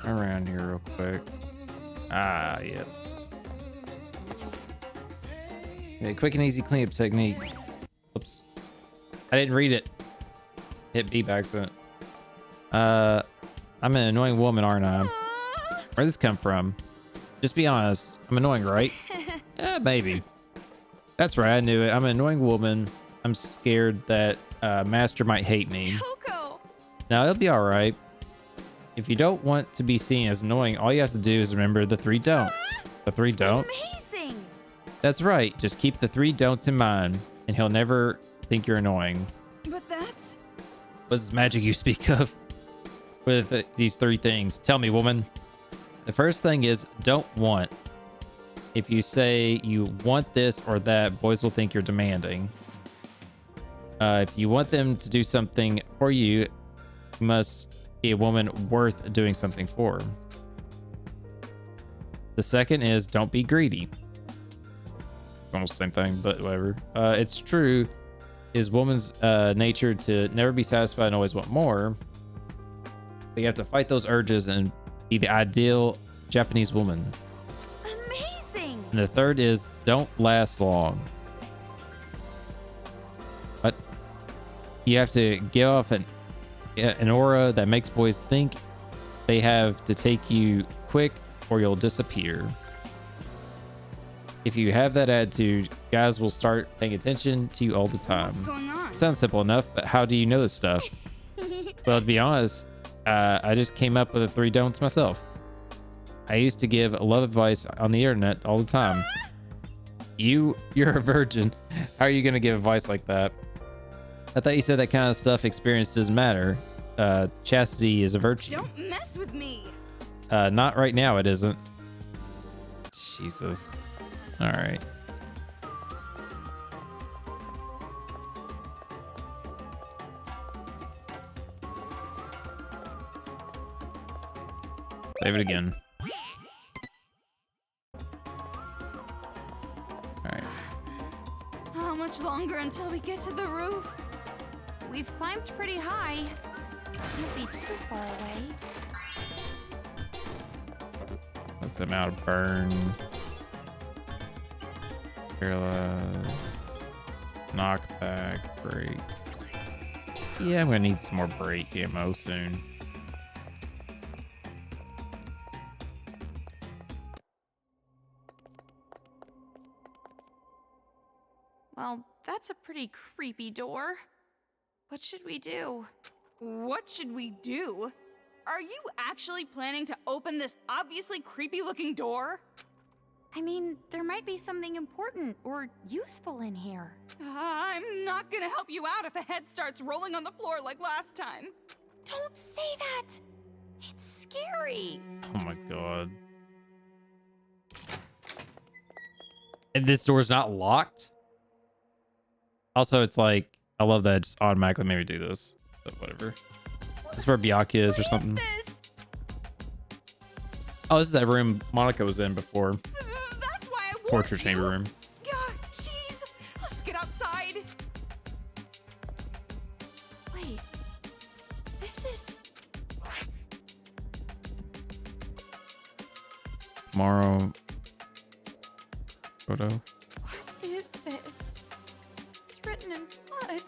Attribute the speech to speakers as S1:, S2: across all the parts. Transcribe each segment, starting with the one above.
S1: around here real quick. Ah, yes. Okay, quick and easy cleanup technique. Oops. I didn't read it. Hit B by accident. I'm an annoying woman, aren't I? Where'd this come from? Just be honest. I'm annoying, right? Maybe. That's right, I knew it. I'm an annoying woman. I'm scared that Master might hate me.
S2: Coco.
S1: Now, it'll be alright. If you don't want to be seen as annoying, all you have to do is remember the 3 don'ts. The 3 don'ts?
S2: Amazing.
S1: That's right. Just keep the 3 don'ts in mind, and he'll never think you're annoying.
S2: But that's...
S1: What's this magic you speak of with these 3 things? Tell me, woman. The first thing is don't want. If you say you want this or that, boys will think you're demanding. If you want them to do something for you, you must be a woman worth doing something for. The second is don't be greedy. It's almost the same thing, but whatever. It's true. Is woman's nature to never be satisfied and always want more. But you have to fight those urges and be the ideal Japanese woman.
S2: Amazing.
S1: And the third is don't last long. But you have to give off an aura that makes boys think they have to take you quick or you'll disappear. If you have that attitude, guys will start paying attention to you all the time.
S2: What's going on?
S1: Sounds simple enough, but how do you know this stuff? Well, to be honest, I just came up with the 3 don'ts myself. I used to give love advice on the internet all the time. You're a virgin. How are you going to give advice like that? I thought you said that kind of stuff experience doesn't matter. Chastity is a virtue.
S2: Don't mess with me.
S1: Not right now, it isn't. Jesus. All right. Save it again. All right.
S2: How much longer until we get to the roof? We've climbed pretty high. Can't be too far away.
S1: What's the amount of burn? Careless. Knockback. Break. Yeah, I'm gonna need some more break ammo soon.
S2: Well, that's a pretty creepy door. What should we do? What should we do? Are you actually planning to open this obviously creepy-looking door? I mean, there might be something important or useful in here. I'm not gonna help you out if the head starts rolling on the floor like last time. Don't say that! It's scary.
S1: Oh my god. And this door's not locked? Also, it's like, I love that it's automatically made me do this. But whatever. This is where Byakuya is or something.
S2: What is this?
S1: Oh, this is that room Monica was in before.
S2: That's why I warned
S1: Torture
S2: you.
S1: chamber room.
S2: God, jeez. Let's get outside. Wait. This is...
S1: Tomorrow. Photo.
S2: What is this? It's written in blood.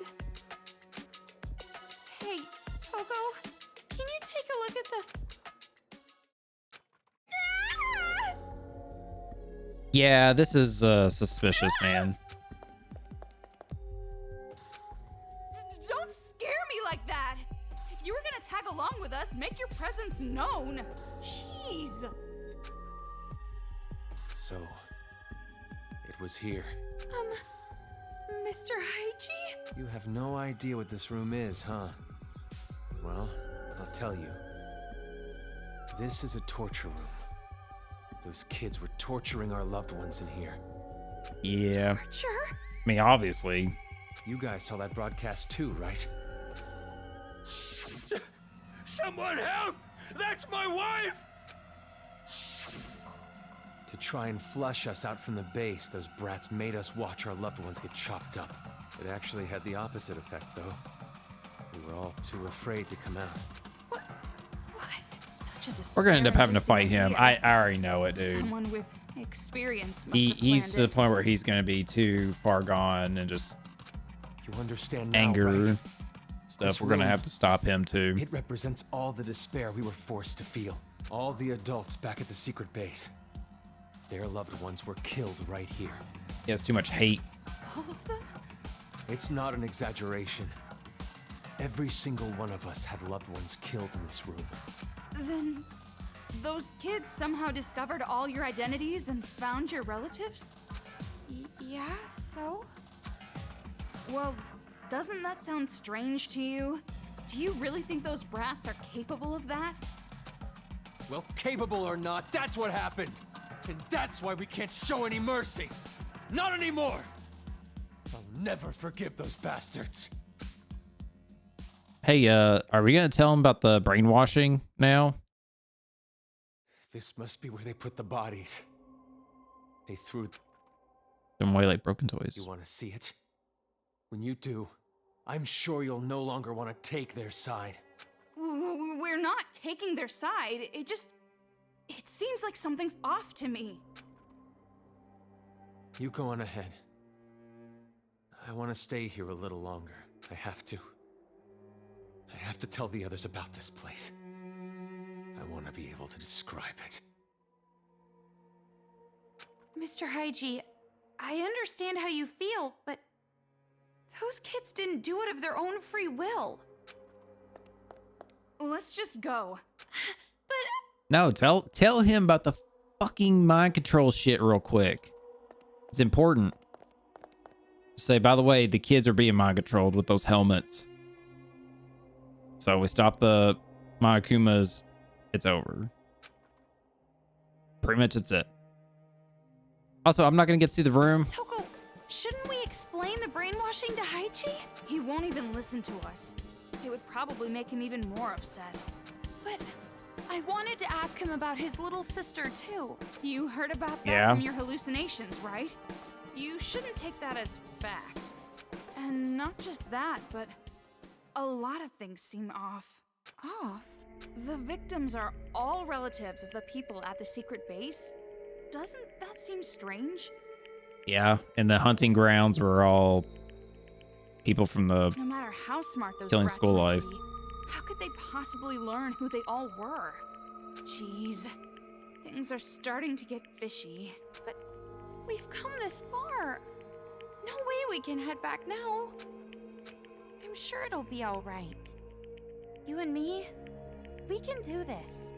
S2: Hey, Togo, can you take a look at the... Ah!
S1: Yeah, this is suspicious, man.
S2: Don't scare me like that! If you were gonna tag along with us, make your presence known. Jeez.
S3: So, it was here.
S2: Mr. Haichi?
S3: You have no idea what this room is, huh? Well, I'll tell you. This is a torture room. Those kids were torturing our loved ones in here.
S1: Yeah.
S2: Torture?
S1: I mean, obviously.
S3: You guys saw that broadcast too, right? Someone help! That's my wife! To try and flush us out from the base, those brats made us watch our loved ones get chopped up. It actually had the opposite effect, though. We were all too afraid to come out.
S2: What?
S3: Such
S2: such a
S1: We're gonna end up having to
S2: disparaging
S1: fight him.
S2: idea.
S1: I already know it, dude.
S2: Someone with experience must have
S1: He's to the
S2: planned it.
S1: point where he's gonna be too far gone and just
S3: You understand now,
S1: anger
S3: right?
S1: stuff.
S3: This
S1: We're gonna
S3: room-
S1: have to stop him too.
S3: It represents all the despair we were forced to feel. All the adults back at the secret base. Their loved ones were killed right here.
S1: He has too much hate.
S2: All of them?
S3: It's not an exaggeration. Every single one of us had loved ones killed in this room.
S2: Then those kids somehow discovered all your identities and found your relatives? Yeah, so? Well, doesn't that sound strange to you? Do you really think those brats are capable of that?
S3: Well, capable or not, that's what happened. And that's why we can't show any mercy. Not anymore. I'll never forgive those bastards.
S1: Hey, are we gonna tell him about the brainwashing now?
S3: This must be where they put the bodies. They threw...
S1: Them away like broken toys.
S3: You want to see it? When you do, I'm sure you'll no longer want to take their side.
S2: We're not taking their side. It seems like something's off to me.
S3: You go on ahead. I want to stay here a little longer. I have to. I have to tell the others about this place. I want to be able to describe it.
S2: Mr. Haiji, I understand how you feel, but those kids didn't do it of their own free will. Let's just go. But
S1: No, tell him about the fucking mind control shit real quick. It's important. Say, by the way, the kids are being mind controlled with those helmets. So we stop the Monokumas. It's over. Pretty much that's it. Also, I'm not gonna get to see the room.
S2: Toko, shouldn't we explain the brainwashing to Haiji? He won't even listen to us. It would probably make him even more upset. But I wanted to ask him about his little sister, too. You heard about that
S1: Yeah.
S2: from your hallucinations, right? You shouldn't take that as fact. And not just that, but a lot of things seem off. Off? The victims are all relatives of the people at the secret base. Doesn't that seem strange?
S1: Yeah, and the hunting grounds were all people from the...
S2: No matter how smart those
S1: Killing
S2: brats
S1: school
S2: might
S1: life.
S2: be, how could they possibly learn who they all were? Jeez, things are starting to get fishy. But we've come this far. No way we can head back now. I'm sure it'll be all right. You and me, we can do this.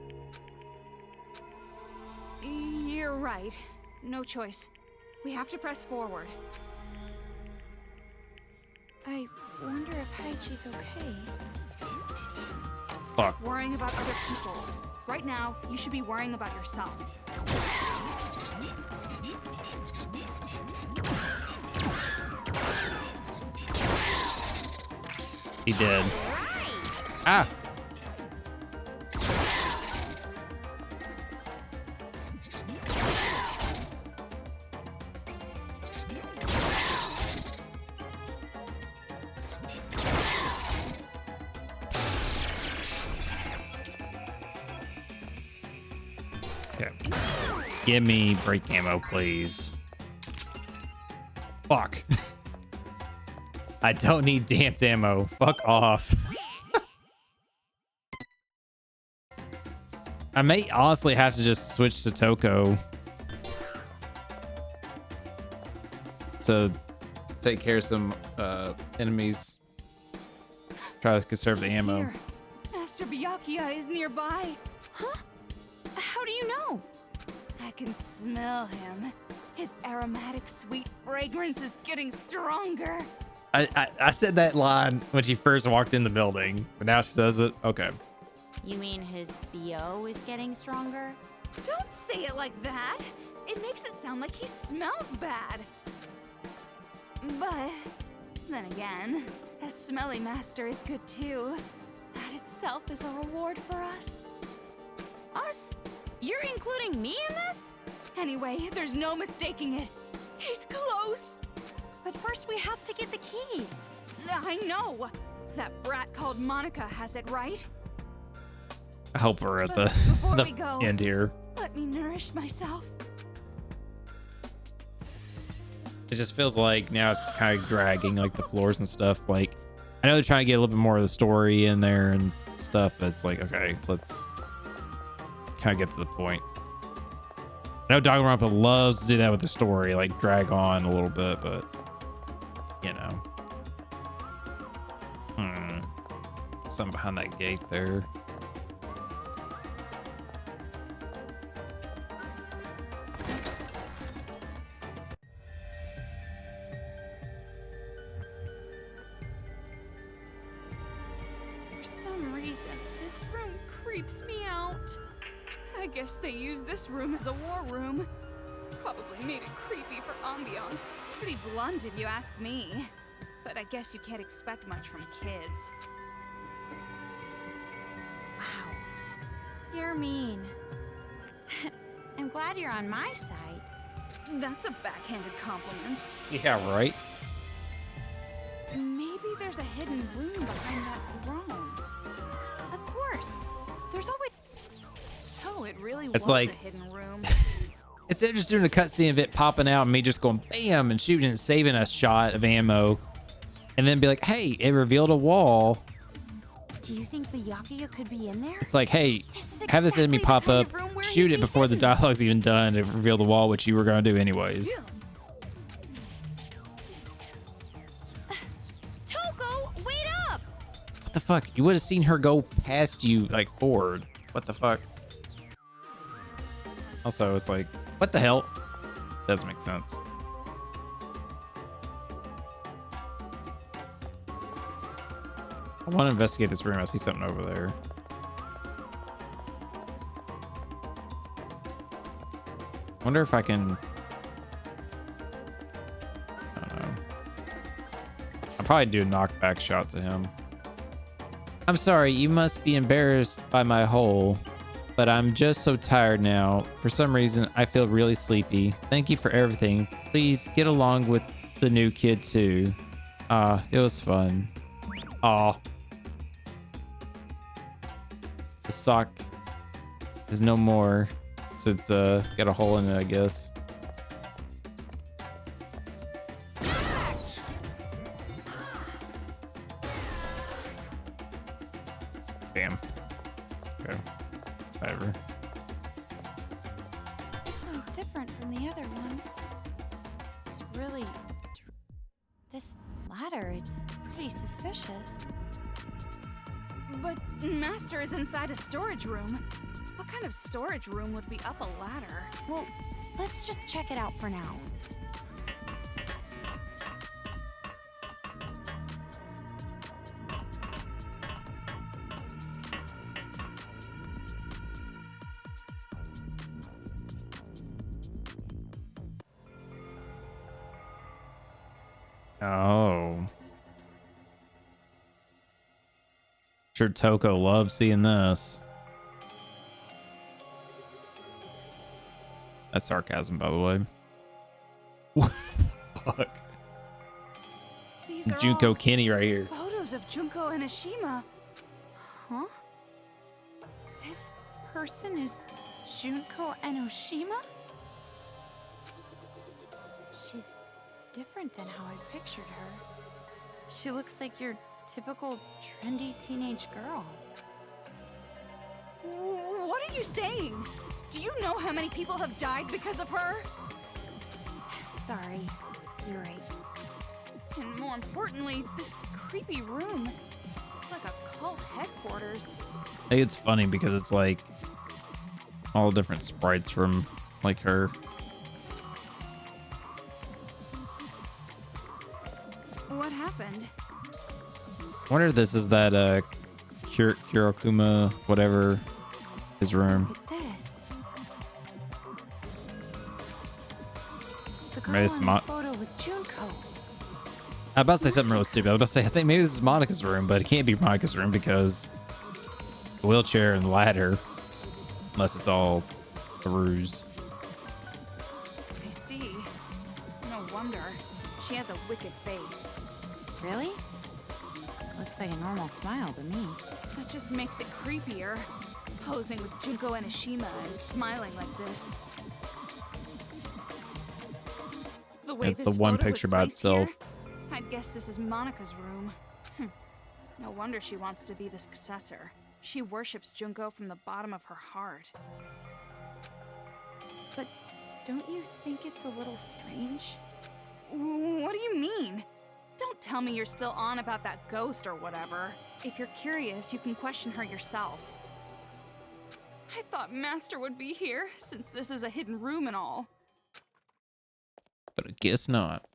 S2: You're right. No choice. We have to press forward. I wonder if Haichi's okay. Stop
S1: Fuck.
S2: worrying about other people. Right now, you should be worrying about yourself.
S1: He did.
S2: Right.
S1: Ah! Okay. Give me break ammo, please. Fuck. I don't need dance ammo. Fuck off. I may honestly have to just switch to Toko to take care of some enemies. Try to conserve the
S2: He's
S1: ammo.
S2: here. Master Byakuya is nearby. Huh? How do you know? I can smell him. His aromatic sweet fragrance is getting stronger.
S1: I said that line when she first walked in the building, but now she says it. Okay.
S4: You mean his BO is getting stronger?
S2: Don't say it like that. It makes it sound like he smells bad. But then again, a smelly master is good too. That itself is a reward for us. Us? You're including me in this? Anyway, there's no mistaking it. He's close. But first we have to get the key. I know. That brat called Monica has it, right?
S1: I hope we're at the,
S2: Before
S1: the
S2: we go,
S1: end here.
S2: let me nourish myself.
S1: It just feels like now it's just kind of dragging, like the floors and stuff. Like, I know they're trying to get a little bit more of the story in there and stuff, but it's like, okay, let's kind of get to the point. I know Danganronpa loves to do that with the story, like drag on a little bit, but you know. Something behind that gate there.
S2: For some reason, this room creeps me out. I guess they used this room as a war room. Probably made it creepy for ambiance. Pretty blunt if you ask me. But I guess you can't expect much from kids.
S4: Wow. You're mean. I'm glad you're on my side.
S2: That's a backhanded compliment.
S1: Yeah, right.
S2: Maybe there's a hidden room behind that throne. Of course. There's always... So it really
S1: It's
S2: was
S1: like-
S2: a hidden room.
S1: Instead of just doing a cutscene of it popping out and me just going bam and shooting and saving a shot of ammo, and then be like, hey, it revealed a wall.
S4: Do you think Byakuya could be in there?
S1: It's like, hey,
S4: This is
S1: have this enemy
S4: exactly the
S1: pop
S4: kind
S1: up,
S4: of room where
S1: shoot
S4: he'd
S1: it
S4: be
S1: before the
S4: hidden.
S1: dialogue's even done to reveal the wall, which you were going to do anyways.
S4: Toko, wait up!
S1: What the fuck? You would have seen her go past you, like, forward. What the fuck? Also, it's like, what the hell? Doesn't make sense. I want to investigate this room. I see something over there. Wonder if I can... I don't know. I'll probably do a knockback shot to him. I'm sorry, you must be embarrassed by my hole, but I'm just so tired now. For some reason, I feel really sleepy. Thank you for everything. Please get along with the new kid too. It was fun. Aw. The sock is no more since it's got a hole in it, I guess. Damn. Okay. Whatever.
S4: This one's different from the other one. It's really... This ladder, it's pretty suspicious.
S2: But Master is inside a storage room. What kind of storage room would be up a ladder?
S4: Well, let's just check it out for now.
S1: Oh. Sure Toko loves seeing this. That's sarcasm, by the way. What the fuck?
S2: These are
S1: Junko
S2: all
S1: Kenny right here.
S2: photos of Junko and Ashima. Huh? This person is Junko Enoshima?
S4: She's different than how I pictured her. She looks like your typical trendy teenage girl.
S2: What are you saying? Do you know how many people have died because of her?
S4: Sorry, you're right.
S2: And more importantly, this creepy room. It's like a cult headquarters.
S1: I think it's funny because it's like all different sprites from like her.
S2: What happened?
S1: I wonder if this is that Kurokuma, whatever, his room.
S4: Look at this. The
S1: Maybe
S4: girl
S1: it's
S4: on this photo with Junko.
S1: I'm about to say something really stupid. I was about to say, I think maybe this is Monica's room, but it can't be Monica's room because the wheelchair and the ladder, unless it's all a ruse.
S2: I see. No wonder. She has a wicked face.
S4: Really? Looks like a normal smile to me.
S2: That just makes it creepier. posing with Junko Enoshima and smiling like this. The way
S1: It's
S2: this
S1: the one
S2: photo was
S1: picture by
S2: placed
S1: itself.
S2: here, I'd guess this is Monika's room. No wonder she wants to be the successor. She worships Junko from the bottom of her heart.
S4: But don't you think it's a little strange?
S2: What do you mean? Don't tell me you're still on about that ghost or whatever. If you're curious, you can question her yourself. I thought Master would be here, since this is a hidden room and all.
S1: But I guess not.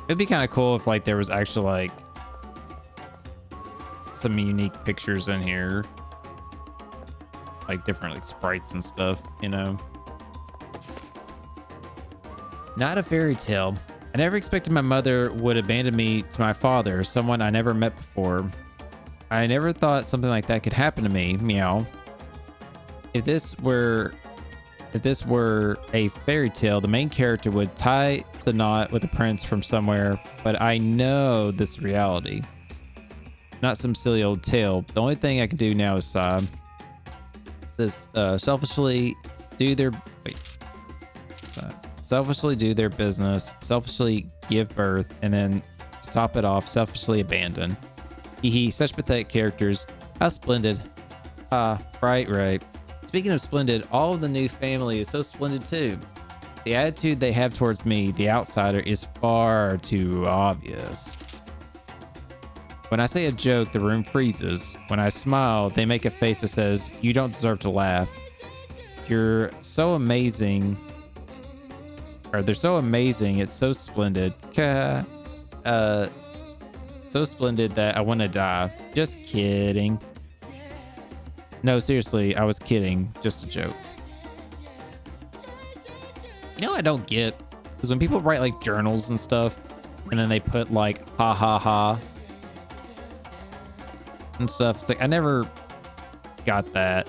S1: It'd be kind of cool if like there was actually like some unique pictures in here, like different like sprites and stuff, you know. Not a fairy tale. I never expected my mother would abandon me to my father, someone I never met before. I never thought something like that could happen to me. Meow. If this were a fairy tale, the main character would tie the knot with a prince from somewhere, but I know this is reality. Not some silly old tale. The only thing I can do now is selfishly do their business, selfishly give birth, and then to top it off, selfishly abandon. Hee, such pathetic characters. How splendid. Right. Speaking of splendid, all of the new family is so splendid too. The attitude they have towards me, the outsider, is far too obvious. When I say a joke, the room freezes. When I smile, they make a face that says, "You don't deserve to laugh. You're so amazing." Or they're so amazing, it's so splendid. So splendid that I want to die. Just kidding. No, seriously, I was kidding. Just a joke. You know what I don't get? Because when people write like journals and stuff, and then they put like ha ha ha and stuff, it's like I never got that.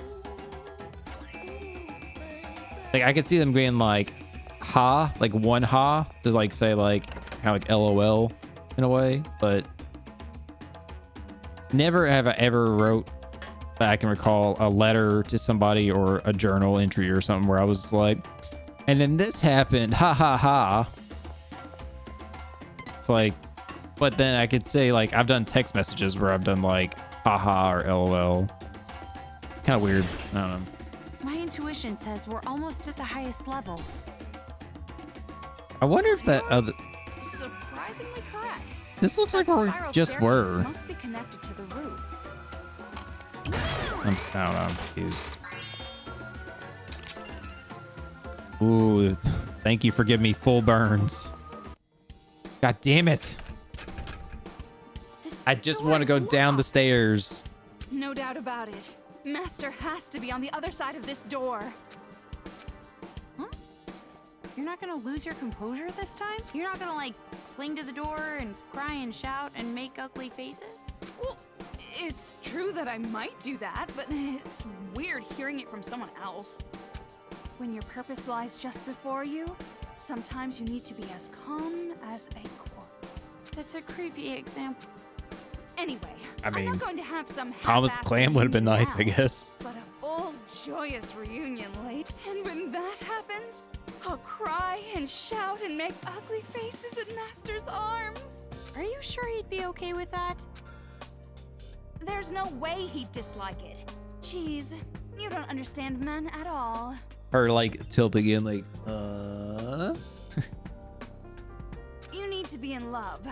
S1: Like I could see them being like ha, like one ha to like say like kind of like LOL in a way, but never have I ever wrote that I can recall a letter to somebody or a journal entry or something where I was like, and then this happened, ha ha ha. It's like, but then I could say like I've done text messages where I've done like ha ha or LOL. Kind of weird. I don't know.
S4: My intuition says we're almost at the highest level.
S1: I wonder if that other.
S2: Surprisingly correct.
S1: This looks like where we
S2: Spiral
S1: just
S2: staircase
S1: were.
S2: Must be connected to the roof.
S1: I don't know. I'm confused. Ooh, thank you for giving me full burns. God damn it.
S2: This
S1: I just
S2: door
S1: want to
S2: is
S1: go down the
S2: locked.
S1: stairs.
S2: No doubt about it. Master has to be on the other side of this door.
S4: You're not gonna lose your composure this time? You're not gonna like cling to the door and cry and shout and make ugly faces?
S2: Well, it's true that I might do that, but it's weird hearing it from someone else. When your purpose lies just before you, sometimes you need to be as calm as a corpse.
S4: That's a creepy example.
S2: Anyway,
S1: I
S2: I'm
S1: mean,
S2: not going to have some
S1: Thomas
S2: half-assed
S1: Clam would have been
S2: reunion
S1: nice, I
S2: now,
S1: guess.
S2: but a full, joyous reunion late. And when that happens, I'll cry and shout and make ugly faces at Master's arms.
S4: Are you sure he'd be okay with that?
S2: There's no way he'd dislike it. Jeez, you don't understand men at all.
S1: Her like tilting in like,
S2: You need to be in love.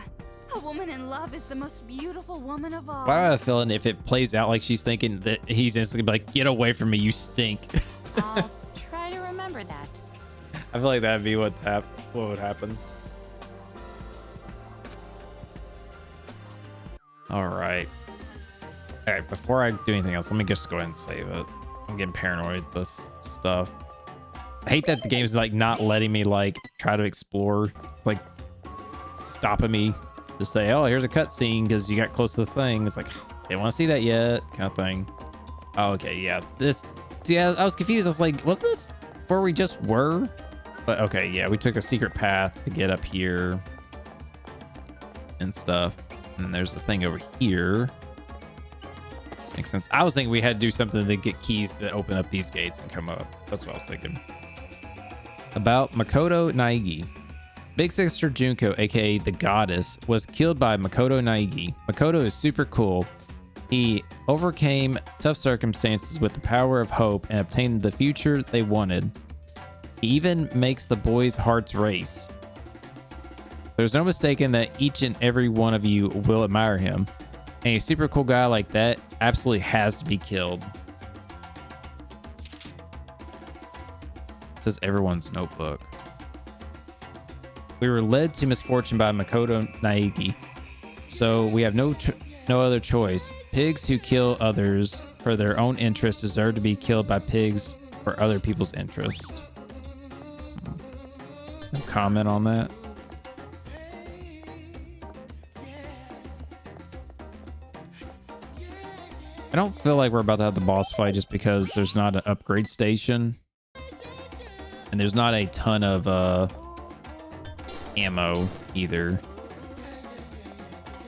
S2: A woman in love is the most beautiful woman of all.
S1: Why do I have a feeling if it plays out like she's thinking that he's instantly be like, get away from me, you stink.
S4: I'll try to remember that.
S1: I feel like that'd be what would happen. All right. Before I do anything else, let me just go ahead and save it. I'm getting paranoid with this stuff. I hate that the game's like not letting me like try to explore, like stopping me to say, oh, here's a cutscene because you got close to this thing. It's like, they want to see that yet, kind of thing. Oh, okay, yeah. I was confused. I was like, wasn't this where we just were? But okay, yeah, we took a secret path to get up here and stuff. And there's a thing over here. Makes sense. I was thinking we had to do something to get keys that open up these gates and come up. That's what I was thinking. About Makoto Naegi. Big sister Junko, aka the goddess, was killed by Makoto Naegi. Makoto is super cool. He overcame tough circumstances with the power of hope and obtained the future they wanted. He even makes the boys' hearts race. There's no mistaking that each and every one of you will admire him. And a super cool guy like that absolutely has to be killed. It says everyone's notebook. We were led to misfortune by Makoto Naegi, so we have no other choice. Pigs who kill others for their own interest deserve to be killed by pigs for other people's interest. No comment on that. I don't feel like we're about to have the boss fight just because there's not an upgrade station. And there's not a ton of ammo either.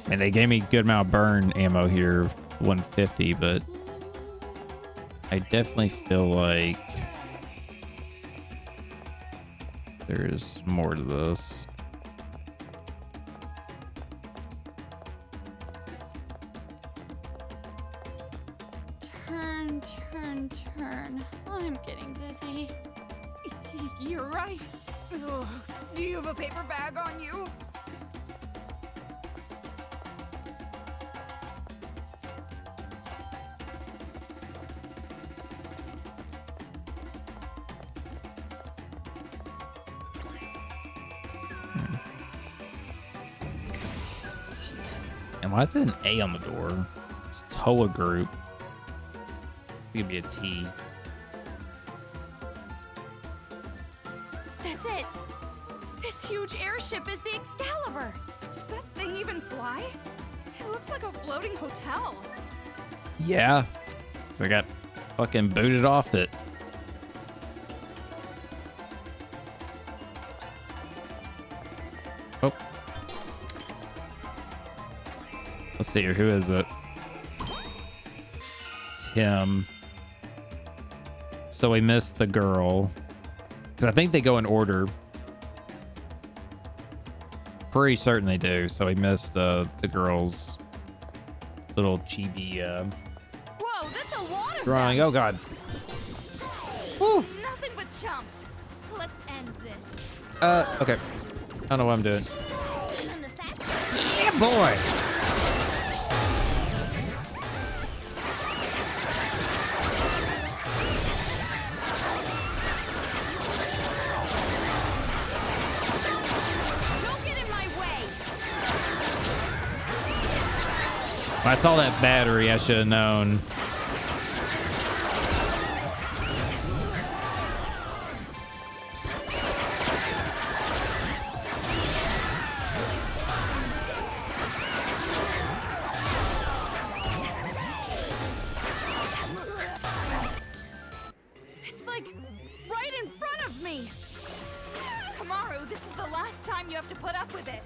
S1: I mean, they gave me a good amount of burn ammo here, 150, but I definitely feel like there's more to this.
S4: Turn. I'm getting dizzy.
S2: You're right. Ugh. Do you have a paper bag on you?
S1: And why is it an A on the door? It's Toa Group. It could be a T.
S2: That's it. This huge airship is the Excalibur. Does that thing even fly? It looks like a floating hotel.
S1: Yeah. So I got fucking booted off it. Oh. Let's see here. Who is it? It's him. So we missed the girl. Because I think they go in order. Pretty certain they do. So we missed the girl's little chibi
S2: Whoa, that's a lot of
S1: drawing.
S2: them.
S1: Oh, God.
S2: Nothing but chumps. Let's end this.
S1: Okay. I don't know what I'm doing. Yeah, boy. When I saw that battery, I should have known.
S2: It's like right in front of me. Kamaru, this is the last time you have to put up with it.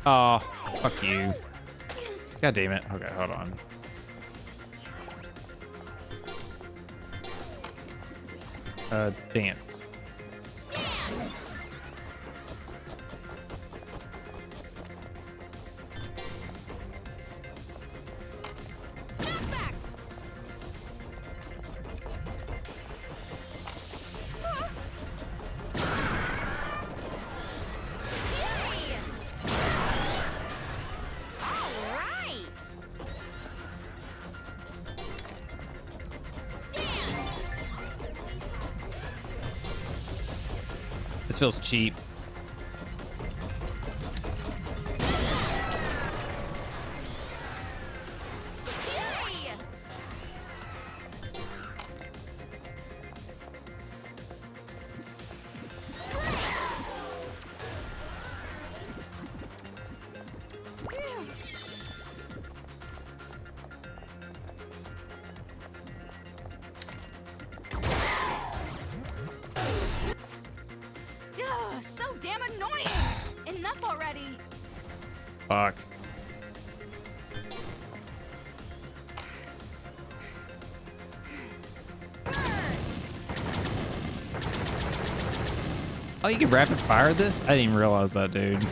S1: Oh, fuck you. God damn it. Okay, hold on. Dance. This feels cheap.
S2: So damn annoying! Enough already!
S1: Fuck. Oh, you can rapid fire this? I didn't even realize that, dude.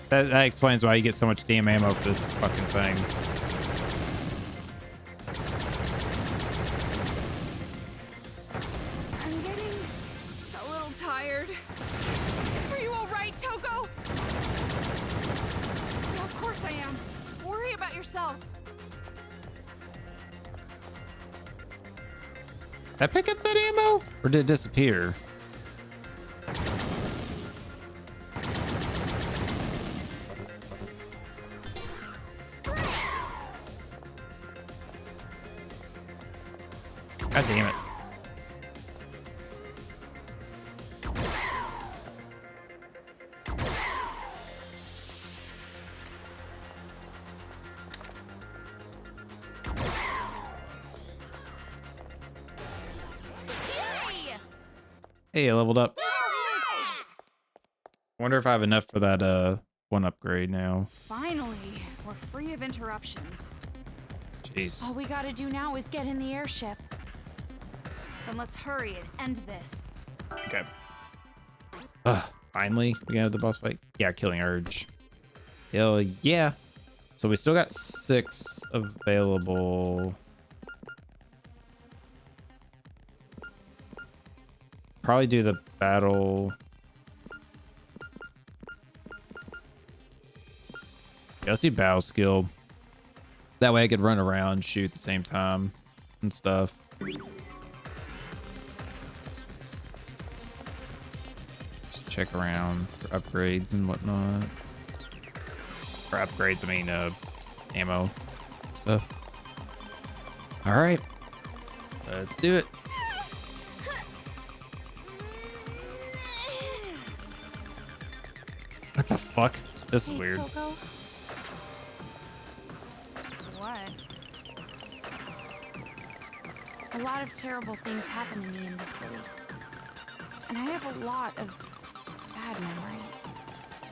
S1: That explains why you get so much damn ammo for this fucking thing.
S2: I'm getting a little tired. Are you alright, Toko? Yeah, of course I am. Worry about yourself.
S1: Did I pick up that ammo? Or did it disappear? God damn it. Hey, I leveled up. Wonder if I have enough for that one upgrade now.
S2: Finally, we're free of interruptions.
S1: Jeez.
S4: All we gotta do now is get in the airship.
S2: Then let's hurry and end this.
S1: Okay. Finally, we gonna have the boss fight. Yeah, killing urge. Hell yeah. So we still got 6 available. Probably do the battle. Yeah, let's do battle skill. That way I could run around, shoot at the same time and stuff. Just check around for upgrades and whatnot. For upgrades, I mean ammo stuff. All right, let's do it. What the fuck? This is weird.
S4: Toko?
S2: What?
S4: A lot of terrible things happen to me in this city. And I have a lot of bad memories.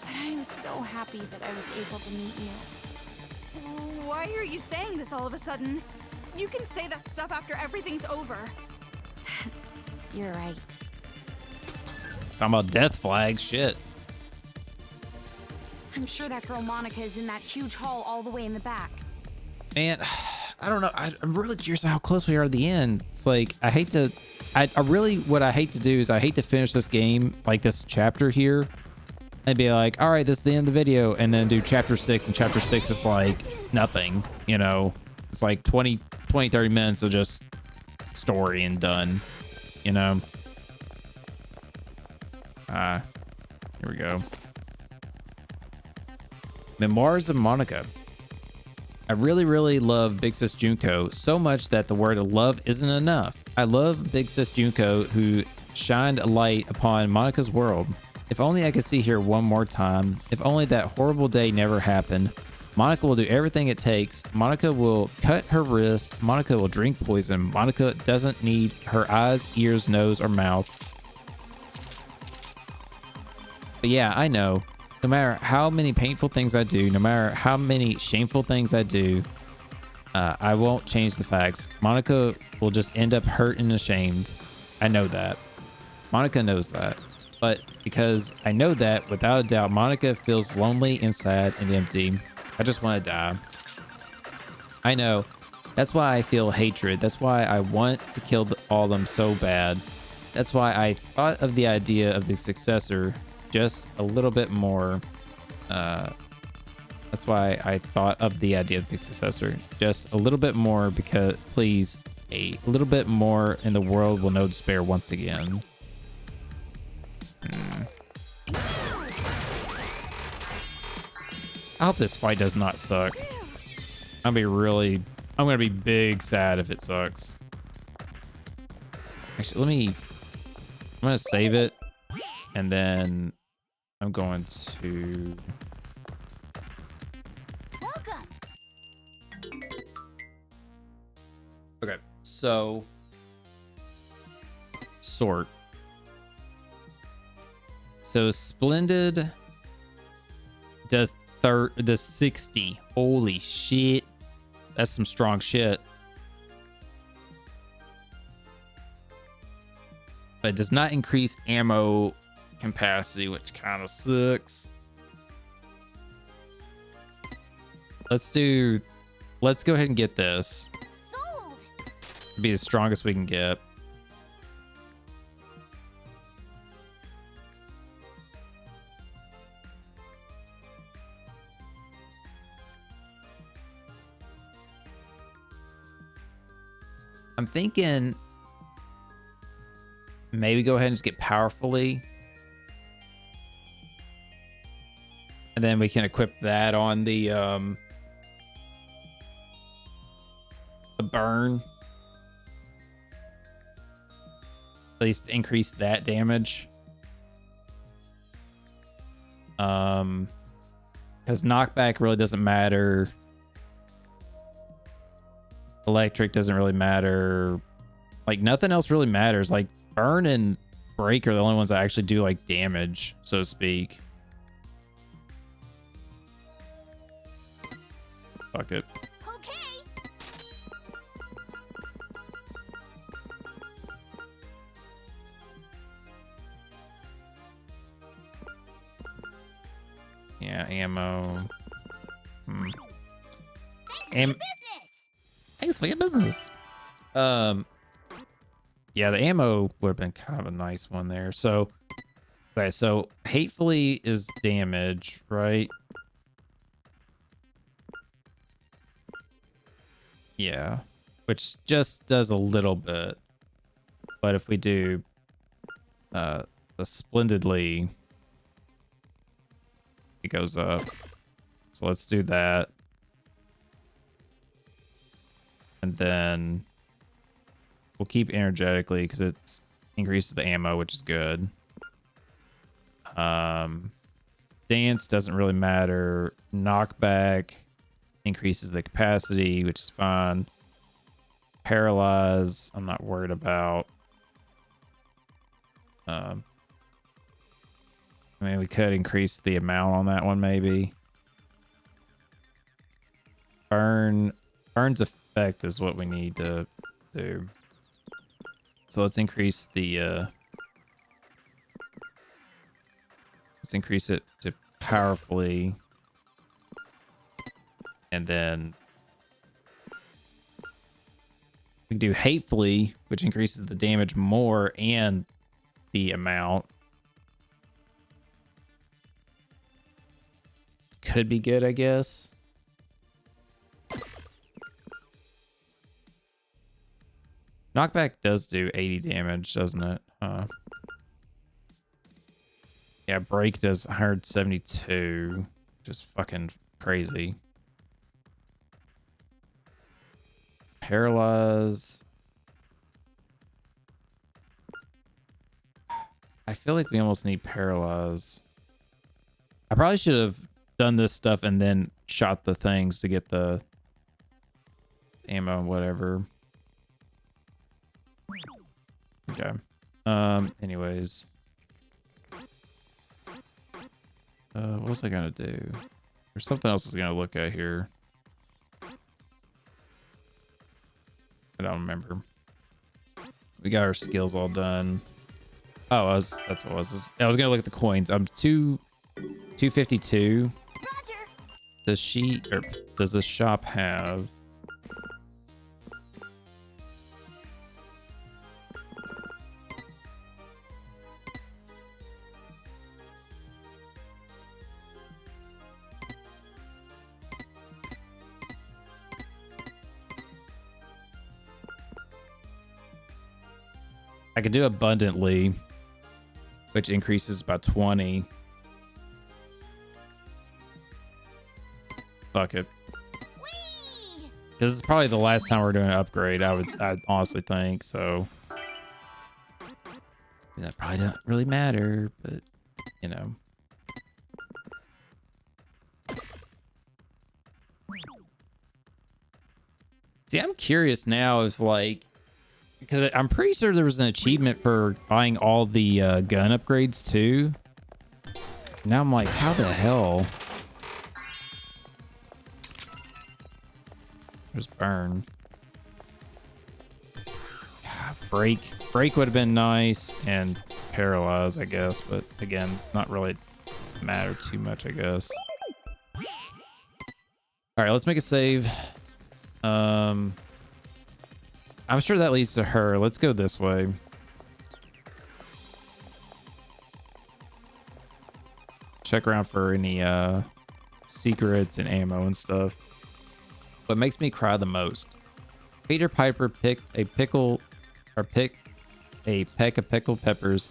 S4: But I am so happy that I was able to meet you.
S2: Why are you saying this all of a sudden? You can say that stuff after everything's over.
S4: You're right.
S1: Talking about death flags, shit.
S4: I'm sure that girl Monica is in that huge hall all the way in the back.
S1: Man, I don't know. I'm really curious how close we are to the end. It's like, I hate to, I really, what I hate to do is I hate to finish this game, like this chapter here, and be like, all right, this is the end of the video, and then do chapter 6, and chapter 6 is like nothing, you know? It's like 20, 30 minutes of just story and done, you know? Here we go. Memoirs of Monica. I really, really love Big Sis Junko so much that the word love isn't enough. I love Big Sis Junko, who shined a light upon Monica's world. If only I could see her one more time. If only that horrible day never happened. Monica will do everything it takes. Monica will cut her wrist. Monica will drink poison. Monica doesn't need her eyes, ears, nose, or mouth. But yeah, I know. No matter how many painful things I do, no matter how many shameful things I do, I won't change the facts. Monica will just end up hurt and ashamed. I know that. Monica knows that. But because I know that, without a doubt, Monica feels lonely and sad and empty. I just want to die. I know. That's why I feel hatred. That's why I want to kill all of them so bad. That's why I thought of the idea of the successor just a little bit more. That's why I thought of the idea of the successor just a little bit more, because please, a little bit more and the world will know despair once again. I hope this fight does not suck. I'm gonna be big sad if it sucks. Actually, I'm gonna save it, and then I'm going to.
S4: Welcome.
S1: Okay, so sort. So Splendid does 60. Holy shit. That's some strong shit. But it does not increase ammo capacity, which kind of sucks. Let's go ahead and get this.
S4: Sold.
S1: Be the strongest we can get. I'm thinking maybe go ahead and just get powerfully. And then we can equip that on the burn. At least increase that damage. Because knockback really doesn't matter. Electric doesn't really matter. Like nothing else really matters. Like burn and break are the only ones that actually do like damage, so to speak. Fuck it.
S4: Okay.
S1: Yeah, ammo.
S4: Thanks for your business.
S1: Thanks for your business. Yeah, the ammo would have been kind of a nice one there. So, okay, so hatefully is damage, right? Yeah, which just does a little bit. But if we do the splendidly, it goes up. So let's do that. And then we'll keep energetically because it increases the ammo, which is good. Dance doesn't really matter. Knockback increases the capacity, which is fine. Paralyze, I'm not worried about. I mean, we could increase the amount on that one, maybe. Burn's effect is what we need to do. So let's increase the let's increase it to powerfully, and then we can do hatefully, which increases the damage more and the amount. Could be good, I guess. Knockback does do 80 damage, doesn't it? Yeah, break does 172. Just fucking crazy. Paralyze. I feel like we almost need paralyze. I probably should have done this stuff and then shot the things to get the ammo and whatever. Okay. Anyways. What was I gonna do? There's something else I was gonna look at here. I don't remember. We got our skills all done. Oh, that's what it was. I was gonna look at the coins. I'm 252.
S4: Roger.
S1: Does this shop have? I could do abundantly, which increases by 20. Fuck it.
S4: Whee!
S1: This is probably the last time we're doing an upgrade, I honestly think, so. That probably doesn't really matter, but, you know. See, I'm curious now if, like, because I'm pretty sure there was an achievement for buying all the gun upgrades, too. Now I'm like, how the hell? There's burn. God, break would have been nice, and paralyze, I guess, but again, not really matter too much, I guess. All right, let's make a save. I'm sure that leads to her. Let's go this way. Check around for any secrets and ammo and stuff. What makes me cry the most? Peter Piper picked a peck of pickled peppers.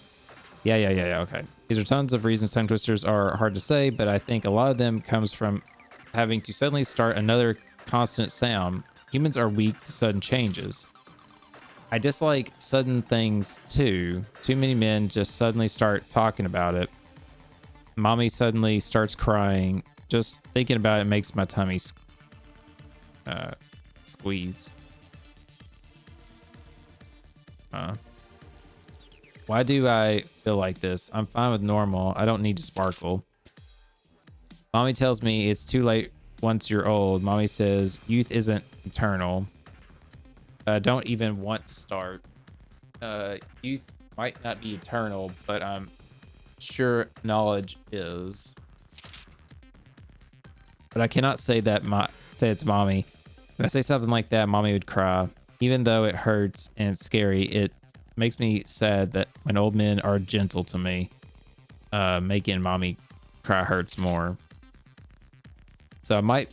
S1: Yeah, okay. These are tons of reasons tongue twisters are hard to say, but I think a lot of them comes from having to suddenly start another constant sound. Humans are weak to sudden changes. I dislike sudden things too. Too many men just suddenly start talking about it. Mommy suddenly starts crying. Just thinking about it makes my tummy squeeze. Why do I feel like this? I'm fine with normal. I don't need to sparkle. Mommy tells me it's too late once you're old. Mommy says youth isn't eternal. Don't even want to start. Youth might not be eternal, but I'm sure knowledge is. But I cannot say that say it's mommy. If I say something like that, mommy would cry. Even though it hurts and it's scary, it makes me sad that when old men are gentle to me, making mommy cry hurts more. So I might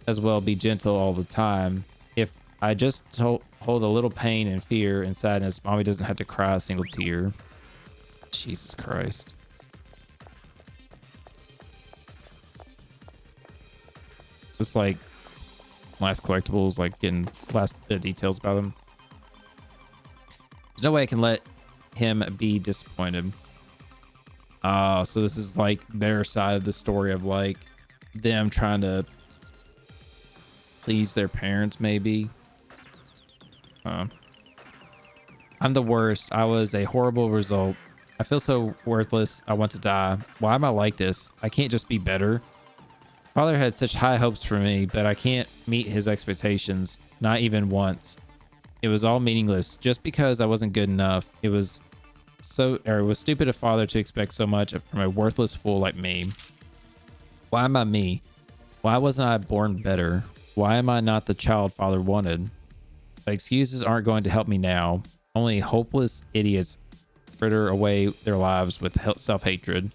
S1: as well be gentle all the time. If I just hold a little pain and fear and sadness, mommy doesn't have to cry a single tear. Jesus Christ. Just like last collectibles, like getting last details about them. There's no way I can let him be disappointed. So this is like their side of the story of like them trying to please their parents, maybe. I'm the worst. I was a horrible result. I feel so worthless. I want to die. Why am I like this? I can't just be better. Father had such high hopes for me, but I can't meet his expectations, not even once. It was all meaningless just because I wasn't good enough. It was stupid of father to expect so much from a worthless fool like me. Why am I me? Why wasn't I born better? Why am I not the child father wanted? But excuses aren't going to help me now. Only hopeless idiots fritter away their lives with self-hatred.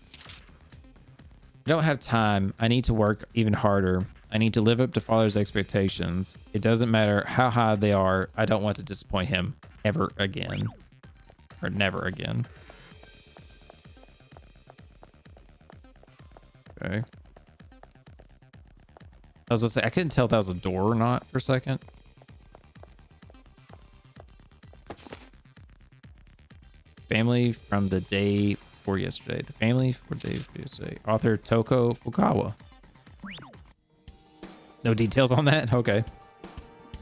S1: I don't have time. I need to work even harder. I need to live up to father's expectations. It doesn't matter how high they are. I don't want to disappoint him ever again. Or never again. Okay. I was gonna say, I couldn't tell if that was a door or not for a second. Family from the day before yesterday. The family for the day before yesterday. Author Toko Fukawa. No details on that? Okay.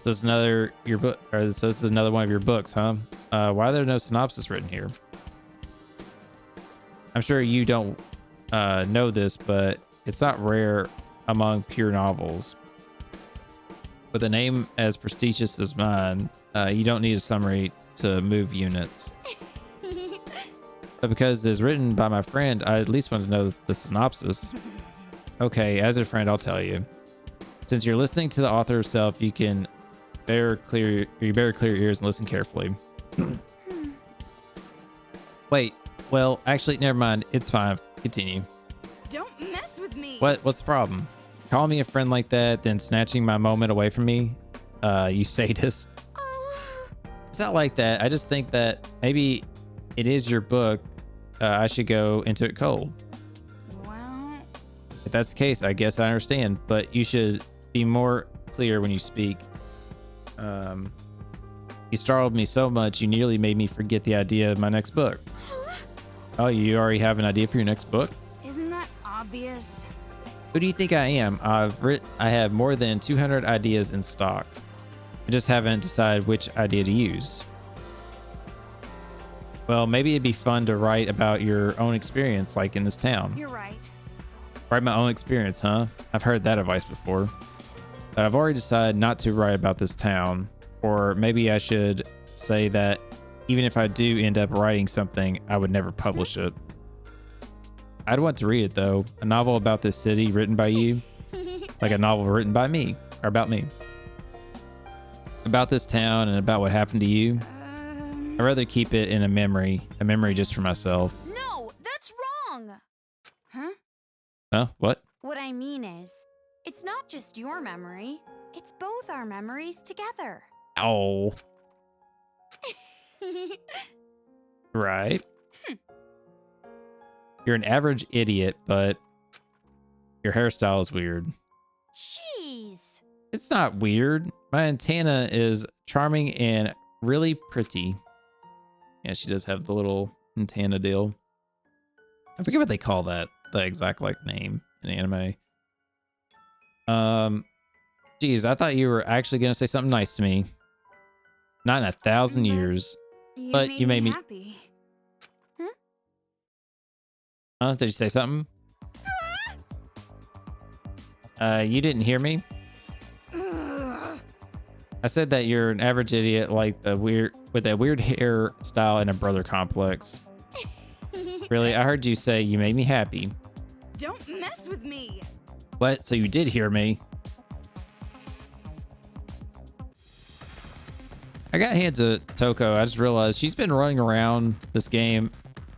S1: So it's another your book, or so this is another one of your books, huh? Why are there no synopsis written here? I'm sure you don't know this, but it's not rare among pure novels. With a name as prestigious as mine, you don't need a summary to move units. But because it is written by my friend, I at least want to know the synopsis. Okay, as a friend, I'll tell you. Since you're listening to the author herself, you better clear your ears and listen carefully. Wait, well, actually, never mind. It's fine. Continue.
S2: Don't mess with me.
S1: What's the problem? Calling me a friend like that, then snatching my moment away from me? You sadist.
S2: Oh.
S1: It's not like that. I just think that maybe it is your book. I should go into it cold.
S2: Well,
S1: If that's the case, I guess I understand, but you should be more clear when you speak. You startled me so much, you nearly made me forget the idea of my next book. Oh, you already have an idea for your next book?
S2: Isn't that obvious?
S1: Who do you think I am? I have more than 200 ideas in stock. I just haven't decided which idea to use. Well, maybe it'd be fun to write about your own experience, like in this town.
S2: You're right.
S1: Write my own experience, huh? I've heard that advice before. But I've already decided not to write about this town. Or maybe I should say that even if I do end up writing something, I would never publish it. I'd want to read it, though. A novel about this city written by you. Like a novel written by me. Or about me. About this town and about what happened to you. I'd rather keep it in a memory just for myself.
S2: No, that's wrong. Huh?
S1: Huh? What?
S4: What I mean is, it's not just your memory, it's both our memories together.
S1: Oh. Right. You're an average idiot, but your hairstyle is weird.
S4: Jeez.
S1: It's not weird. My antenna is charming and really pretty. Yeah, she does have the little antenna deal. I forget what they call that, the exact like name in anime. Geez, I thought you were actually gonna say something nice to me. Not in 1,000 years. But you made me
S2: happy.
S1: Huh? Did you say something? You didn't hear me? I said that you're an average idiot like with a weird hairstyle and a brother complex. Really? I heard you say you made me happy.
S2: Don't mess with me.
S1: What? So you did hear me? I got hands to Toko. I just realized she's been running around this game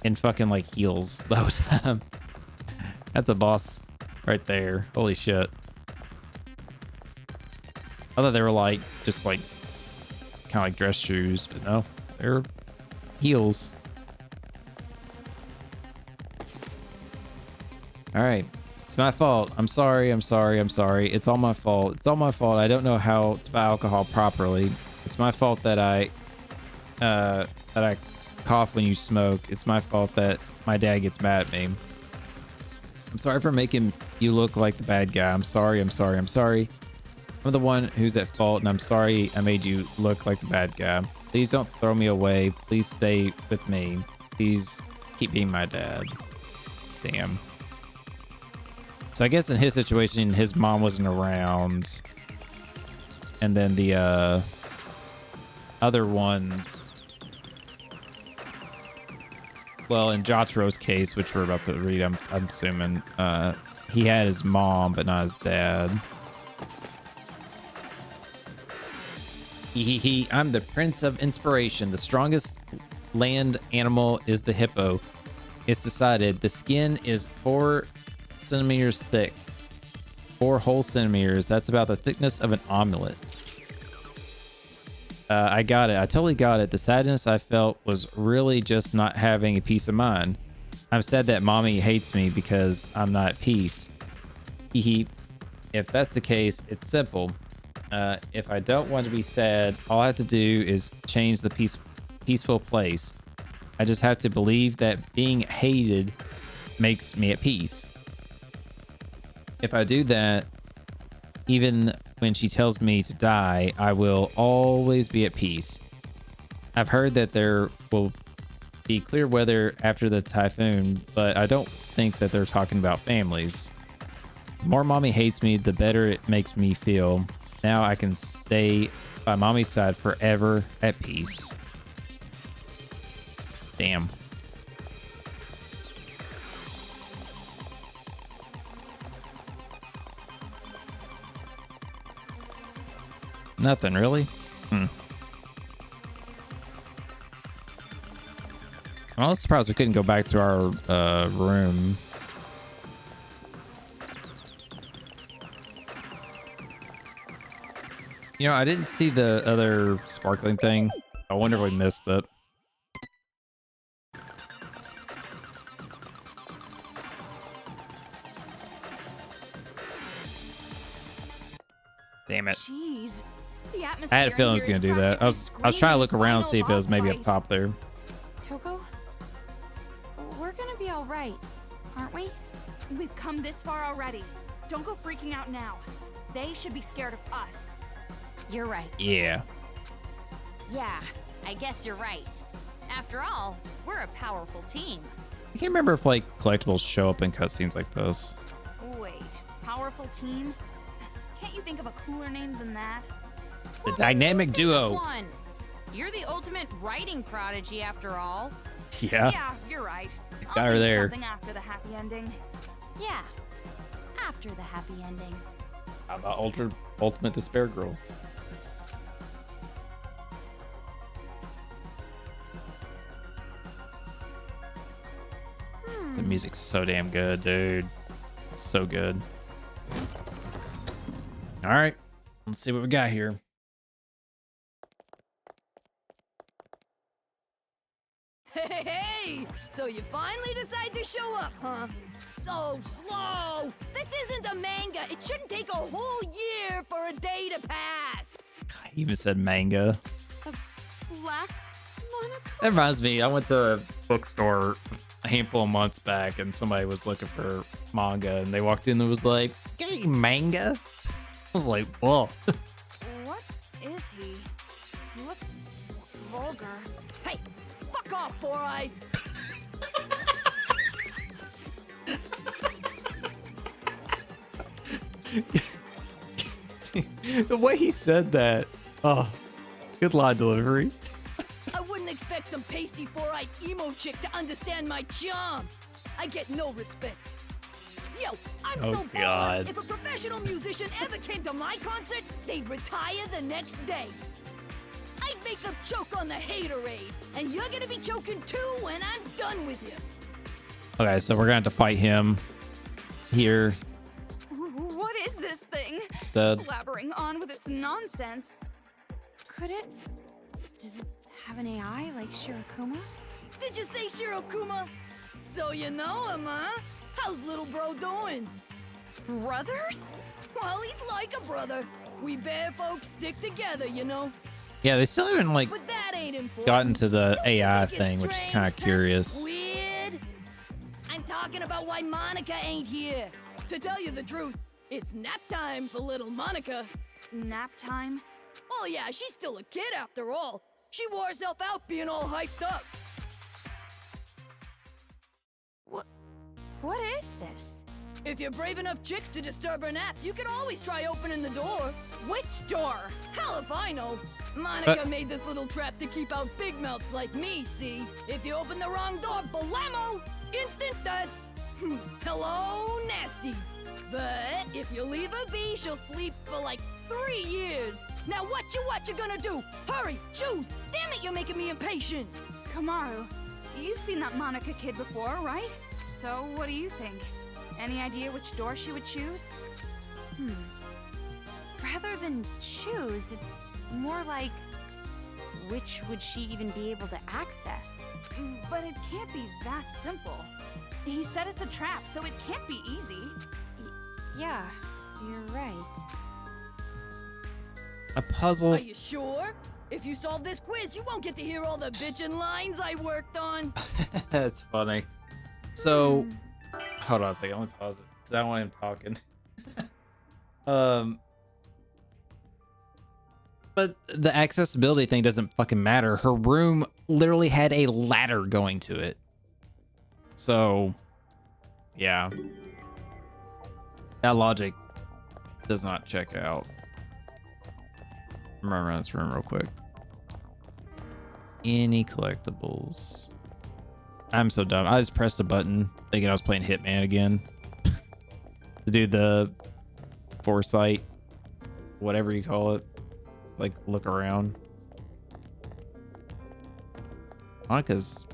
S1: in fucking like heels the whole time. That's a boss right there. Holy shit. I thought they were like just like kind of like dress shoes, but no, they're heels. All right. It's my fault. I'm sorry. I'm sorry. I'm sorry. It's all my fault. It's all my fault. I don't know how to buy alcohol properly. It's my fault that I cough when you smoke. It's my fault that my dad gets mad at me. I'm sorry for making you look like the bad guy. I'm sorry. I'm sorry. I'm sorry. I'm the one who's at fault, and I'm sorry I made you look like the bad guy. Please don't throw me away. Please stay with me. Please keep being my dad. Damn. So I guess in his situation, his mom wasn't around. And then the other ones, well, in Jotaro's case, which we're about to read, I'm assuming, he had his mom, but not his dad. I'm the Prince of Inspiration. The strongest land animal is the hippo. It's decided. The skin is 4 centimeters thick. 4 whole centimeters. That's about the thickness of an omelet. I got it. I totally got it. The sadness I felt was really just not having a peace of mind. I'm sad that mommy hates me because I'm not at peace. If that's the case, it's simple. If I don't want to be sad, all I have to do is change the peaceful place. I just have to believe that being hated makes me at peace. If I do that, even when she tells me to die, I will always be at peace. I've heard that there will be clear weather after the typhoon, but I don't think that they're talking about families. The more mommy hates me, the better it makes me feel. Now I can stay by mommy's side forever at peace. Damn. Nothing really. Well, I was surprised we couldn't go back to our room. You know, I didn't see the other sparkling thing. I wonder if we missed it. Damn it.
S2: Jeez, The
S1: I
S2: atmosphere
S1: had a feeling it was
S2: in here
S1: gonna
S2: is
S1: do that. I was trying to
S2: practically
S1: look around,
S2: screaming
S1: see if it was
S2: final
S1: maybe up
S2: boss
S1: top there.
S4: Toko? We're gonna be all right, aren't we?
S2: fight. We've come this far already. Don't go freaking out now. They should be scared of us.
S4: You're right.
S1: Yeah.
S5: Yeah, I guess you're right. After all, we're a powerful team.
S1: I can't remember if like collectibles show up in cutscenes like this.
S2: Wait, powerful team? Can't you think of a cooler name than that?
S1: The dynamic duo.
S5: One. You're the ultimate writing prodigy after all.
S1: Yeah.
S2: Yeah, you're right.
S1: Got
S2: I'll
S1: her
S2: think of
S1: there.
S2: something after the happy ending.
S5: Yeah, after the happy ending.
S1: How about Ultimate Despair Girls? The music's so damn good, dude. So good. All right, let's see what we got here.
S6: Hey! So you finally decide to show up, huh? So slow! This isn't a manga! It shouldn't take a whole year for a day to pass!
S1: He even said manga.
S4: Black Monaco?
S1: That reminds me, I went to a bookstore a handful of months back and somebody was looking for manga and they walked in and was like, "Got any manga?" I was like, whoa.
S2: What is he? He looks vulgar.
S6: Hey! Fuck off, Four Eyes!
S1: The way he said that. Oh, good line delivery.
S6: I wouldn't expect some pasty four-eyed emo chick to understand my charm! I get no respect. Yo, I'm
S1: Oh,
S6: so bored.
S1: God.
S6: If a professional musician ever came to my concert, they'd retire the next day. I'd make them choke on the haterade, and you're gonna be choking too when I'm done with you.
S1: Okay, so we're gonna have to fight him here
S2: What is this thing?
S1: instead.
S2: Blabbering on with its nonsense.
S4: Could it? Does it have an AI like Shirokuma?
S6: Did you say Shirokuma? So you know him, huh? How's little bro doing?
S2: Brothers?
S6: Well, he's like a brother. We bear folks stick together, you know.
S1: Yeah, they still haven't like
S6: But that ain't important.
S1: gotten to the
S6: Don't you
S1: AI
S6: think it's
S1: thing, which is
S6: strange,
S1: kind of
S6: huh?
S1: curious.
S6: Weird. I'm talking about why Monica ain't here. To tell you the truth, it's nap time for little Monica.
S2: Nap time?
S6: Oh yeah, she's still a kid after all. She wore herself out being all hyped up.
S4: What is this?
S6: If you're brave enough chicks to disturb her nap, you could always try opening the door.
S2: Which door?
S6: Hell if I know. Monica made this little trap to keep out big mouths like me, see? If you open the wrong door, blammo! Instant death! Hello, nasty! But if you leave her be, she'll sleep for like 3 years. Now what you gonna do? Hurry, choose! Damn it, you're making me impatient!
S2: Kamaru, you've seen that Monica kid before, right? So what do you think? Any idea which door she would choose?
S4: Rather than choose, it's more like which would she even be able to access?
S2: But it can't be that simple. He said it's a trap, so it can't be easy.
S4: Yeah, you're right.
S1: A puzzle.
S6: Are you sure? If you solve this quiz, you won't get to hear all the bitchin' lines I worked on.
S1: That's funny. So, hold on a second. Let me pause it because I don't want him talking. But the accessibility thing doesn't fucking matter. Her room literally had a ladder going to it. So, yeah. That logic does not check out. I'm gonna run this room real quick. Any collectibles? I'm so dumb. I just pressed a button thinking I was playing Hitman again. To do the foresight, whatever you call it. Like, look around. Monica's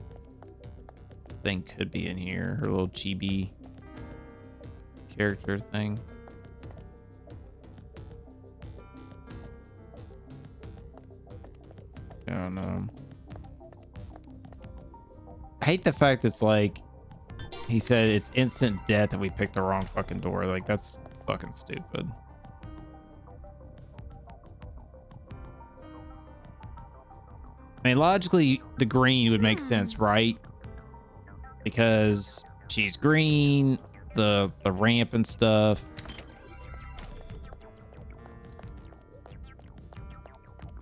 S1: thing could be in here. Her little chibi character thing. I don't know. I hate the fact it's like he said it's instant death and we picked the wrong fucking door. Like, that's fucking stupid. mean, logically, the green would make sense, right? Because she's green, the ramp and stuff.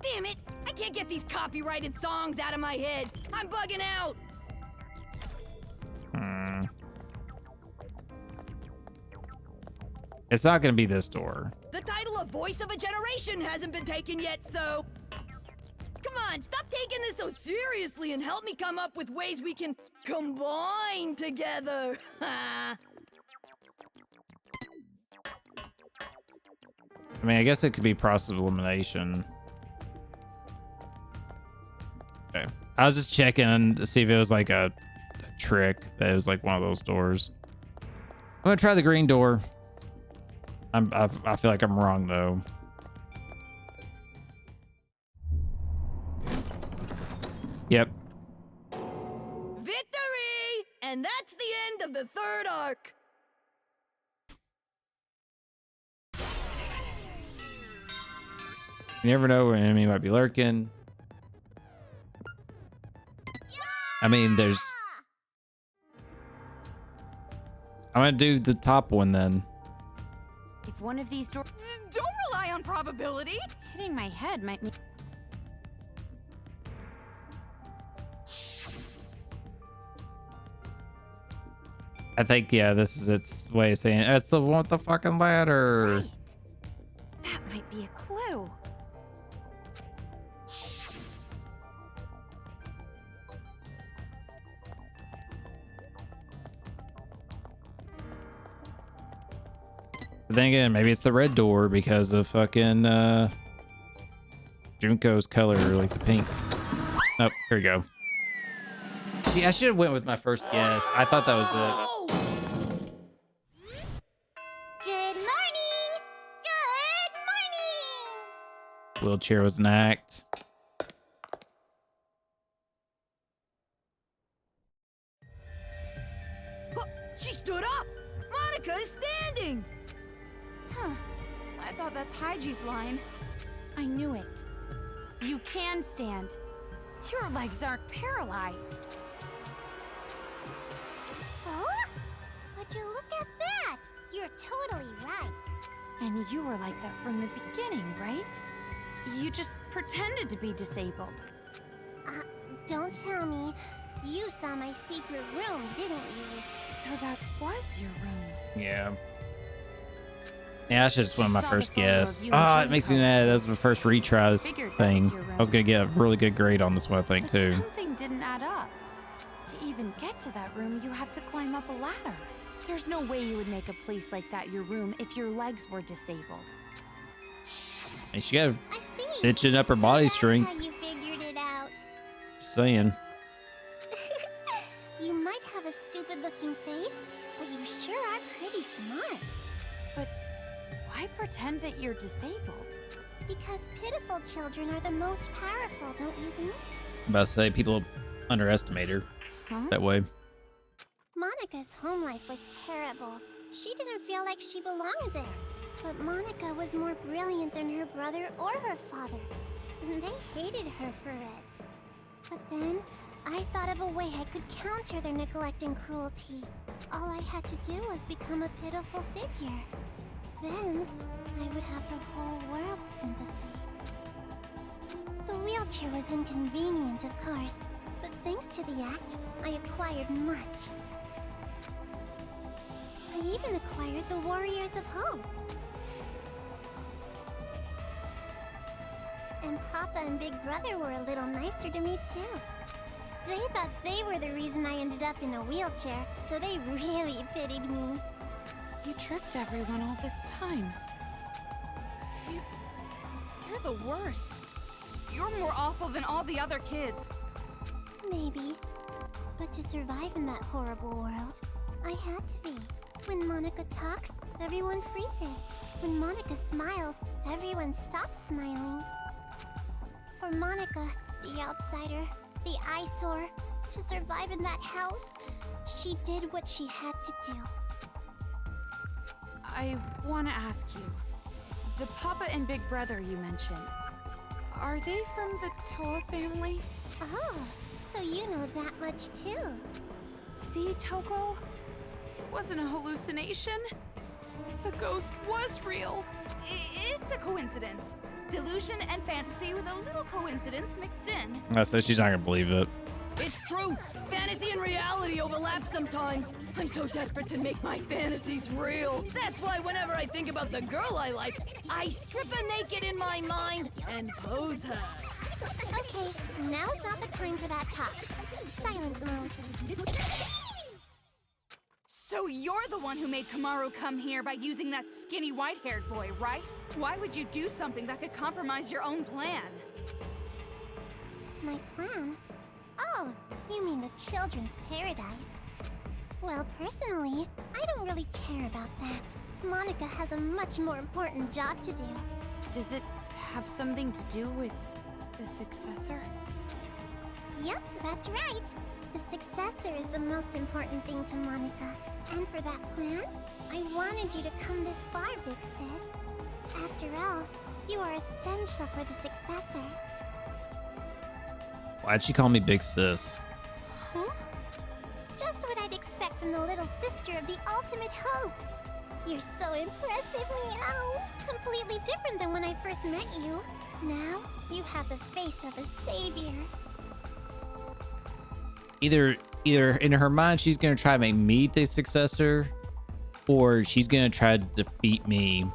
S6: Damn it! I can't get these copyrighted songs out of my head. I'm bugging out.
S1: It's not going to be this door.
S6: The title of Voice of a Generation hasn't been taken yet, so... Come on, stop taking this so seriously and help me come up with ways we can combine together.
S1: I mean, I guess it could be process of elimination. Okay. I was just checking to see if it was like a trick that it was like one of those doors. I'm going to try the green door. I feel like I'm wrong, though. Yep.
S6: Victory! And that's the end of the third arc.
S1: You never know where an enemy might be lurking. I mean, there's... I'm going to do the top one, then.
S5: If one of these doors...
S2: Don't rely on probability.
S5: Hitting my head might make...
S1: I think, yeah, this is its way of saying, it's the one with the fucking ladder.
S5: Right. That might be a clue.
S1: But then again, maybe it's the red door because of fucking Junko's color, like the pink. Oh, here we go. See, I should have went with my first guess. I thought that was it.
S6: Oh!
S5: Good morning! Good morning!
S1: Wheelchair was an act.
S6: Oh, she stood up! Monica is standing!
S2: Huh. I thought that's Haiji's line.
S5: I knew it. You can stand.
S2: Your legs aren't paralyzed.
S7: Oh? Would you look at that? You're totally right.
S5: And you were like that from the beginning, right?
S2: You just pretended to be disabled.
S7: Don't tell me. You saw my secret room, didn't you?
S5: So that was your room.
S1: Yeah. Yeah, I should have just went with my
S5: I saw the
S1: first
S5: photo
S1: guess.
S5: of you and
S1: Oh, it makes me
S5: Junko,
S1: mad.
S5: so
S1: That was my first retry this
S5: figured that
S1: thing.
S5: was your
S1: I was going to get a really good grade on this one, I think,
S5: But
S1: too.
S5: something didn't add up. To even get to that room, you have to climb up a ladder. There's no way you would make a place like that your room if your legs were disabled.
S1: And she got
S7: I see.
S1: bitch in upper
S7: So
S1: body
S7: that's
S1: strength.
S7: how you figured it out.
S1: Saying.
S7: You might have a stupid-looking face, but you sure are pretty smart.
S5: Why pretend that you're disabled?
S7: Because pitiful children are the most powerful, don't you think?
S1: I'm about to say, people underestimate her
S5: Huh?
S1: that way.
S7: Monica's home life was terrible. She didn't feel like she belonged there. But Monica was more brilliant than her brother or her father. And they hated her for it. But then, I thought of a way I could counter their neglect and cruelty. All I had to do was become a pitiful figure. Then, I would have the whole world's sympathy. The wheelchair was inconvenient, of course. But thanks to the act, I acquired much. I even acquired the Warriors of Hope. And Papa and Big Brother were a little nicer to me too. They thought they were the reason I ended up in a wheelchair, so they really pitied me.
S5: You tricked everyone all this time.
S2: You're the worst. You're more awful than all the other kids.
S7: Maybe. But to survive in that horrible world, I had to be. When Monica talks, everyone freezes. When Monica smiles, everyone stops smiling. For Monica, the outsider, the eyesore, to survive in that house, she did what she had to do.
S2: I want to ask you, the Papa and Big Brother you mentioned, are they from the Toa family?
S7: Oh, so you know that much too.
S2: See, Toko? It wasn't a hallucination. The ghost was real. It's a coincidence. Delusion and fantasy with a little coincidence mixed in.
S1: I said she's not gonna believe it.
S6: It's true. Fantasy and reality overlap sometimes. I'm so desperate to make my fantasies real. That's why whenever I think about the girl I like, I strip her naked in my mind and pose her.
S7: Okay, now's not the time for that talk. Silent mode.
S2: So you're the one who made Kamaru come here by using that skinny white-haired boy, right? Why would you do something that could compromise your own plan?
S7: My plan? Oh, you mean the children's paradise? Well, personally, I don't really care about that. Monica has a much more important job to do.
S4: Does it have something to do with the successor?
S7: Yep, that's right. The successor is the most important thing to Monica. And for that plan, I wanted you to come this far, Big Sis. After all, you are essential for the successor.
S1: Why'd she call me Big Sis?
S7: Huh? Just what I'd expect from the little sister of the ultimate hope. You're so impressive, meow. Completely different than when I first met you. Now, you have the face of a savior.
S1: Either in her mind she's gonna try to make me the successor, or she's gonna try to defeat me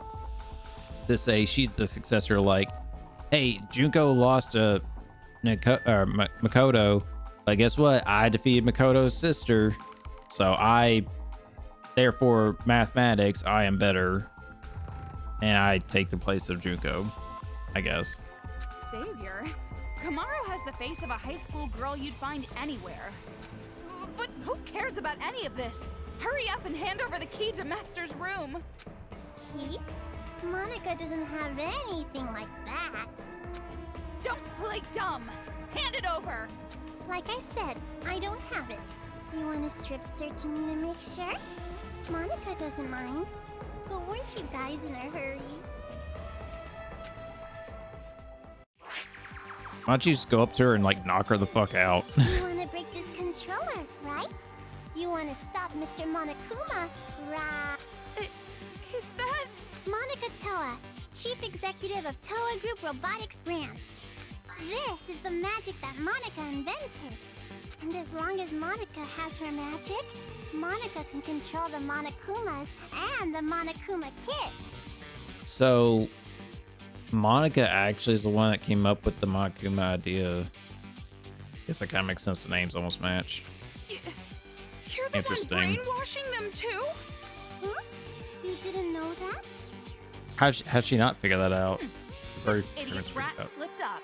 S1: to say she's the successor. Like, hey, Junko lost to Makoto, but guess what? I defeated Makoto's sister, so therefore mathematics, I am better, and I take the place of Junko, I guess.
S2: Savior? Kamaru has the face of a high school girl you'd find anywhere. But who cares about any of this? Hurry up and hand over the key to Master's room.
S7: Key? Monica doesn't have anything like that.
S2: Don't play dumb. Hand it over.
S7: Like I said, I don't have it. You want to strip search me to make sure? Monica doesn't mind. But weren't you guys in a hurry?
S1: Why don't you just go up to her and like knock her the fuck out?
S7: You want to break this controller, right? You want to stop Mr. Monokuma, right?
S2: Is that...
S7: Monica Toa, Chief Executive of Toa Group Robotics Branch. This is the magic that Monica invented. And as long as Monica has her magic, Monica can control the Monokumas and the Monokuma kids.
S1: So Monica actually is the one that came up with the Monokuma idea. Guess that kind of makes sense. The names almost match.
S2: You're the
S1: Interesting.
S2: one brainwashing them too?
S7: Huh? You didn't know that?
S1: How'd she not figure that out? Very
S2: This idiot
S1: freaked
S2: rat
S1: out.
S2: slipped up.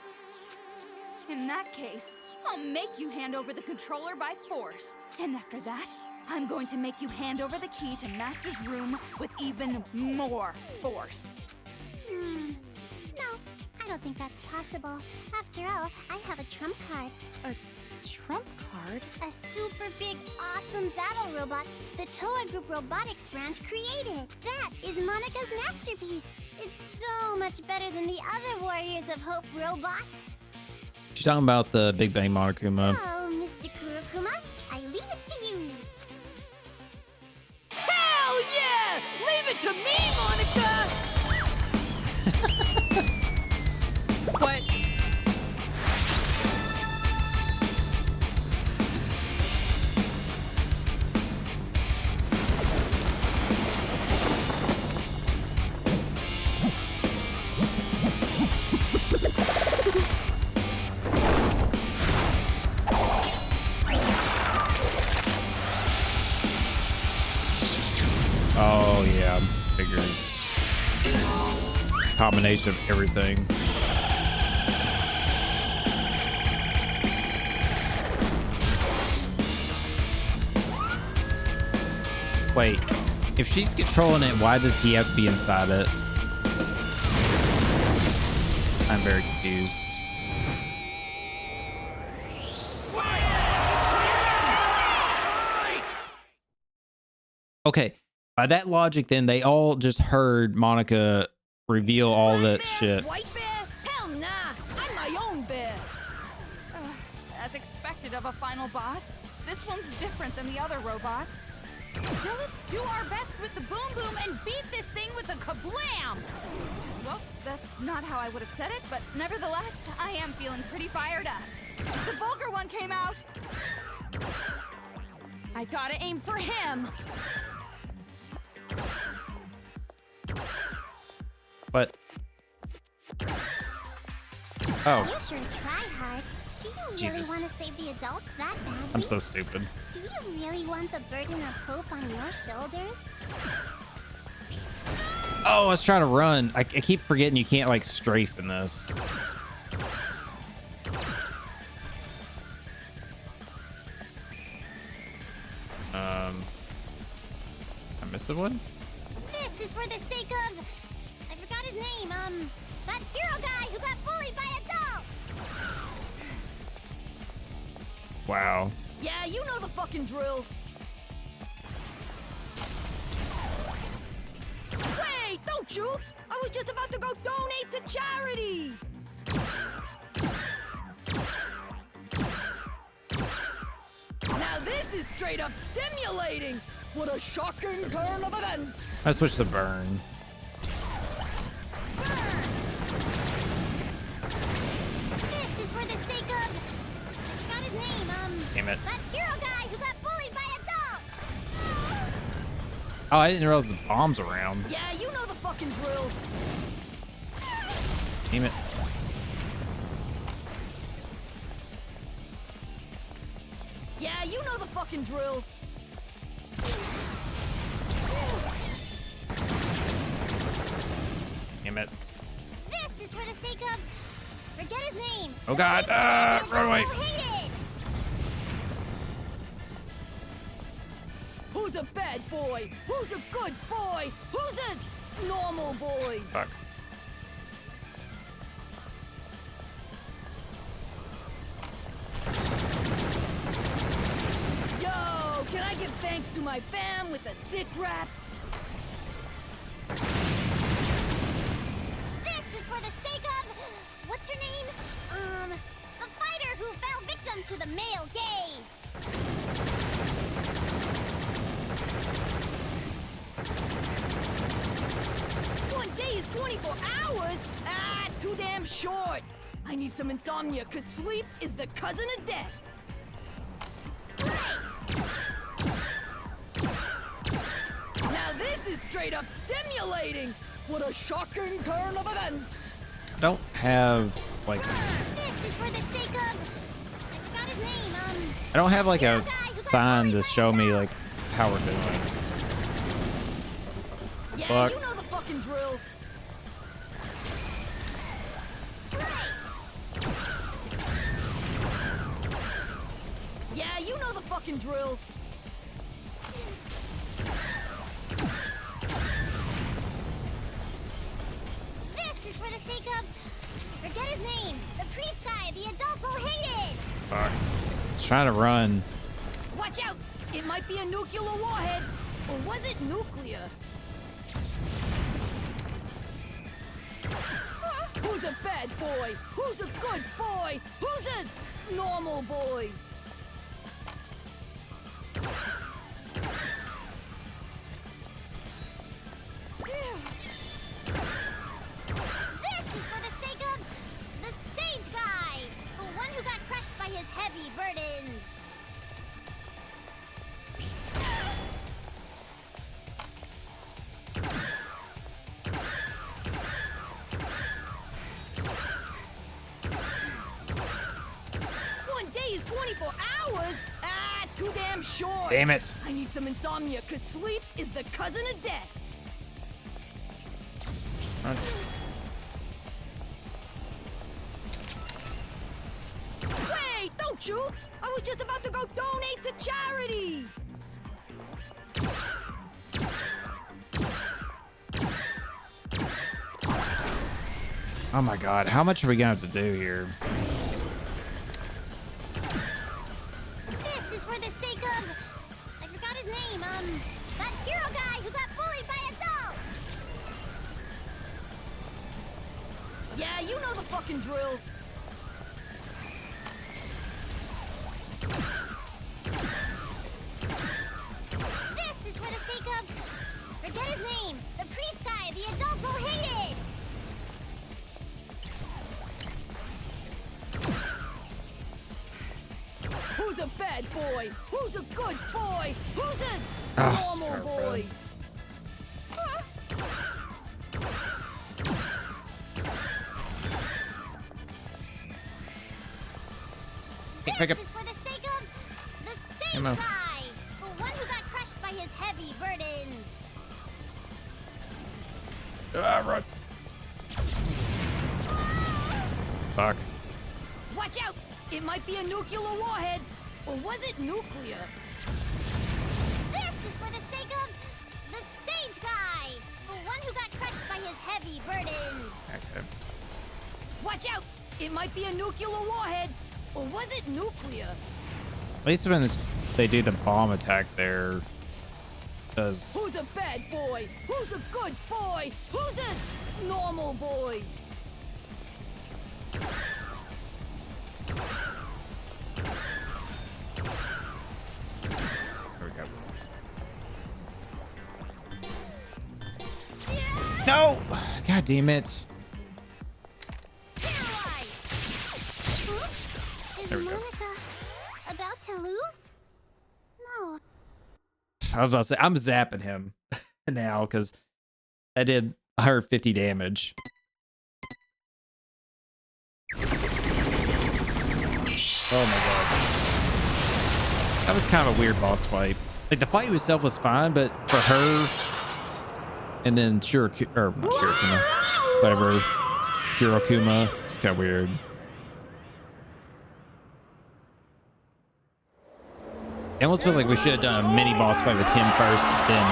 S2: In that case, I'll make you hand over the controller by force. And after that, I'm going to make you hand over the key to Master's room with even more force.
S7: No, I don't think that's possible. After all, I have a trump card.
S2: Trump card?
S7: A super big, awesome battle robot the Toa Group Robotics Branch created. That is Monica's masterpiece. It's so much better than the other Warriors of Hope robots.
S1: She's talking about the Big Bang Monokuma.
S7: Oh, Mr. Kurokuma, I leave it to you.
S6: Hell yeah! Leave it to me, Monica!
S1: What? Oh yeah, figures. Combination of everything. Wait, if she's controlling it, why does he have to be inside it? I'm very confused. Okay, by that logic, then they all just heard Monica reveal all that shit.
S6: White bear? Hell nah! I'm my own bear.
S2: excited of a final boss. This one's different than the other robots. Now let's do our best with the boom boom and beat this thing with a kablam! Well, that's not how I would have said it, but nevertheless, I am feeling pretty fired up. The vulgar one came out. I gotta aim for him.
S1: What? Oh,
S7: You sure try hard. Do you really
S1: Jesus.
S7: want to save the adults that badly?
S1: I'm so stupid.
S7: Do you really want the burden of hope on your shoulders?
S1: Oh, I was trying to run. I keep forgetting you can't like strafe in this. I missed a one?
S7: This is for the sake of... I forgot his name, that hero guy who got bullied by adults!
S1: Wow.
S6: Yeah, you know the fucking drill. Wait, don't shoot! I was just about to go donate to charity! Now this is straight up stimulating! What a shocking turn of events!
S1: I switched to burn.
S7: This is for the sake of... I forgot his name,
S1: Damn it.
S7: that hero guy who got bullied by adults!
S1: Oh, I didn't realize the bombs around.
S6: Yeah, you know the fucking drill.
S1: Damn it.
S6: Yeah, you know the fucking drill.
S1: Damn it.
S7: This is for the sake of... Forget his name!
S1: Oh god. Run away.
S7: Hated!
S6: Who's a bad boy? Who's a good boy? Who's a normal boy?
S1: Fuck.
S6: Yo, can I give thanks to my fam with a sick rap?
S7: This is for the sake of... What's her name? The fighter who fell victim to the male gaze!
S6: One day is 24 hours? Ah, too damn short. I need some insomnia, cause sleep is the cousin of death. Now this is straight up stimulating. What a shocking turn of events.
S1: I don't have like
S7: This is for the sake of... I forgot his name,
S1: I don't have like a sign to show me like how we're doing.
S6: Yeah,
S1: Fuck.
S6: you know the fucking drill. Yeah, you know the fucking drill.
S7: This is for the sake of... Forget his name! The priest guy the adults all hated!
S1: Fuck. I was trying to run.
S6: Watch out! It might be a nuclear warhead. Or was it nuclear? Who's a bad boy? Who's a good boy? Who's a normal boy?
S7: This is for the sake of... The sage guy! The one who got crushed by his heavy burdens!
S6: One day is 24 hours? Ah, too damn short.
S1: Damn it.
S6: I need some insomnia, cause sleep is the cousin of death.
S1: Run.
S6: Wait, don't shoot! I was just about to go donate to charity!
S1: Oh my god, how much are we gonna have to do here?
S7: This is for the sake of... I forgot his name, that hero guy who got bullied by adults!
S6: Yeah, you know the fucking drill. boy? Who's a good boy? Who's a
S1: Ah,
S6: normal
S1: sure,
S6: boy?
S1: Pick up.
S7: This is for the sake of the sage
S1: Come on.
S7: guy, the one who got crushed by his heavy burdens.
S1: Ah, run. Fuck.
S6: Watch out! It might be a nuclear warhead. Or was it nuclear?
S7: This is for the sake of the sage guy, the one who got crushed by his heavy burdens.
S1: Okay.
S6: Watch out! It might be a nuclear warhead. Or was it nuclear?
S1: At least when they do the bomb attack there, does
S6: Who's a bad boy? Who's a good boy? Who's a normal boy?
S1: There we go. No! God damn it.
S7: Is
S1: There we go.
S7: Monica about to lose? No.
S1: I was about to say, I'm zapping him now because that did 150 damage. Oh my god. That was kind of a weird boss fight. Like, the fight itself was fine, but for her and then not Shirokuma, whatever, Kirokuma, it's kind of weird. It almost feels like we should have done a mini boss fight with him first, then,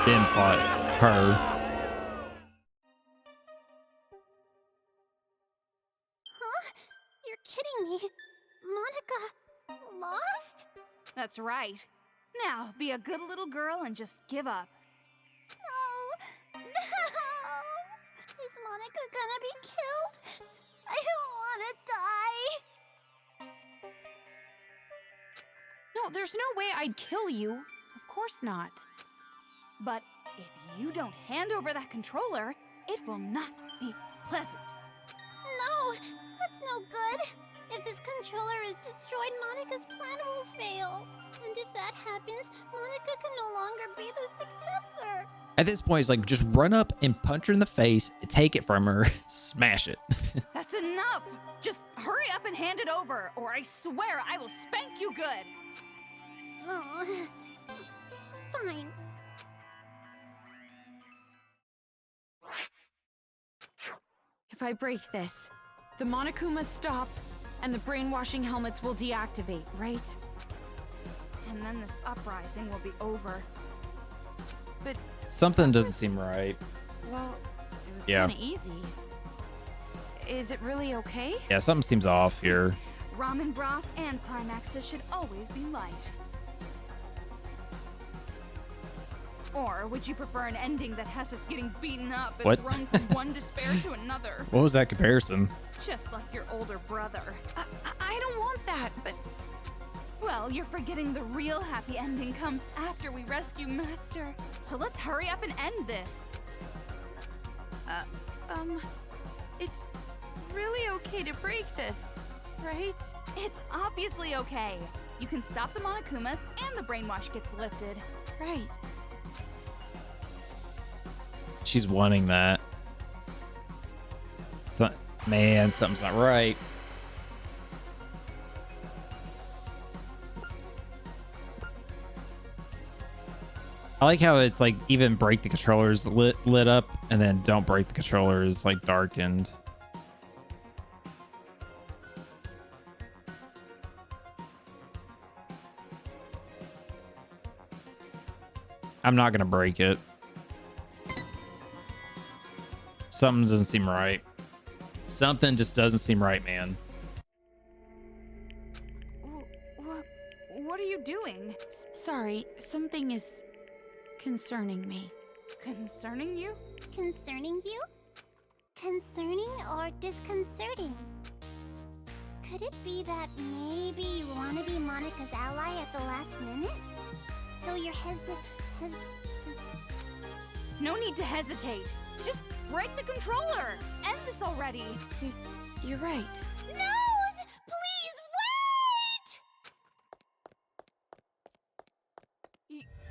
S1: then fought her.
S7: Huh? You're kidding me. Monica lost?
S2: That's right. Now, be a good little girl and just give up.
S7: No. No. Is Monica gonna be killed? I don't want to die.
S5: No, there's no way I'd kill you. Of course not.
S2: But if you don't hand over that controller, it will not be pleasant.
S7: No, that's no good. If this controller is destroyed, Monica's plan will fail. And if that happens, Monica can no longer be the successor.
S1: At this point, it's like, just run up and punch her in the face, take it from her, smash it.
S2: That's enough! Just hurry up and hand it over, or I swear I will spank you good!
S7: Oh, fine.
S5: If I break this, the Monokumas stop, and the brainwashing helmets will deactivate, right?
S2: And then this uprising will be over.
S5: But,
S1: Something doesn't seem right.
S5: well, it was
S1: Yeah.
S5: kind of easy. Is it really okay?
S1: Yeah, something seems off here.
S2: Ramen broth and climaxes should always be light. Or would you prefer an ending that has us getting beaten up and
S1: What?
S2: thrown from one despair to another?
S1: What was that comparison?
S2: Just like your older brother.
S5: I don't want that, but
S2: Well, you're forgetting the real happy ending comes after we rescue Master. So let's hurry up and end this.
S5: it's really okay to break this, right?
S2: It's obviously okay. You can stop the Monokumas and the brainwash gets lifted.
S5: Right.
S1: She's wanting that. Man, something's not right. I like how it's like even break the controllers lit up, and then don't break the controllers like darkened. I'm not gonna break it. Something doesn't seem right. Something just doesn't seem right, man.
S2: What are you doing?
S5: Sorry, something is concerning me.
S2: Concerning you?
S7: Concerning you? Concerning or disconcerting? Could it be that maybe you want to be Monica's ally at the last minute? So you're
S2: No need to hesitate. Just break the controller. End this already.
S5: You're right.
S7: No! Please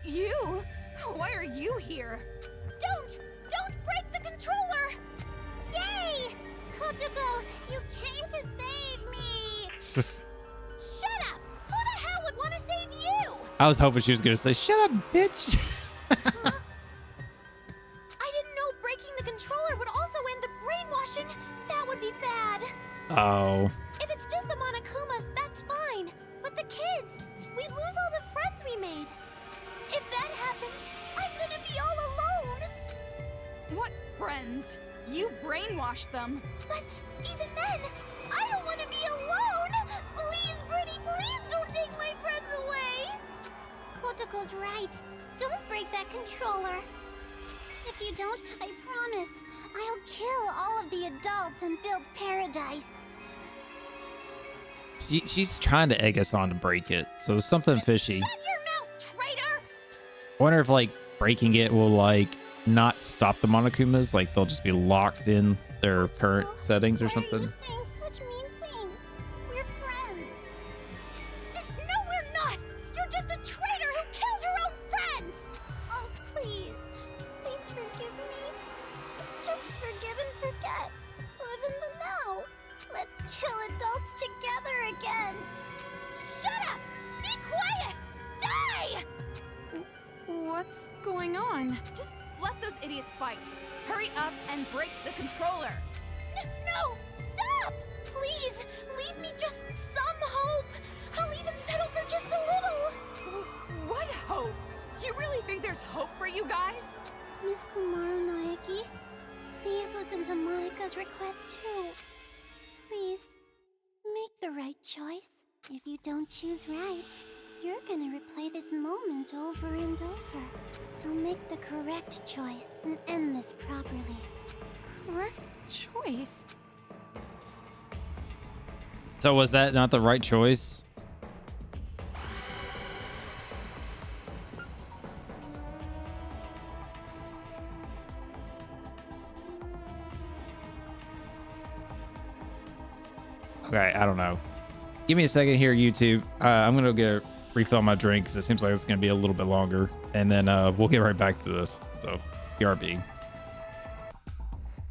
S2: You? Why are you here?
S7: Don't break the controller! Yay! Kotoko, you came to save me! Shut up! Who the hell would want to save you?
S1: I was hoping she was gonna say, "Shut up, bitch."
S7: I didn't know breaking the controller would also end the brainwashing. That would be bad.
S1: Oh.
S7: If it's just the Monokumas, that's fine. But the kids, we lose all the friends we made. If that happens, I'm gonna be all alone.
S2: What friends? You brainwashed them.
S7: But even then, I don't want to be alone. Please, Pretty, please don't take my friends away. Kotoko's right. Don't break that controller. If you don't, I promise, I'll kill all of the adults and build paradise.
S1: She's trying to egg us on to break it, so something fishy.
S7: Shut your mouth, traitor!
S1: I wonder if like breaking it will like not stop the Monokumas, like they'll just be locked in their current settings or
S7: Why are
S1: something.
S7: you saying such mean things? We're friends. No, we're not! You're just a traitor who killed her own friends! Oh, please. Please forgive me. It's just forgive and forget. Live in the now. Let's kill adults together again. Shut up! Be quiet! Die!
S2: What's going on? Just let those idiots fight. Hurry up and break the controller.
S7: No! Stop! Please, leave me just some hope. I'll even settle for just a little.
S2: What hope? You really think there's hope for you guys?
S7: Miss Kumaru Naeki, please listen to Monika's request too. Please, make the right choice. If you don't choose right, you're gonna replay this moment over and over. So make the correct choice and end this properly.
S2: Correct choice?
S1: So was that not the right choice? Okay, I don't know. Give me a second here, YouTube. I'm gonna go refill my drink because it seems like it's gonna be a little bit longer, and then we'll get right back to this. So, BRB.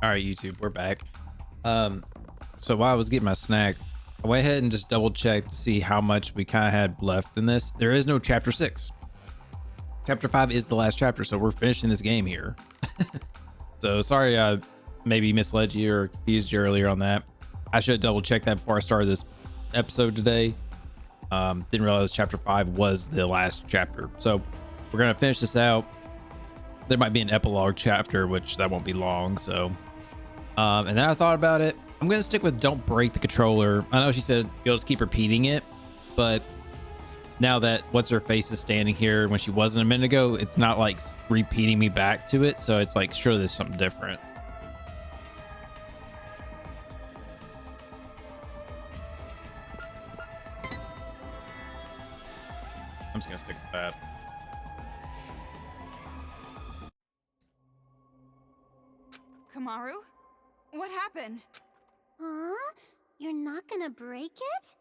S1: All right, YouTube, we're back. So while I was getting my snack, I went ahead and just double checked to see how much we kind of had left in this. There is no chapter 6. Chapter 5 is the last chapter, so we're finishing this game here. So sorry I maybe misled you or confused you earlier on that. I should have double checked that before I started this episode today. Didn't realize chapter 5 was the last chapter. So we're gonna finish this out. There might be an epilogue chapter, which that won't be long. So and then I thought about it. I'm gonna stick with don't break the controller. I know she said you'll just keep repeating it, but now that what's her face is standing here when she wasn't a minute ago, it's not like repeating me back to it. So it's like, sure, there's something different. I'm just gonna stick with that.
S2: Kamaru? What happened?
S7: Huh? You're not gonna break it?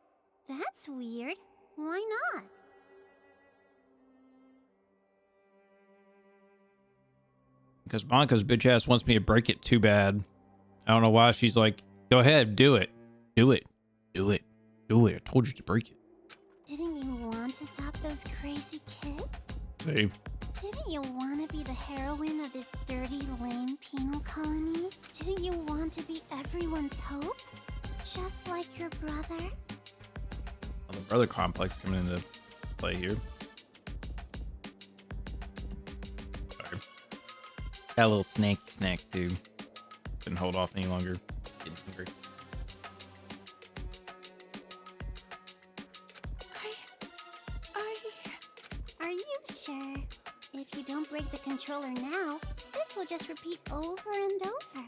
S7: That's weird. Why not?
S1: Because Monika's bitch ass wants me to break it too bad. I don't know why she's like, go ahead, do it. Do it. Do it. Do it. I told you to break it.
S7: Didn't you want to stop those crazy kids?
S1: See?
S7: Didn't you want to be the heroine of this dirty, lame penal colony? Didn't you want to be everyone's hope? Just like your brother?
S1: Well, the brother complex coming into play here. Sorry. Got a little snack too. Couldn't hold off any longer. Getting hungry.
S7: Are you sure? If you don't break the controller now, this will just repeat over and over.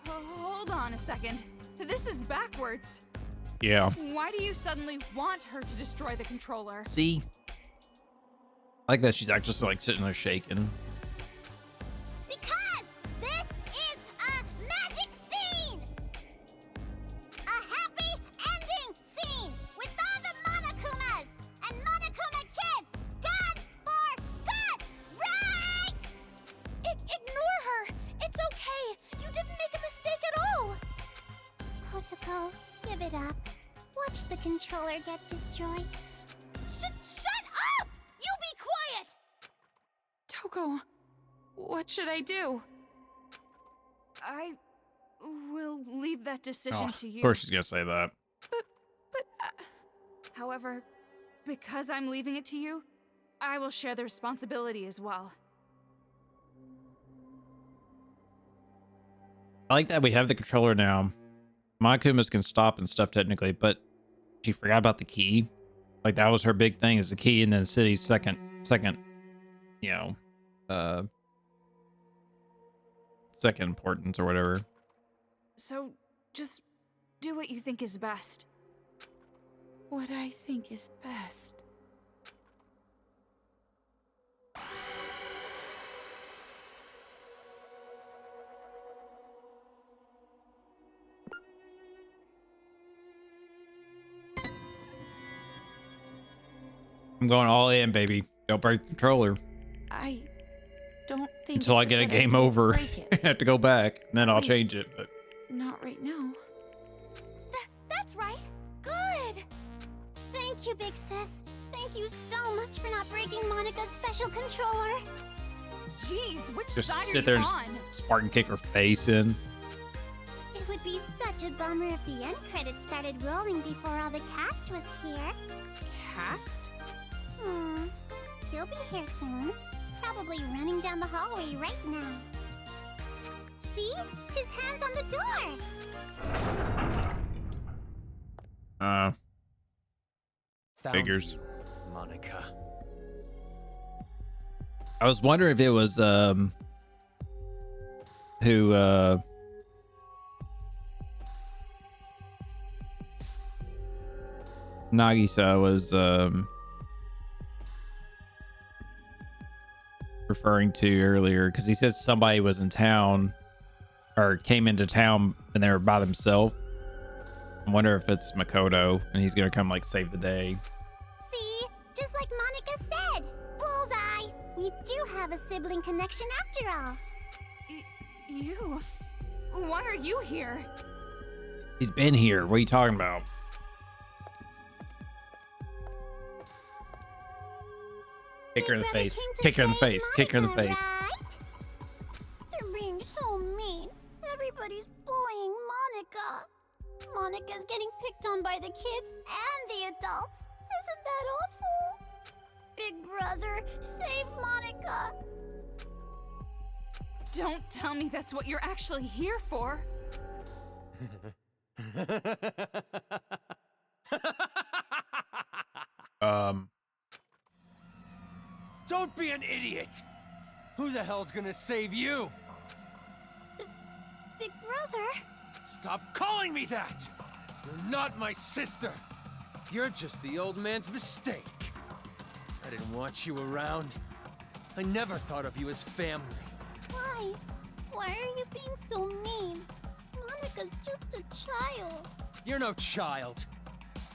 S2: Hold on a second. This is backwards.
S1: Yeah.
S2: Why do you suddenly want her to destroy the controller?
S1: See? I like that she's actually just like sitting there shaking.
S7: Because this is a magic scene! A happy ending scene with all the Monokumas and Monokuma kids watch the controller get destroyed.
S2: Shut up! You be quiet!
S4: Toko, what should I do?
S2: I will leave that decision to you.
S1: Of course she's gonna say that.
S2: However, because I'm leaving it to you, I will share the responsibility as well.
S1: I like that we have the controller now. Monokumas can stop and stuff technically, but she forgot about the key. Like that was her big thing, is the key, and then the city's second, you know, second importance or whatever.
S2: So, just do what you think is best.
S4: What I think is best.
S1: I'm going all in, baby. Don't break the controller
S4: I don't think
S1: until I
S4: it's
S1: get a
S4: good
S1: game
S4: idea to
S1: over.
S4: break it.
S1: I have to go back, and then I'll
S4: least-
S1: change it. But
S4: Not right now.
S7: That's right. Good. Thank you, Big Sis. Thank you so much for not breaking Monica's special controller.
S2: Jeez, which
S1: just
S2: side
S1: sit
S2: are
S1: there
S2: you
S1: and
S2: on?
S1: Spartan kick her face in.
S7: It would be such a bummer if the end credits started rolling before all the cast was here.
S4: Cast?
S7: He'll be here soon. Probably running down the hallway right now. See? His hand's on the door.
S3: Found
S1: Figures.
S3: you, Monica.
S1: I was wondering if it was who Nagisa was referring to earlier, because he said somebody was in town or came into town and they were by themselves. I wonder if it's Makoto and he's gonna come like save the day.
S7: See? Just like Monica said. Bullseye! We do have a sibling connection after all.
S2: You? Why are you here?
S1: He's been here. What are you talking about? Kick her in the
S7: Brother
S1: face.
S7: came to
S1: Kick her in the
S7: save
S1: face. Kick her in the
S7: Monica,
S1: face.
S7: right? They're being so mean. Everybody's bullying Monica. Monica's getting picked on by the kids and the adults. Isn't that awful? Big brother, save Monica.
S2: Don't tell me that's what you're actually here for.
S3: Don't be an idiot! Who the hell's gonna save you?
S7: Big brother?
S3: Stop calling me that! You're not my sister! You're just the old man's mistake. I didn't want you around. I never thought of you as family.
S7: Why? Why are you being so mean? Monica's just a child.
S3: You're no child.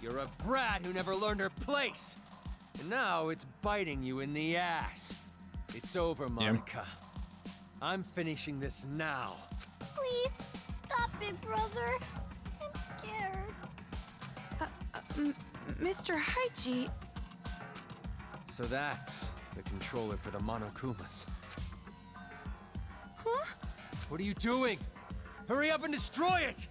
S3: You're a brat who never learned her place. And now it's biting you in the ass. It's over, Monica. I'm finishing this now.
S7: Please, stop, Big brother. I'm scared.
S4: Mr. Haichi,
S3: So that's the controller for the Monokumas.
S7: Huh?
S3: What are you doing? Hurry up and destroy it!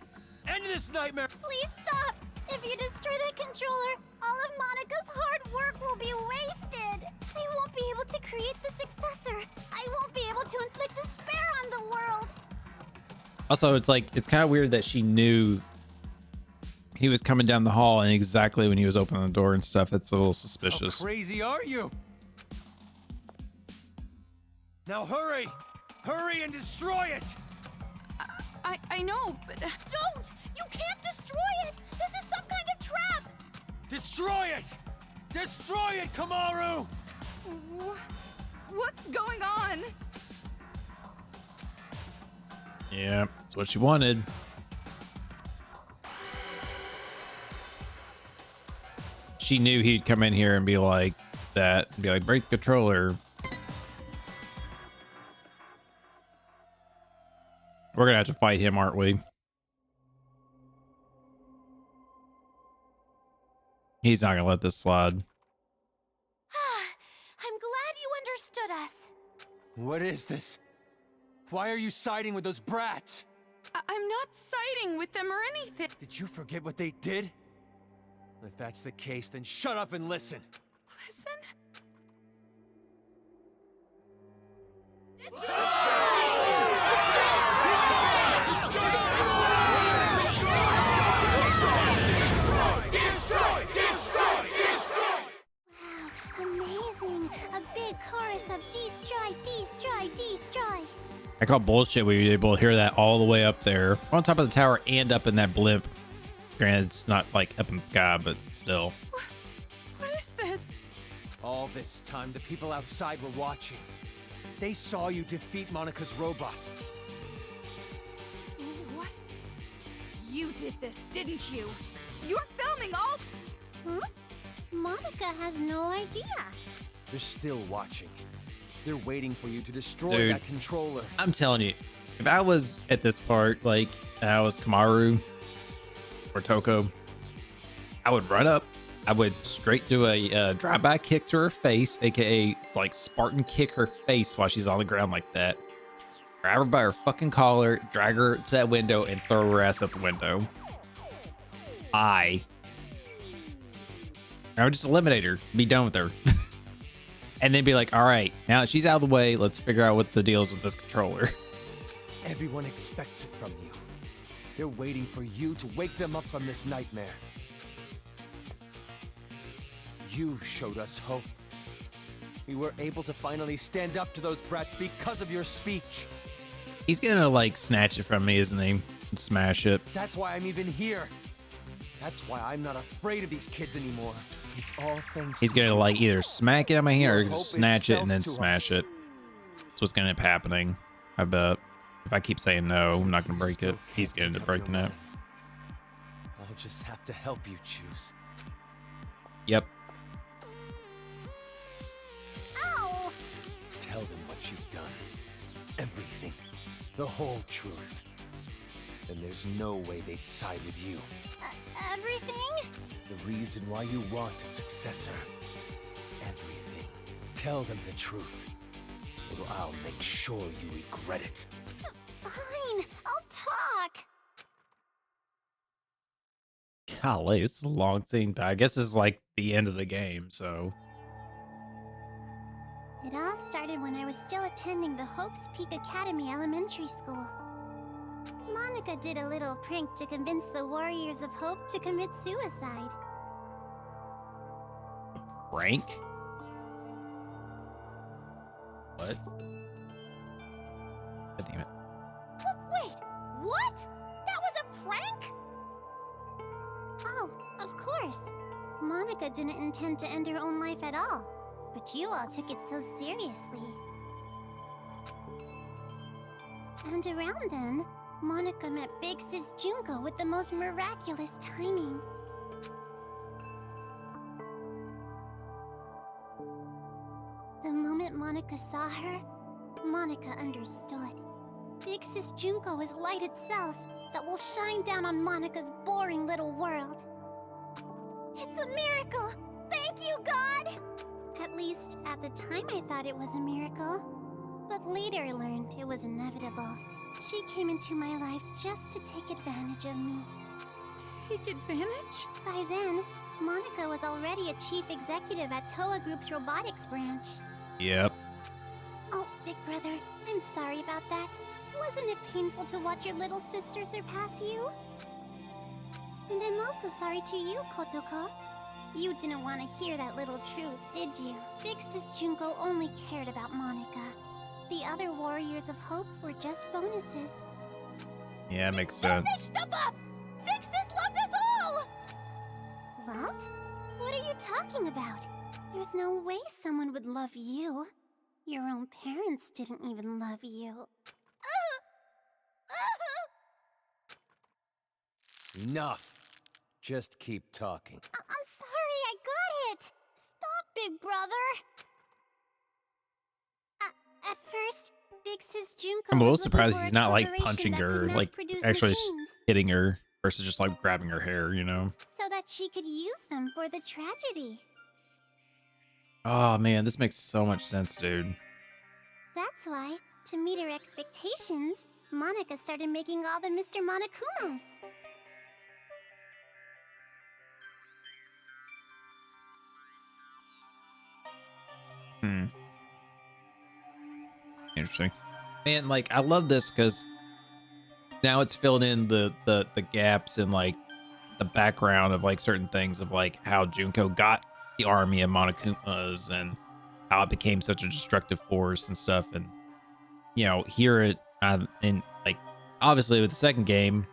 S3: End this nightmare!
S7: Please stop! If you destroy that controller, all of Monica's hard work will be wasted. They won't be able to create the successor. I won't be able to inflict despair on the world.
S1: Also, it's like, it's kind of weird that she knew he was coming down the hall and exactly when he was opening the door and stuff. That's a little suspicious.
S3: How crazy are you? Now hurry! Hurry and destroy it!
S4: I know, but
S7: Don't! You can't destroy it! This is some kind of trap!
S3: Destroy it! Destroy it, Kamaru!
S2: What's going on?
S1: Yeah, that's what she wanted. She knew he'd come in here and be like that, and be like, break the controller. We're gonna have to fight him, aren't we? He's not gonna let this slide.
S7: I'm glad you understood us.
S3: What is this? Why are you siding with those brats?
S2: I'm not siding with them or anything.
S3: Did you forget what they did? If that's the case, then shut up and listen.
S2: Listen?
S7: Amazing! A big chorus of destroy, destroy, destroy.
S1: I call bullshit. We were able to hear that all the way up there, on top of the tower and up in that blimp. Granted, it's not like up in the sky, but still.
S2: What is this?
S3: All this time, the people outside were watching. They saw you defeat Monica's robot.
S2: What? You did this, didn't you? You're filming all...
S7: Huh? Monica has no idea.
S3: They're still watching. They're waiting for you to destroy
S1: Dude.
S3: that controller.
S1: I'm telling you, if I was at this part, like I was Kamaru or Toko, I would run up. I would straight do a drive-by kick to her face, aka like Spartan kick her face while she's on the ground like that. Grab her by her fucking collar, drag her to that window, and throw her ass out the window. I would just eliminate her, be done with her. And then be like, all right, now that she's out of the way, let's figure out what the deal is with this controller.
S3: Everyone expects it from you. They're waiting for you to wake them up from this nightmare. You showed us hope. We were able to finally stand up to those brats because of your speech.
S1: He's gonna like snatch it from me, isn't he? And smash it.
S3: That's why I'm even here. That's why I'm not afraid of these kids anymore. It's all thanks
S1: He's
S3: to
S1: gonna
S3: you.
S1: like either smack it on my hand or
S3: Your
S1: just
S3: hope
S1: snatch it and then
S3: itself to
S1: smash
S3: us.
S1: it. That's what's gonna end up happening. I bet. If I keep saying no, I'm not gonna break
S3: Still
S1: it.
S3: can't
S1: He's gonna end
S3: make
S1: up
S3: up your
S1: breaking it.
S3: mind. I'll just have to help you choose.
S1: Yep.
S7: Ow!
S3: Tell them what you've done. Everything. The whole truth. And there's no way they'd side with you.
S7: Everything?
S3: The reason why you want a successor. Everything. Tell them the truth. Or I'll make sure you regret it.
S7: Fine, I'll talk.
S1: Golly, it's a long scene. But I guess it's like the end of the game, so.
S7: It all started when I was still attending the Hope's Peak Academy Elementary School. Monica did a little prank to convince the Warriors of Hope to commit suicide.
S1: Rank? What? God damn it.
S7: Wait, what? That was a prank? Oh, of course. Monica didn't intend to end her own life at all. But you all took it so seriously. And around then, Monica met Big Sis Junko with the most miraculous timing. The moment Monica saw her, Monica understood. Big Sis Junko is light itself that will shine down on Monica's boring little world. It's a miracle! Thank you, God! At least, at the time I thought it was a miracle. But later I learned it was inevitable. She came into my life just to take advantage of me.
S2: Take advantage?
S7: By then, Monica was already a chief executive at Toa Group's robotics branch.
S1: Yep.
S7: Oh, Big Brother, I'm sorry about that. Wasn't it painful to watch your little sister surpass you? And I'm also sorry to you, Kotoko. You didn't want to hear that little truth, did you? Big Sis Junko only cared about Monica. The other Warriors of Hope were just bonuses.
S1: Yeah, makes
S7: Don't make
S1: sense.
S7: stuff up! Big Sis loved us all! Love? What are you talking about? There's no way someone would love you. Your own parents didn't even love you.
S3: Enough. Just keep talking.
S7: I'm sorry, I got it! Stop, Big Brother! At first, Big Sis Junko
S1: I'm a little
S7: was looking
S1: surprised
S7: for
S1: he's
S7: a
S1: not like
S7: corporation
S1: punching
S7: that
S1: her,
S7: could
S1: like
S7: mass-produce
S1: actually
S7: machines
S1: hitting her versus just like grabbing her hair, you know?
S7: so that thought she could use them for the tragedy.
S1: Oh man, this makes so much sense, dude.
S7: That's why, to meet her expectations, Monica started making all the Mr. Monokumas.
S1: Interesting. Man, like I love this because now it's filled in the gaps in like the background of like certain things of like how Junko got the army of Monokumas and how it became such a destructive force and stuff. And you know, here it in like obviously with the second game,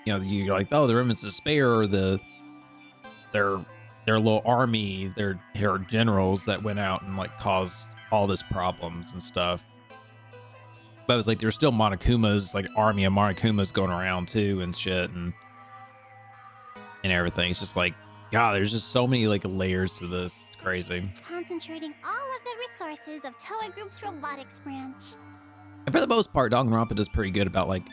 S1: you know, you're like, oh, the Remnants of Despair, or their little army, their generals that went out and like caused all this problems and stuff. But it was like there's still Monokumas, like army of Monokumas going around too and shit and everything. It's just like, God, there's just so many like layers to this. It's crazy.
S7: Concentrating all of the resources of Toa Group's robotics branch.
S1: And for the most part, Danganronpa does pretty good about like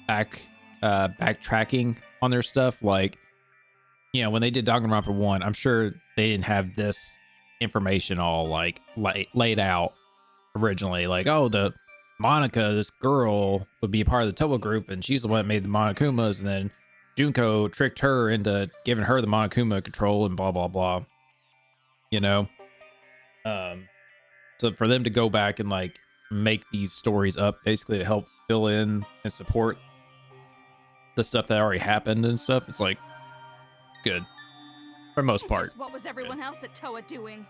S1: backtracking on their stuff. Like, you know, when they did Danganronpa 1, I'm sure they didn't have this information all like laid out originally. Like, oh, the Monica, this girl, would be a part of the Toa group, and she's the one that made the Monokumas, and then Junko tricked her into giving her the Monokuma control and blah blah blah. You know, so for them to go back and like make these stories up, basically to help fill in and support the stuff that already happened and stuff, it's like good for the most part.
S2: Just what was everyone else at Toa doing?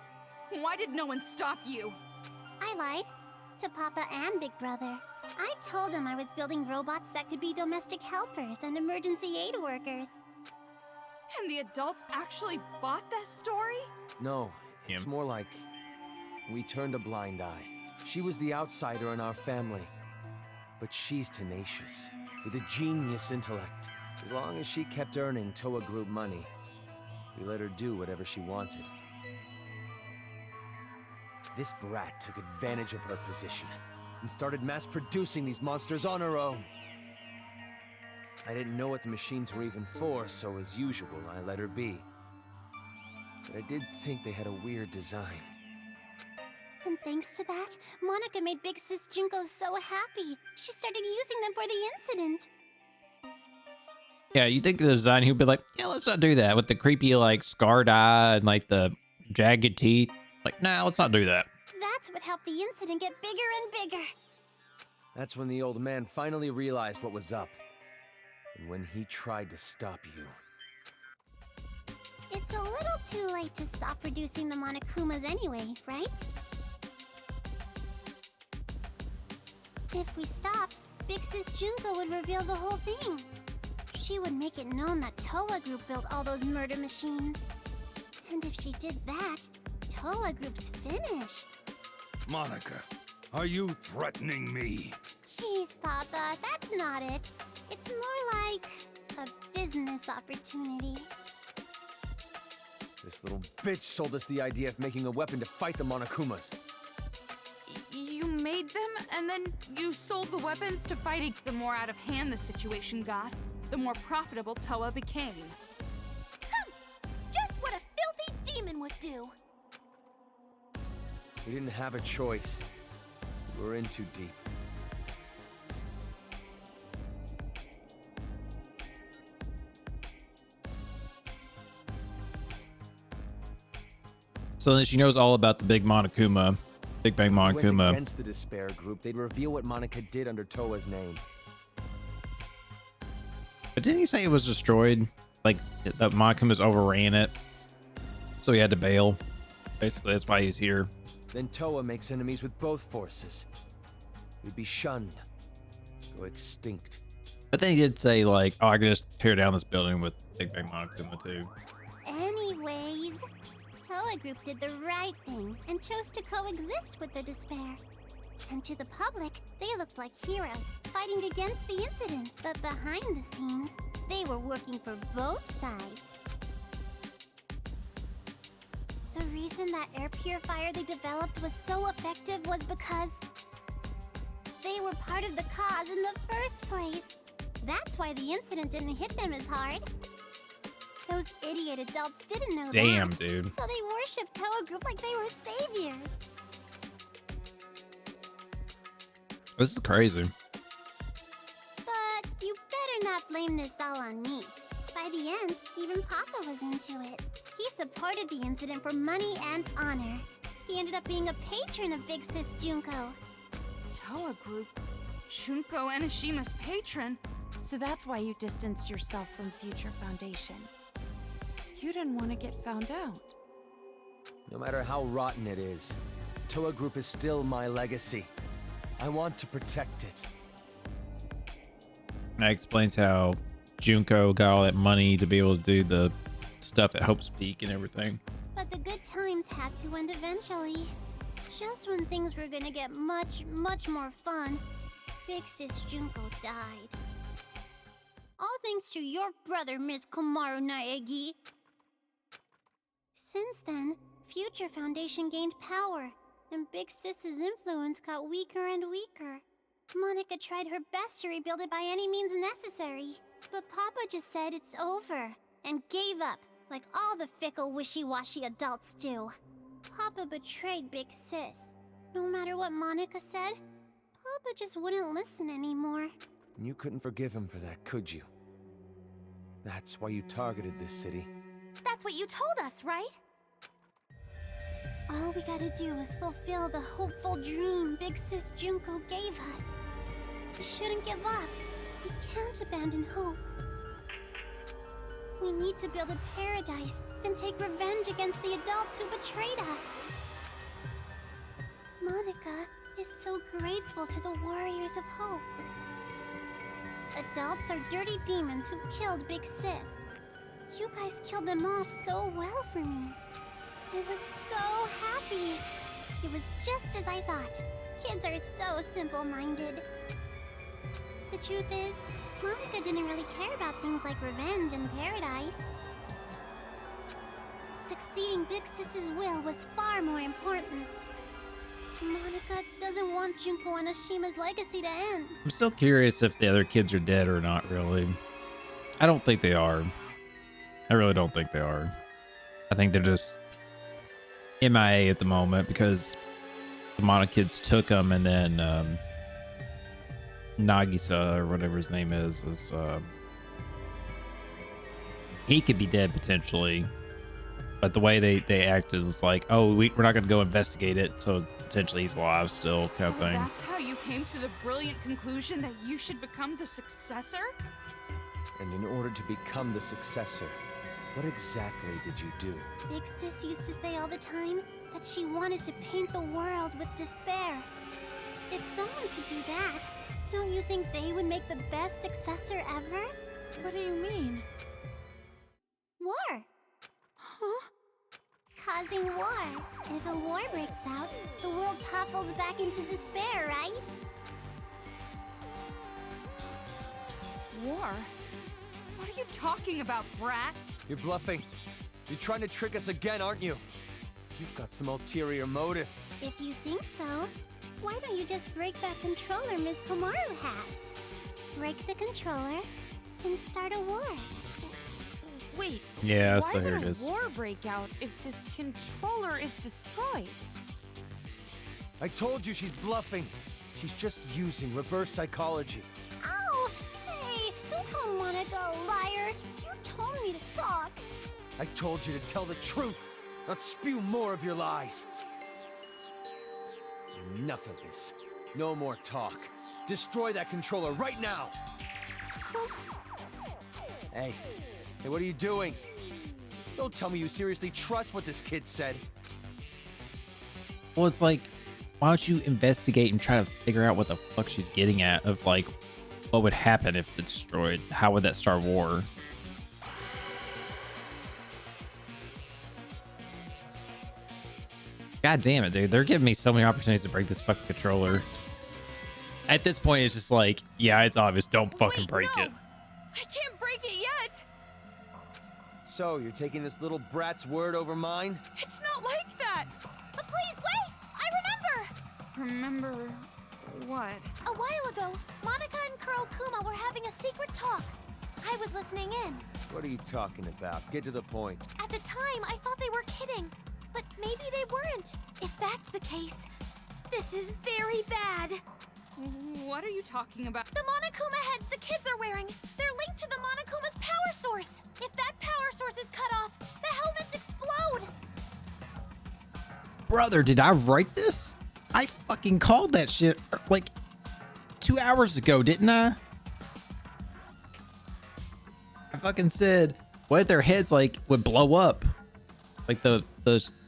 S2: Why did no one stop you?
S7: I lied to Papa and Big Brother. I told him I was building robots that could be domestic helpers and emergency aid workers.
S2: And the adults actually bought that story?
S3: No, it's more like we turned a blind eye. She was the outsider in our family, but she's tenacious, with a genius intellect. As long as she kept earning Toa Group money, we let her do whatever she wanted. This brat took advantage of her position and started mass-producing these monsters on her own. I didn't know what the machines were even for, so as usual, I let her be. But I did think they had a weird design.
S7: And thanks to that, Monica made Big Sis Junko so happy. She started using them for the incident.
S1: Yeah, you think the design, he'd be like, yeah, let's not do that with the creepy like scarred eye and like the jagged teeth. Like, nah, let's not do that.
S7: That's what helped the incident get bigger and bigger.
S3: That's when the old man finally realized what was up. And when he tried to stop you.
S7: It's a little too late to stop producing the Monokumas anyway, right? If we stopped, Big Sis Junko would reveal the whole thing. She would make it known that Toa Group built all those murder machines. And if she did that, Toa Group's finished.
S8: Monica, are you threatening me?
S7: Jeez, Papa, that's not it. It's more like a business opportunity.
S3: This little bitch sold us the idea of making a weapon to fight the Monokumas.
S2: You made them, and then you sold the weapons to fight it. The more out of hand the situation got, the more profitable Toa became.
S7: Just what a filthy demon would do.
S3: We didn't have a choice. We were in too deep.
S1: So then she knows all about the Big Monokuma, Big Bang
S3: Went
S1: Monokuma.
S3: against the Despair Group, they'd reveal what Monica did under Toa's name.
S1: But didn't he say it was destroyed? Like the Monokumas overran it, so he had to bail. Basically, that's why he's here.
S3: Then Toa makes enemies with both forces. We'd be shunned. Go extinct.
S1: But then he did say like, oh, I could just tear down this building with Big Bang Monokuma too.
S7: Anyways, Toa Group did the right thing and chose to coexist with the Despair. And to the public, they looked like heroes fighting against the incident. But behind the scenes, they were working for both sides. The reason that air purifier they developed was so effective was because they were part of the cause in the first place. That's why the incident didn't hit them as hard. Those idiot adults didn't know
S1: Damn,
S7: that.
S1: dude.
S7: So they worshipped Toa Group like they were saviors.
S1: This is crazy.
S7: But you better not blame this all on me. By the end, even Papa was into it. He supported the incident for money and honor. He ended up being a patron of Big Sis Junko.
S2: Toa Group? Junko Enoshima's patron?
S5: So that's why you distanced yourself from Future Foundation. You didn't want to get found out.
S3: No matter how rotten it is, Toa Group is still my legacy. I want to protect it.
S1: That explains how Junko got all that money to be able to do the stuff at Hope's Peak and everything.
S7: But the good times had to end eventually. Just when things were gonna get much, much more fun, Big Sis Junko died. All thanks to your brother, Miss Komaru Naegi. Since then, Future Foundation gained power, and Big Sis's influence got weaker and weaker. Monica tried her best to rebuild it by any means necessary, but Papa just said it's over, and gave up, like all the fickle, wishy-washy adults do. Papa betrayed Big Sis. No matter what Monica said, Papa just wouldn't listen anymore.
S3: You couldn't forgive him for that, could you? That's why you targeted this city.
S7: That's what you told us, right? All we gotta do is fulfill the hopeful dream Big Sis Junko gave us. We shouldn't give up. We can't abandon hope. We need to build a paradise and take revenge against the adults who betrayed us. Monica is so grateful to the Warriors of Hope. Adults are dirty demons who killed Big Sis. You guys killed them off so well for me. I was so happy. It was just as I thought. Kids are so simple-minded. The truth is, Monica didn't really care about things like revenge and paradise. Succeeding Big Sis's will was far more important. Monica doesn't want Junko Enoshima's legacy to end.
S1: I'm still curious if the other kids are dead or not, really. I don't think they are. I really don't think they are. I think they're just MIA at the moment because the Mono kids took them, and then Nagisa, or whatever his name is he could be dead potentially. But the way they acted was like, oh, we're not going to go investigate it, so potentially he's alive still, kind of thing.
S2: That's how you came to the brilliant conclusion that you should become the successor?
S3: And in order to become the successor, what exactly did you do?
S7: Big Sis used to say all the time that she wanted to paint the world with despair. If someone could do that, don't you think they would make the best successor ever?
S5: What do you mean?
S7: War.
S5: Huh?
S7: Causing war. If a war breaks out, the world topples back into despair, right?
S2: War? What are you talking about, brat?
S3: You're bluffing. You're trying to trick us again, aren't you? You've got some ulterior motive.
S7: If you think so, why don't you just break that controller Ms. Komaru has? Break the controller and start a war.
S5: Wait.
S1: Yeah,
S5: why
S1: so here
S5: would
S1: it
S5: a
S1: is.
S5: war break out if this controller is destroyed?
S3: I told you she's bluffing. She's just using reverse psychology.
S7: Ow! Hey, don't call Monica a liar. You told me to talk.
S3: I told you to tell the truth, not spew more of your lies. Enough of this. No more talk. Destroy that controller right now. Hey, what are you doing? Don't tell me you seriously trust what this kid said.
S1: Well, it's like, why don't you investigate and try to figure out what the fuck she's getting at, of like, what would happen if it's destroyed? How would that start war? God damn it, dude. They're giving me so many opportunities to break this fucking controller. At this point, it's just like, yeah, it's obvious. Don't fucking break it.
S2: I can't break it yet!
S3: So, you're taking this little brat's word over mine?
S2: It's not like that!
S7: But please wait! I remember!
S2: Remember what?
S7: A while ago, Monica and Kurokuma were having a secret talk. I was listening in.
S3: What are you talking about? Get to the point.
S7: At the time, I thought they were kidding. But maybe they weren't. If that's the case, this is very bad.
S2: What are you talking about?
S7: The Monokuma heads the kids are wearing, they're linked to the Monokuma's power source. If that power source is cut off, the helmets explode.
S1: Brother, did I write this? I fucking called that shit like 2 hours ago, didn't I? I fucking said, what if their heads like would blow up? Like the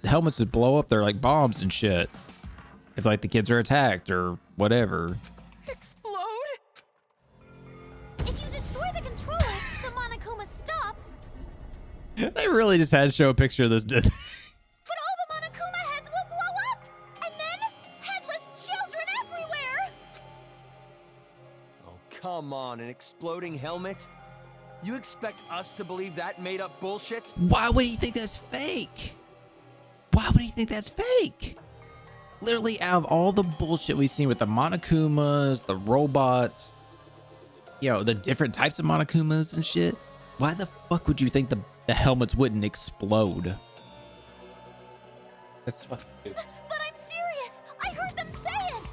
S1: helmets would blow up. They're like bombs and shit. If like the kids are attacked or whatever.
S2: Explode?
S7: If you destroy the controller, the Monokuma stop.
S1: They really just had to show a picture of this, did they?
S7: But all the Monokuma heads will blow up! And then, headless children everywhere!
S3: Oh, come on, an exploding helmet? You expect us to believe that made up bullshit?
S1: Why would he think that's fake? Why would he think that's fake? Literally, out of all the bullshit we've seen with the Monokumas, the robots, you know, the different types of Monokumas and shit, why the fuck would you think the helmets wouldn't explode? That's fucking stupid.
S7: But I'm serious! I heard them say it!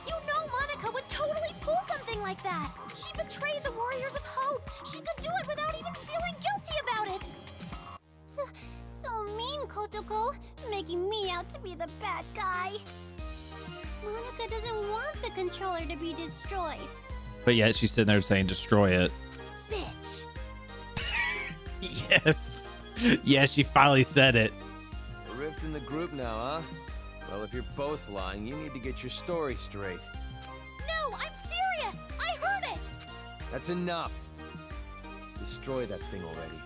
S7: You know Monica would totally pull something like that! She betrayed the Warriors of Hope! She could do it without even feeling guilty about it! So mean, Kotoko, making me out to be the bad guy. Monica doesn't want the controller to be destroyed.
S1: But yet she's sitting there saying destroy it.
S7: Bitch.
S1: Yes. Yeah, she finally said it.
S3: A rift in the group now, huh? Well, if you're both lying, you need to get your story straight.
S7: No, I'm serious! I heard it!
S3: That's enough. Destroy that thing already.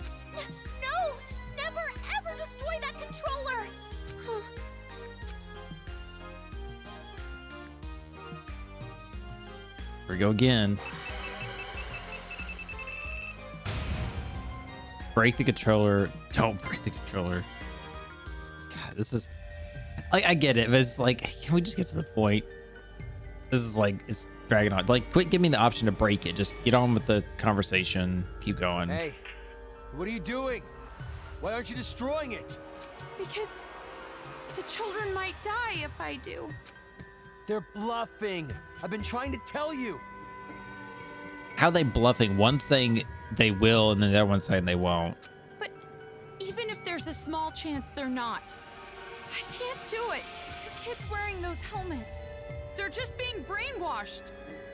S7: No! Never ever destroy that controller!
S1: Here we go again. Break the controller. Don't break the controller. God, this is... Like, I get it, but it's like, can we just get to the point? This is like, it's dragging on. Like, quit giving me the option to break it. Just get on with the conversation. Keep going.
S3: Hey, what are you doing? Why aren't you destroying it?
S2: Because the children might die if I do.
S3: They're bluffing. I've been trying to tell you.
S1: How are they bluffing? One saying they will, and then the other one saying they won't.
S2: But even if there's a small chance they're not, I can't do it. The kids wearing those helmets, they're just being brainwashed.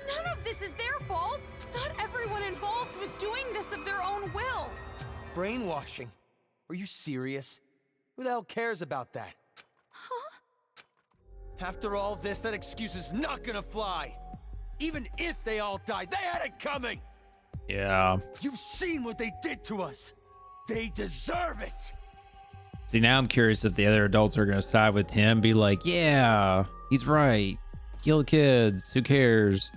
S2: None of this is their fault. Not everyone involved was doing this of their own will.
S3: Brainwashing? Are you serious? Who the hell cares about that?
S2: Huh?
S3: After all this, that excuse is not gonna fly. Even if they all died, they had it coming!
S1: Yeah.
S3: You've seen what they did to us. They deserve it!
S1: See, now I'm curious if the other adults are going to side with him, be like, yeah, he's right. Kill kids. Who cares?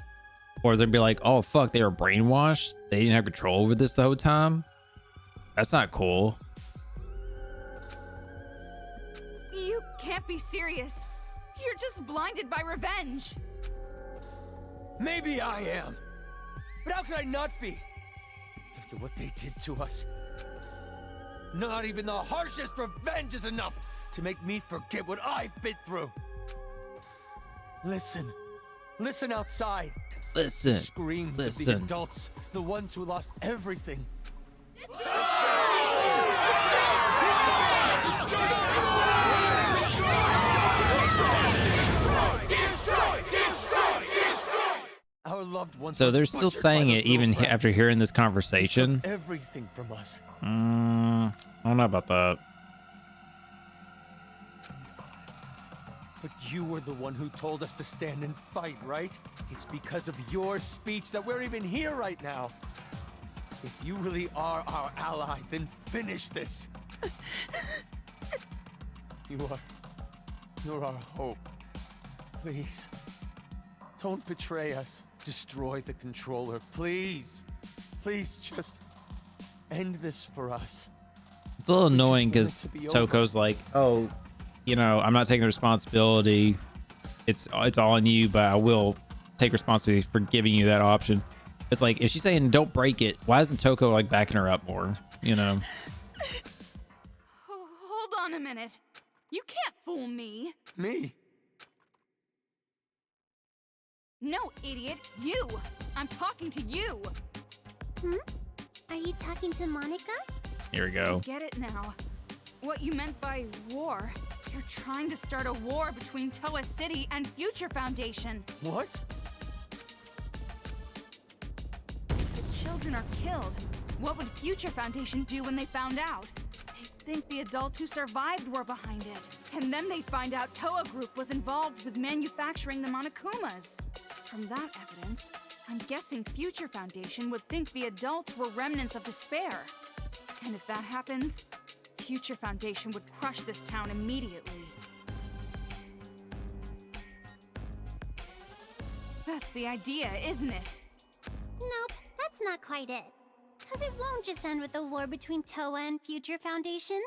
S1: Or they'll be like, oh, fuck, they were brainwashed. They didn't have control over this the whole time. That's not cool.
S2: You can't be serious. You're just blinded by revenge.
S3: Maybe I am. But how could I not be? After what they did to us. Not even the harshest revenge is enough to make me forget what I've been through. Listen. Listen outside.
S1: Listen.
S3: Screams of the adults. The ones who lost everything. Our loved ones.
S1: So they're still saying it even after hearing this conversation.
S3: Everything from us.
S1: I don't know about that.
S3: But you were the one who told us to stand and fight, right? It's because of your speech that we're even here right now. If you really are our ally, then finish this. You're our hope. Please, don't betray us. Destroy the controller, please. Please just end this for us.
S1: It's a little annoying because Toko's like, oh, you know, I'm not taking the responsibility. It's all on you, but I will take responsibility for giving you that option. It's like, if she's saying don't break it, why isn't Toko like backing her up more? You know?
S2: Hold on a minute. You can't fool me.
S3: Me?
S2: No, idiot. You. I'm talking to you.
S7: Are you talking to Monica?
S1: Here we go.
S2: Get it now. What you meant by war. You're trying to start a war between Toa City and Future Foundation.
S3: What?
S2: The children are killed. What would Future Foundation do when they found out? They'd think the adults who survived were behind it. And then they'd find out Toa Group was involved with manufacturing the Monokumas. From that evidence, I'm guessing Future Foundation would think the adults were remnants of despair. And if that happens, Future Foundation would crush this town immediately. That's the idea, isn't it?
S7: Nope, that's not quite it. Because it won't just end with a war between Toa and Future Foundation.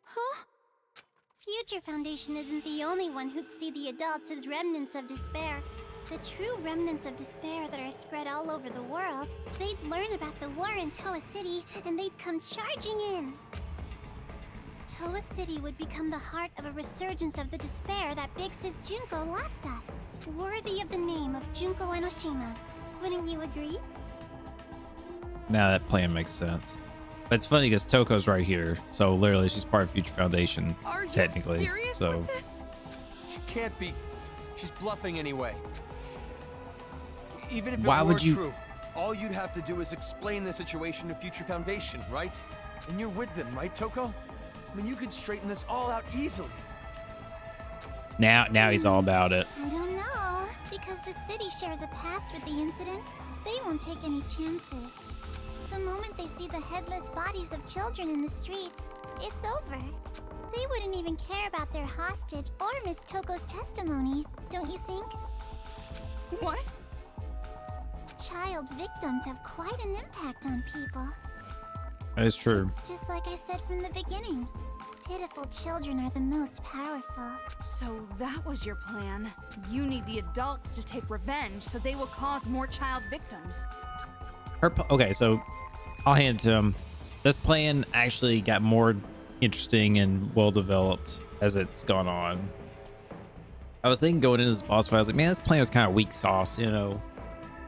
S2: Huh?
S7: Future Foundation isn't the only one who'd see the adults as remnants of despair. The true remnants of despair that are spread all over the world, they'd learn about the war in Toa City and they'd come charging in. Toa City would become the heart of a resurgence of the despair that Big Sis Junko left us. Worthy of the name of Junko Enoshima. Wouldn't you agree?
S1: Now that plan makes sense. But it's funny because Toko's right here. So literally she's part of Future Foundation.
S2: Are you
S1: technically.
S2: serious
S1: So
S2: with this?
S3: She can't be. She's bluffing anyway. Even if it
S1: Why
S3: were
S1: would you-
S3: true, all you'd have to do is explain the situation to Future Foundation, right? And you're with them, right, Toko? I mean, you could straighten this all out easily.
S1: now he's all about it.
S7: I don't know. Because the city shares a past with the incident, they won't take any chances. The moment they see the headless bodies of children in the streets, it's over. They wouldn't even care about their hostage or Miss Toko's testimony, don't you think?
S2: What?
S7: Child victims have quite an impact on people.
S1: That is true.
S7: It's just like I said from the beginning. Pitiful children are the most powerful.
S2: So that was your plan. You need the adults to take revenge so they will cause more child victims.
S1: Okay, so I'll hand it to him. This plan actually got more interesting and well developed as it's gone on. I was thinking going into this boss fight, I was like, man, this plan was kind of weak sauce, you know,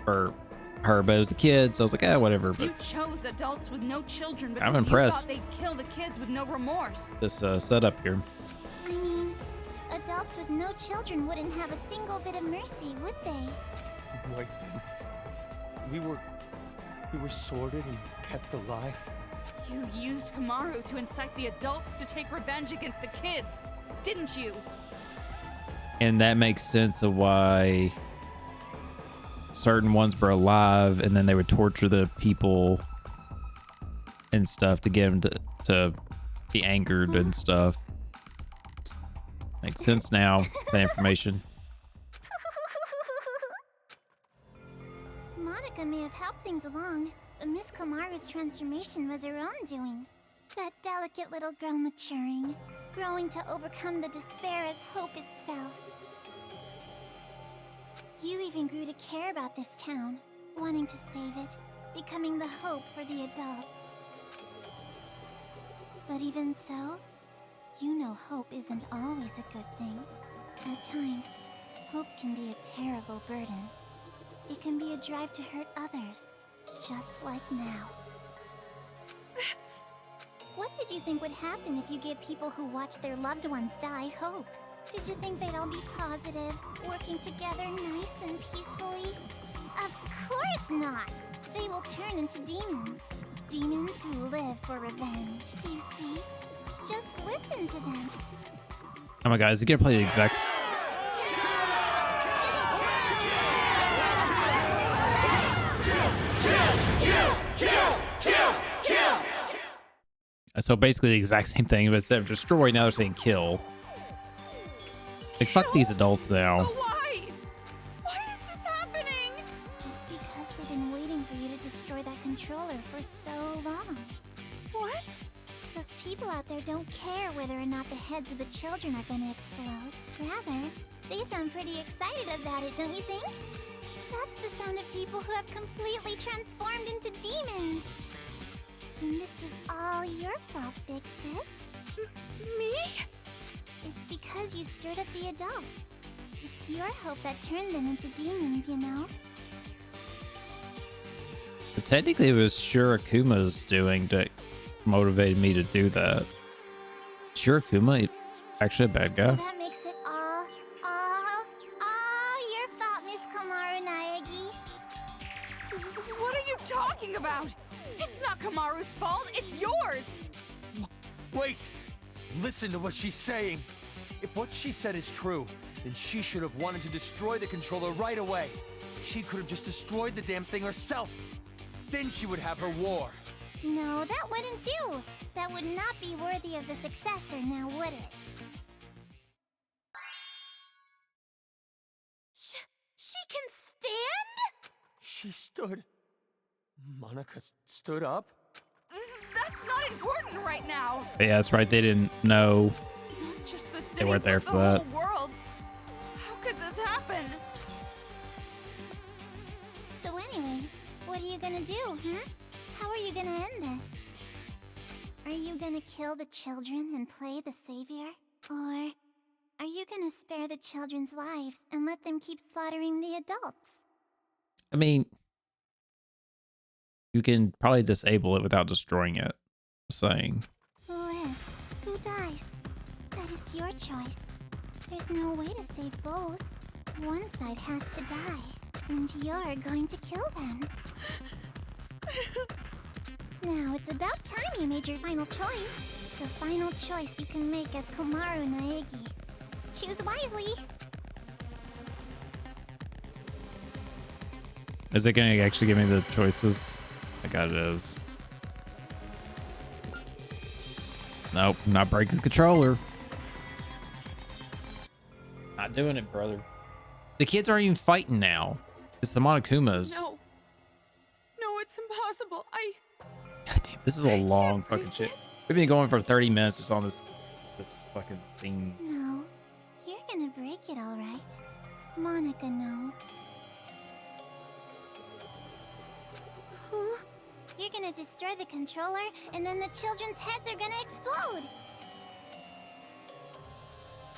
S1: for her, but it was the kids, so I was like, whatever. But
S2: You chose adults with no children because
S1: I'm impressed.
S2: you thought they'd kill the kids with no remorse.
S1: this setup here.
S7: I mean, adults with no children wouldn't have a single bit of mercy, would they?
S3: Right then. We were sorted and kept alive.
S2: You used Kamaru to incite the adults to take revenge against the kids, didn't you?
S1: And that makes sense of why certain ones were alive and then they would torture the people and stuff to get them to be angered and stuff. Makes sense now, that information.
S7: Monica may have helped things along, but Miss Komaru's transformation was her own doing. That delicate little girl maturing, growing to overcome the despair as hope itself. You even grew to care about this town, wanting to save it, becoming the hope for the adults. But even so, you know hope isn't always a good thing. At times, hope can be a terrible burden. It can be a drive to hurt others, just like now.
S2: That's...
S7: What did you think would happen if you gave people who watch their loved ones die hope? Did you think they'd all be positive, working together nice and peacefully? Of course not! They will turn into demons. Demons who live for revenge. You see? Just listen to them.
S1: Oh my god, is he gonna play the exact... So basically the exact same thing, but instead of destroy, now they're saying kill. Like, fuck these adults now.
S2: Why? Why is this happening?
S7: It's because they've been waiting for you to destroy that controller for so long.
S2: What?
S7: Those people out there don't care whether or not the heads of the children are gonna explode. Rather, they sound pretty excited about it, don't you think? That's the sound of people who have completely transformed into demons. And this is all your fault, Big Sis.
S2: Me?
S7: It's because you stirred up the adults. It's your hope that turned them into demons, you know?
S1: But technically, it was Shirakuma's doing that motivated me to do that. Shirakuma, actually a bad guy.
S7: So that makes it all your fault, Miss Komaru Naegi.
S2: What are you talking about? It's not Kamaru's fault, it's yours!
S3: Wait! Listen to what she's saying. If what she said is true, then she should have wanted to destroy the controller right away. She could have just destroyed the damn thing herself. Then she would have her war.
S7: No, that wouldn't do. That would not be worthy of the successor, now would it?
S5: She can stand?
S3: She stood. Monica stood up?
S2: That's not important right now.
S1: But yeah, that's right. They didn't know.
S2: Not just the city,
S1: weren't there
S2: but
S1: for
S2: the
S1: that.
S2: whole world. How could this happen?
S7: So anyways, what are you gonna do, How are you gonna end this? Are you gonna kill the children and play the savior? Or are you gonna spare the children's lives and let them keep slaughtering the adults?
S1: I mean, you can probably disable it without destroying it. Just saying.
S7: Who lives? Who dies? That is your choice. There's no way to save both. One side has to die, and you're going to kill them. Now, it's about time you made your final choice. The final choice you can make as Komaru Naegi. Choose wisely.
S1: Is it going to actually give me the choices? I got it is. Nope, not breaking the controller. Not doing it, brother. The kids aren't even fighting now. It's the Monokumas.
S2: No. No, it's impossible.
S1: God damn, this is a long fucking shit. We've been going for 30 minutes just on this fucking scene.
S7: No, you're gonna break it all right. Monica knows. Huh? You're gonna destroy the controller, and then the children's heads are gonna explode.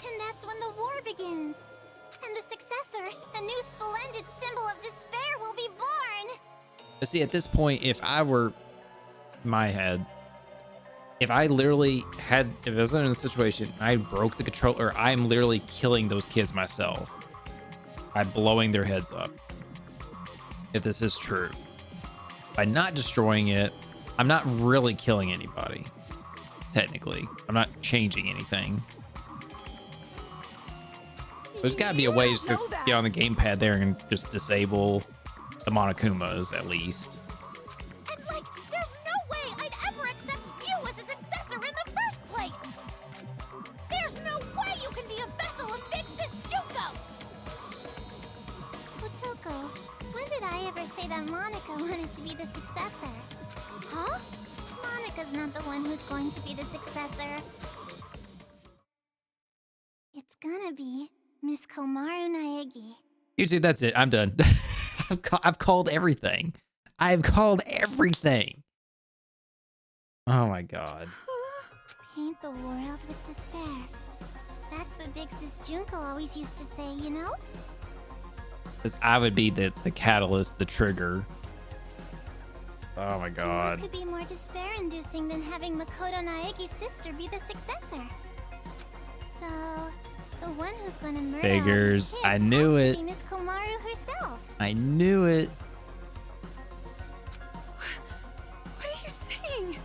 S7: And that's when the war begins. And the successor, a new splendid symbol of despair, will be born.
S1: But see, at this point, if I were my head, if I literally had, if I was in a situation, I broke the controller, I'm literally killing those kids myself by blowing their heads up. If this is true, by not destroying it, I'm not really killing anybody. Technically, I'm not changing anything. There's got to be a way just to get on the gamepad there and just disable the Monokumas at least.
S7: And there's no way I'd ever accept you as a successor in the first place. There's no way you can be a vessel of Big Sis Junko. Otoko, when did I ever say that Monica wanted to be the successor? Huh? Monica's not the one who's going to be the successor. It's gonna be Miss Komaru Naegi.
S1: YouTube, that's it. I'm done. I've called everything. I've called everything. Oh my god.
S7: Paint the world with despair. That's what Big Sis Junko always used to say, you know?
S1: Because I would be the catalyst, the trigger. Oh my
S7: What
S1: god.
S7: could be more despair-inducing than having Makoto Naegi's sister be the successor? So, the one who's going to murder
S1: Figures.
S7: all these kids
S1: I knew
S7: has
S1: it.
S7: to be Miss Komaru herself.
S1: I knew it.
S2: What are you saying?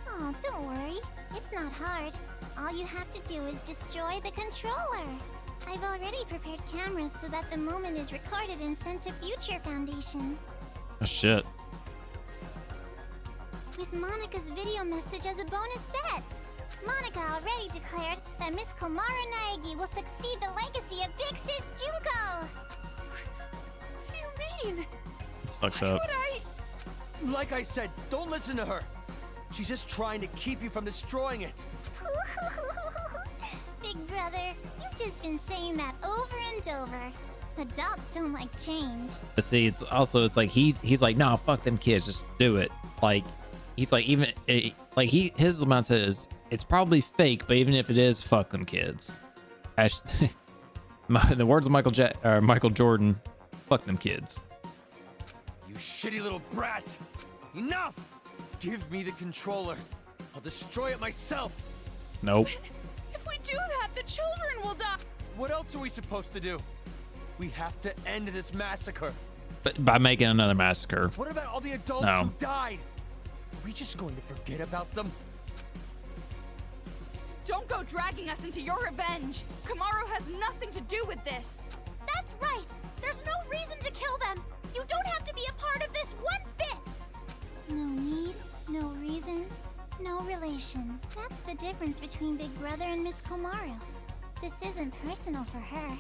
S7: Oh, don't worry. It's not hard. All you have to do is destroy the controller. I've already prepared cameras so that the moment is recorded and sent to Future Foundation.
S1: Oh shit.
S7: With Monica's video message as a bonus set. Monica already declared that Miss Komaru Naegi will succeed the legacy of Big Sis Junko.
S2: What do you mean?
S1: It's fucked
S2: Why
S1: up.
S2: would I?
S3: Like I said, don't listen to her. She's just trying to keep you from destroying it.
S7: Big brother, you've just been saying that over and over. Adults don't like change.
S1: But see, it's also, it's like he's like, no, fuck them kids, just do it. Like, he's like, even like his mindset is, it's probably fake, but even if it is, fuck them kids. In the words of Michael Jordan, fuck them kids.
S3: You shitty little brat! Enough! Give me the controller. I'll destroy it myself.
S1: Nope.
S2: If we do that, the children will die.
S3: What else are we supposed to do? We have to end this massacre.
S1: But by making another massacre.
S3: What about all the adults who died? Are we just going to forget about them?
S2: Don't go dragging us into your revenge. Kamaru has nothing to do with this.
S7: That's right. There's no reason to kill them. You don't have to be a part of this one bit. No need, no reason, no relation. That's the difference between Big Brother and Miss Komaru. This isn't personal for her.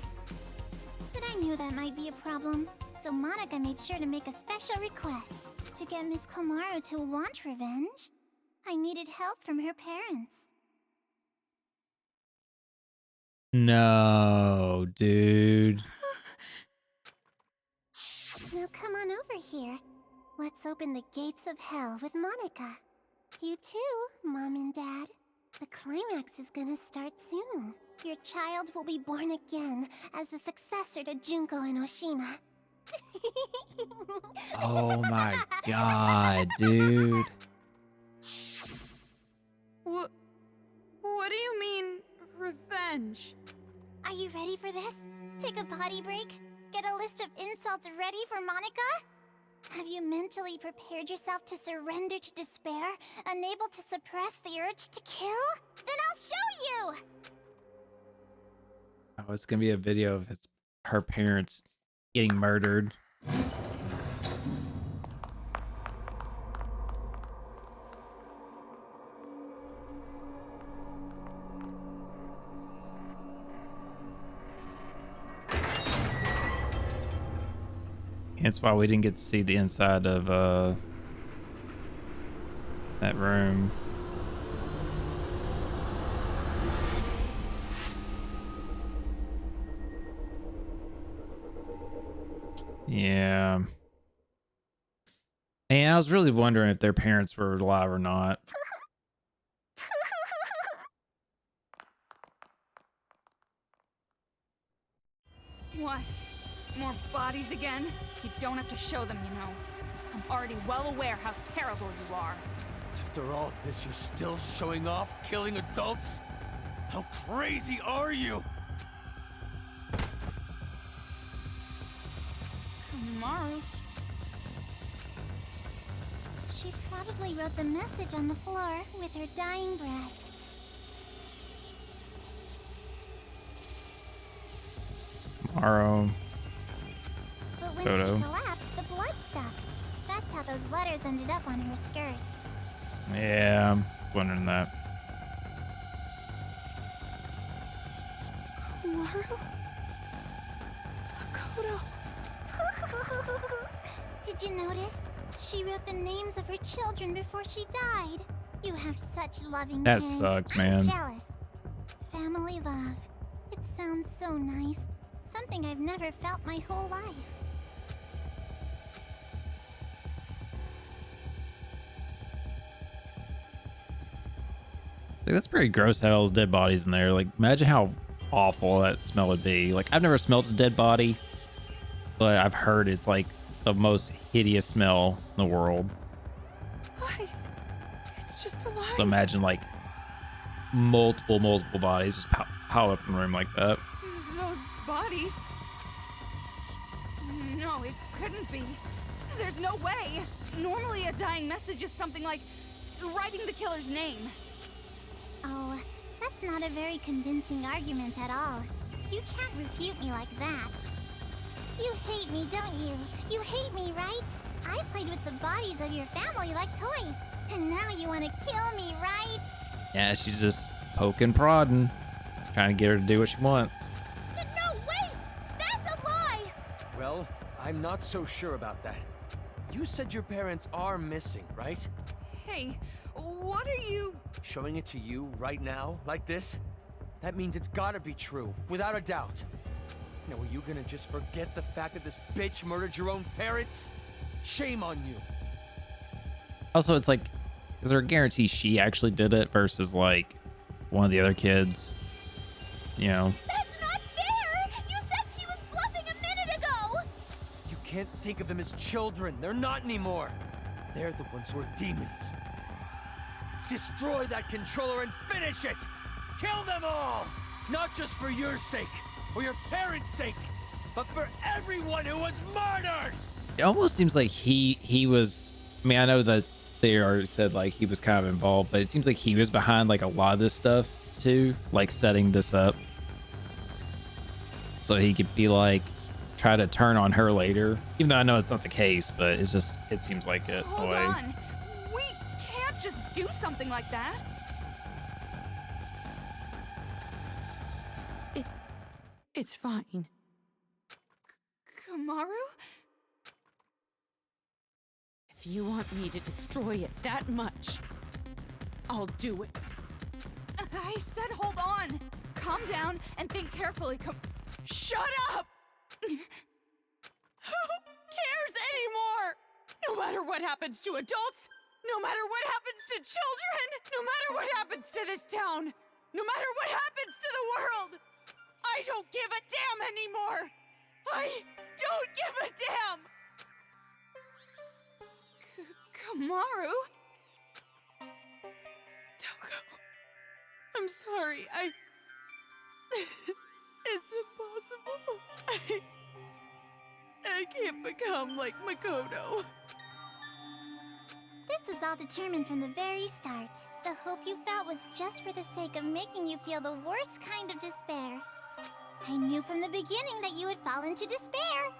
S7: But I knew that might be a problem, so Monica made sure to make a special request. To get Miss Komaru to want revenge, I needed help from her parents.
S1: No, dude.
S7: Now come on over here. Let's open the gates of hell with Monica. You too, Mom and Dad. The climax is gonna start soon. Your child will be born again as the successor to Junko and Oshima.
S1: Oh my god, dude.
S2: What do you mean, revenge?
S7: Are you ready for this? Take a potty break? Get a list of insults ready for Monica? Have you mentally prepared yourself to surrender to despair, unable to suppress the urge to kill? Then I'll show you!
S1: Oh, it's gonna be a video of her parents getting murdered. That's why we didn't get to see the inside of that room. Yeah. And I was really wondering if their parents were alive or not.
S2: What? More bodies again? You don't have to show them, you know. I'm already well aware how terrible you are.
S3: After all this, you're still showing off killing adults? How crazy are you?
S2: Kamaru.
S7: She probably wrote the message on the floor with her dying breath.
S1: Tomorrow.
S7: But when
S1: Photo.
S7: she collapsed, the blood stopped. That's how those letters ended up on her skirt.
S1: Yeah, I'm wondering that.
S2: Kamaru? Hakoto.
S7: Did you notice? She wrote the names of her children before she died. You have such loving
S1: That
S7: parents.
S1: sucks,
S7: I'm
S1: man.
S7: jealous. Family love. It sounds so nice. Something I've never felt my whole life.
S1: Like, that's pretty gross how all those dead bodies in there. Like, imagine how awful that smell would be. Like, I've never smelled a dead body, but I've heard it's like the most hideous smell in the world.
S2: Lies. It's just a lie.
S1: So imagine like multiple bodies just pile up in a room like that.
S2: Those bodies. No, it couldn't be. There's no way. Normally a dying message is something like writing the killer's name.
S7: Oh, that's not a very convincing argument at all. You can't refute me like that. You hate me, don't you? You hate me, right? I played with the bodies of your family like toys, and now you want to kill me, right?
S1: Yeah, she's just poking, prodding, trying to get her to do what she wants.
S7: No, wait! That's a lie!
S3: Well, I'm not so sure about that. You said your parents are missing, right?
S2: Hey, what are you...
S3: Showing it to you right now, like this? That means it's gotta be true, without a doubt. Now, are you gonna just forget the fact that this bitch murdered your own parents? Shame on you.
S1: Also, it's like, is there a guarantee she actually did it versus like one of the other kids? You know?
S7: That's not fair! You said she was bluffing a minute ago!
S3: You can't think of them as children. They're not anymore. They're the ones who are demons. Destroy that controller and finish it! Kill them all! Not just for your sake, or your parents' sake, but for everyone who was murdered!
S1: It almost seems like he was, I mean, I know that they already said like he was kind of involved, but it seems like he was behind like a lot of this stuff too, like setting this up. So he could be like, try to turn on her later. Even though I know it's not the case, but it's just, it seems like it.
S2: Hold on. We can't just do something like that. It's fine. Kamaru? If you want me to destroy it that much, I'll do it. I said hold on. Calm down and think carefully. Shut up! Who cares anymore? No matter what happens to adults, no matter what happens to children, no matter what happens to this town, no matter what happens to the world, I don't give a damn anymore! I don't give a damn! Kamaru? Don't go. I'm sorry, it's impossible. I can't become like Makoto.
S7: This is all determined from the very start. The hope you felt was just for the sake of making you feel the worst kind of despair. I knew from the beginning that you would fall into despair.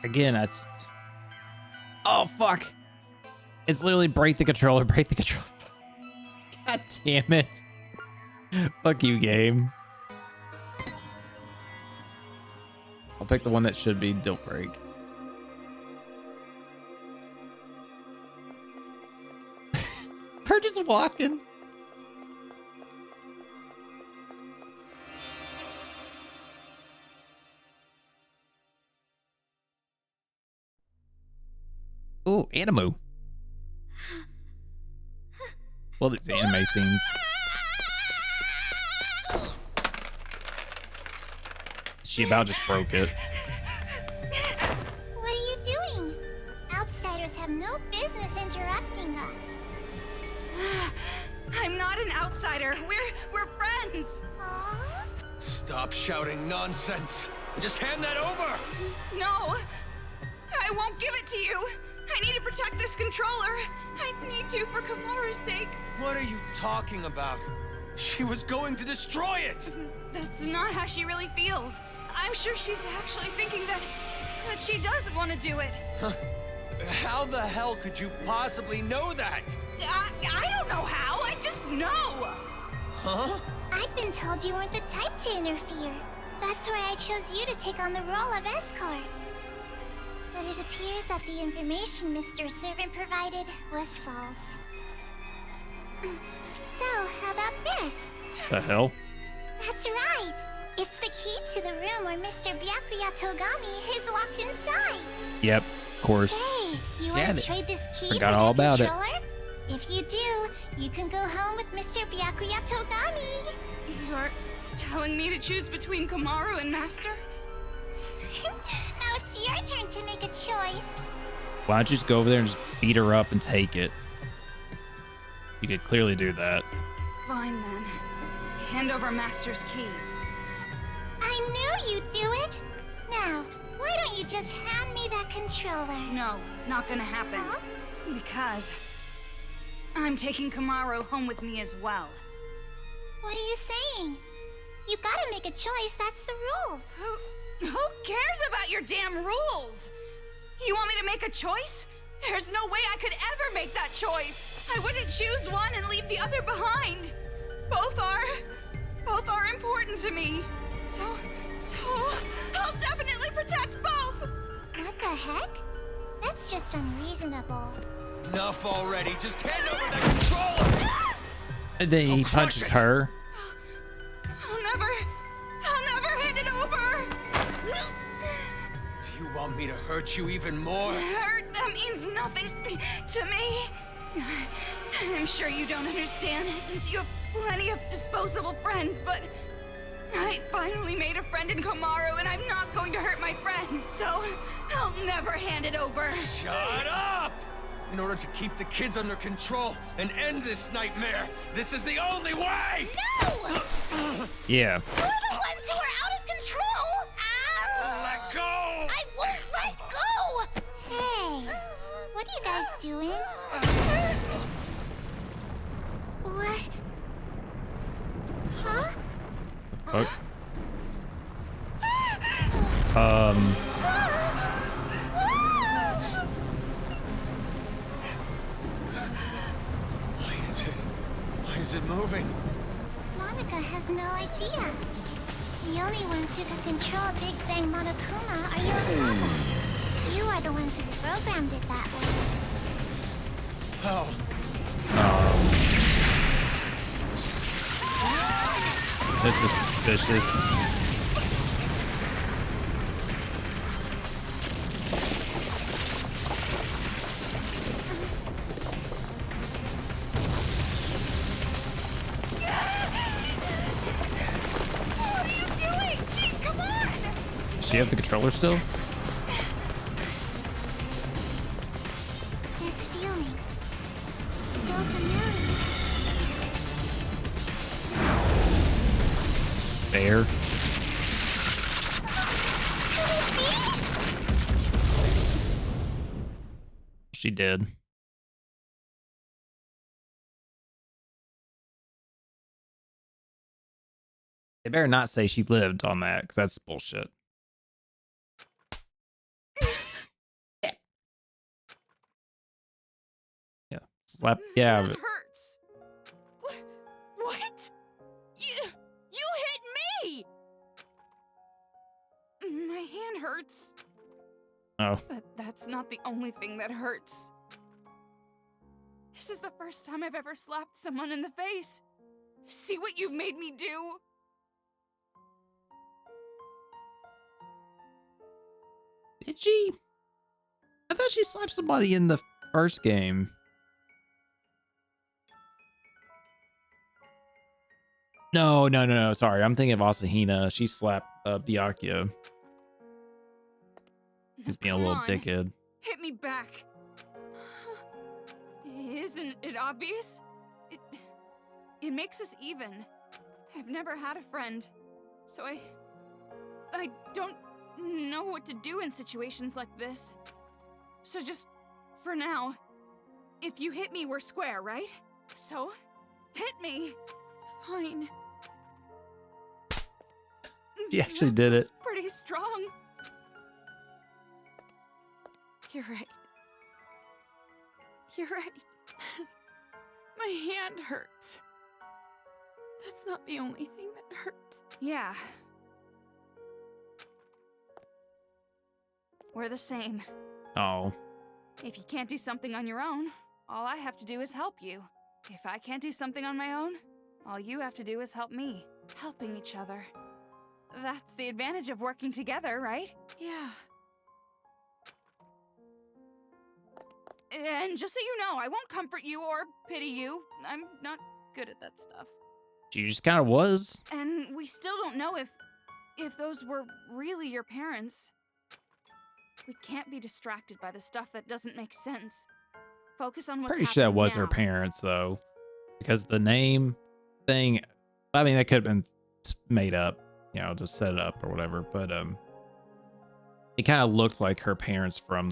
S1: Again, that's, oh fuck, it's literally break the controller. God damn it. Fuck you, game. I'll pick the one that should be don't break. Her just walking. Ooh, anime. Well, these anime scenes. She about just broke it.
S7: What are you doing? Outsiders have no business interrupting us.
S2: I'm not an outsider. We're friends.
S7: Aww.
S3: Stop shouting nonsense. Just hand that over!
S2: No, I won't give it to you. I need to protect this controller. I need to for Kamaru's sake.
S3: What are you talking about? She was going to destroy it!
S2: That's not how she really feels. I'm sure she's actually thinking that she does want to do it.
S3: How the hell could you possibly know that?
S2: I don't know how. I just know.
S3: Huh?
S7: I've been told you weren't the type to interfere. That's why I chose you to take on the role of escort. But it appears that the information Mr. Servant provided was false. So, how about this?
S1: The hell?
S7: That's right! It's the key to the room where Mr. Byakuya Togami is locked inside.
S1: Yep, of course.
S7: Hey, you
S1: Yeah,
S7: want to trade this key
S1: forgot
S7: for
S1: all
S7: that
S1: about it.
S7: controller? If you do, you can go home with Mr. Byakuya Togami.
S2: You're telling me to choose between Kamaru and Master?
S7: Now it's your turn to make a choice.
S1: Why don't you just go over there and just beat her up and take it? You could clearly do that.
S2: Fine then. Hand over Master's key.
S7: I knew you'd do it. Now, why don't you just hand me that controller?
S2: No, not gonna happen.
S7: Huh?
S2: Because I'm taking Kamaru home with me as well.
S7: What are you saying? You gotta make a choice, that's the rules.
S2: Who cares about your damn rules? You want me to make a choice? There's no way I could ever make that choice. I wouldn't choose one and leave the other behind. Both are important to me. So I'll definitely protect both.
S7: heck? That's just unreasonable.
S3: Enough already. Just hand over that controller.
S1: And then he punches her.
S2: I'll never hand it over.
S3: Do you want me to hurt you even more?
S2: Hurt, that means nothing to me. I'm sure you don't understand since you have plenty of disposable friends, but I finally made a friend in Komaru and I'm not going to hurt my friend, so I'll never hand it over.
S3: Shut up! In order to keep the kids under control and end this nightmare, this is the only way!
S7: No!
S1: Yeah.
S7: You're the ones who are out of control! Ow!
S3: Let go!
S7: I won't let go! Hey, what are you guys doing? What? Huh?
S1: Fuck.
S3: Why is it moving?
S7: Monica has no idea. The only ones who can control Big Bang Monokuma are you and Papa. You are the ones who programmed it that way.
S3: How?
S1: This is suspicious.
S2: What are you doing? Jeez, come on!
S1: Does she have the controller still?
S7: This feeling. It's so familiar.
S1: Spare. She did. They better not say she lived on that, because that's bullshit. Yeah. Slap. Yeah.
S2: That
S1: But
S2: hurts. What? You hit me! My hand hurts.
S1: oh.
S2: But that's not the only thing that hurts. This is the first time I've ever slapped someone in the face. See what you've made me do?
S1: Did she? I thought she slapped somebody in the first game. No. Sorry, I'm thinking of Asahina. She slapped Byakuya. He's being a
S2: Come
S1: little
S2: on,
S1: dickhead.
S2: hit me back. Isn't it obvious? It makes us even. I've never had a friend, so I don't know what to do in situations like this. So just, for now, if you hit me, we're square, right? So, hit me. Fine.
S1: She actually
S2: That
S1: did
S2: was
S1: it.
S2: pretty strong. You're right. You're right. My hand hurts. That's not the only thing that hurts. Yeah. We're the same.
S1: Oh.
S2: If you can't do something on your own, all I have to do is help you. If I can't do something on my own, all you have to do is help me. Helping each other. That's the advantage of working together, right? Yeah. And just so you know, I won't comfort you or pity you. I'm not good at that stuff.
S1: She just kind of was.
S2: And we still don't know if those were really your parents. We can't be distracted by the stuff that doesn't make sense. Focus on what's
S1: Pretty sure that
S2: happening
S1: was her
S2: now.
S1: parents, though. Because the name thing, I mean, that could have been made up. You know, just set it up or whatever. But it kind of looked like her parents from